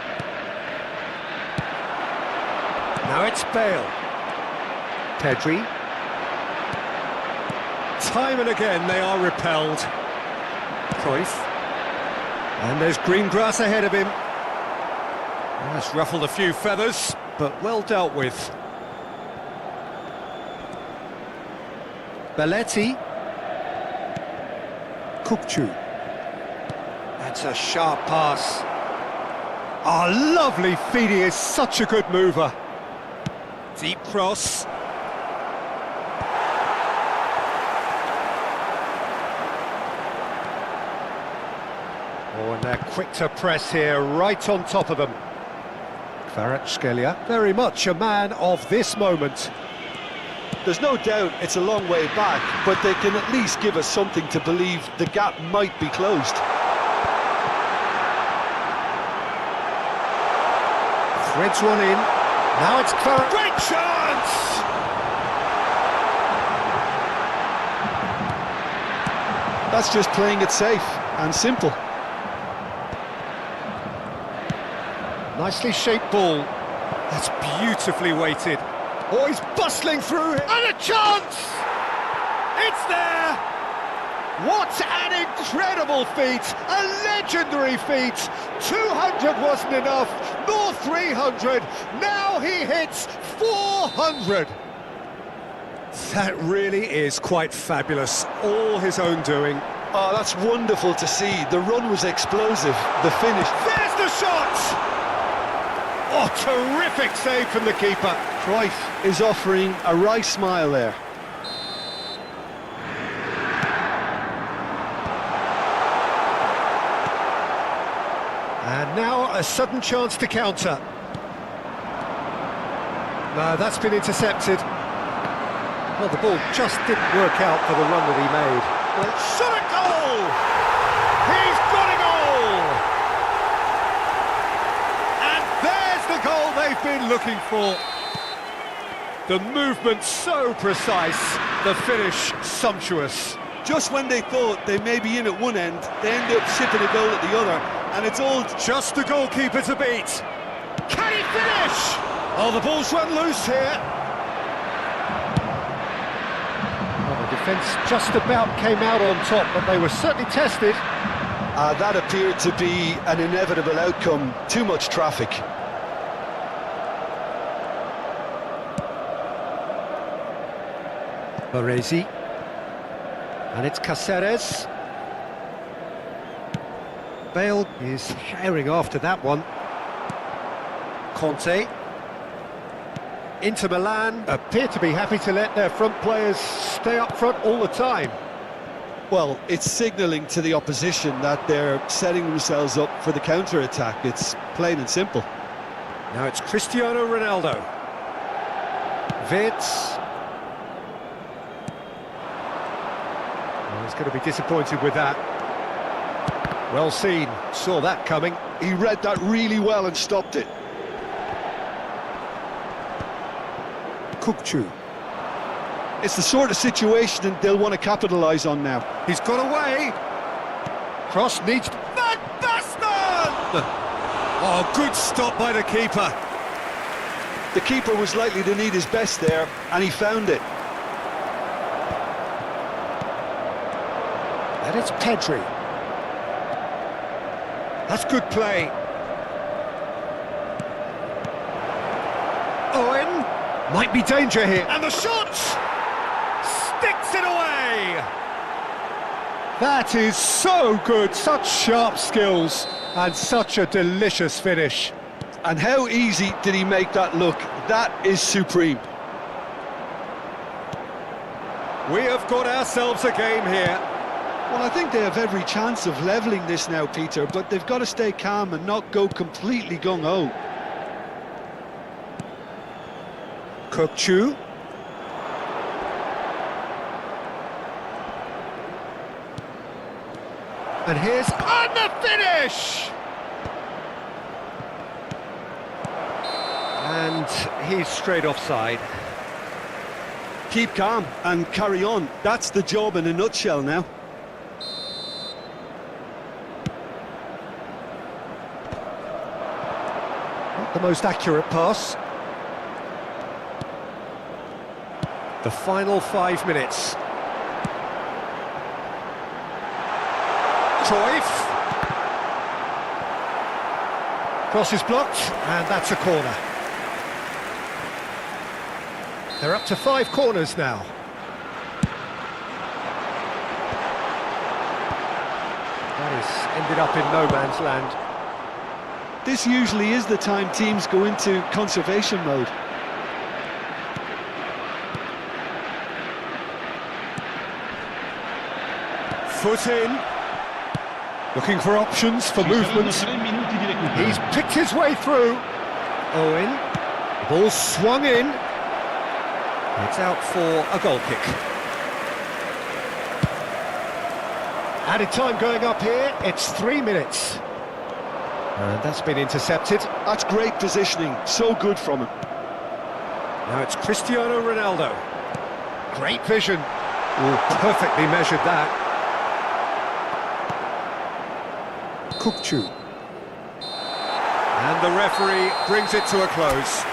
Now it's Bale. Pedri. Time and again they are repelled. Cruyff. And there's green grass ahead of him. That's ruffled a few feathers, but well dealt with. Belletti. Kukçu. That's a sharp pass. Oh, lovely feed, he is such a good mover. Deep cross. Oh, and they're quick to press here, right on top of them. Kvaratskhelia, very much a man of this moment. There's no doubt it's a long way back, but they can at least give us something to believe the gap might be closed. Threads one in. Now it's Kvaratskhelia. Great chance! That's just playing it safe and simple. Nicely shaped ball. That's beautifully weighted. Oh, he's bustling through it. And a chance! It's there! What an incredible feat! A legendary feat! 200 wasn't enough, nor 300. Now he hits 400. That really is quite fabulous. All his own doing. Oh, that's wonderful to see. The run was explosive. The finish. There's the shot! Oh, terrific save from the keeper. Cruyff is offering a wry smile there. And now a sudden chance to counter. No, that's been intercepted. Well, the ball just didn't work out for the run that he made. Well, shot a goal! He's got a goal! And there's the goal they've been looking for. The movement so precise, the finish sumptuous. Just when they thought they may be in at one end, they end up shipping a goal at the other, and it's all just the goalkeeper to beat. Can he finish? Oh, the ball's run loose here. Well, the defence just about came out on top, but they were certainly tested. that appeared to be an inevitable outcome. Too much traffic. Baresi. And it's Caceres. Bale is herring after that one. Conte. Inter Milan appear to be happy to let their front players stay up front all the time. Well, it's signalling to the opposition that they're setting themselves up for the counter-attack. It's plain and simple. Now it's Cristiano Ronaldo. Wirtz. Well, he's going to be disappointed with that. Well seen, saw that coming. He read that really well and stopped it. Kukçu. It's the sort of situation they'll want to capitalise on now. He's got away. Cross needs... Van Basten! Oh, good stop by the keeper. The keeper was likely to need his best there, and he found it. And it's Pedri. That's good play. Owen. Might be danger here. And the shot! Sticks it away! That is so good. Such sharp skills. And such a delicious finish. And how easy did he make that look? That is supreme. We have got ourselves a game here. Well, I think they have every chance of levelling this now, Peter, but they've got to stay calm and not go completely gung-ho. Kukçu. And here's on the finish! And he's straight offside. Keep calm and carry on. That's the job in a nutshell now. Not the most accurate pass. The final 5 minutes. Cruyff. Cross is blocked, and that's a corner. They're up to 5 corners now. That has ended up in no man's land. This usually is the time teams go into conservation mode. Foot in. Looking for options for movement. He's picked his way through. Owen. The ball swung in. It's out for a goal kick. Added time going up here. It's 3 minutes. And that's been intercepted. That's great positioning. So good from him. Now it's Cristiano Ronaldo. Great vision. Oh, perfectly measured that. Kukçu. And the referee brings it to a close.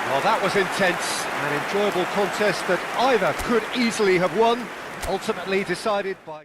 Well, that was intense, an enjoyable contest that either could easily have won, Ultimately decided by...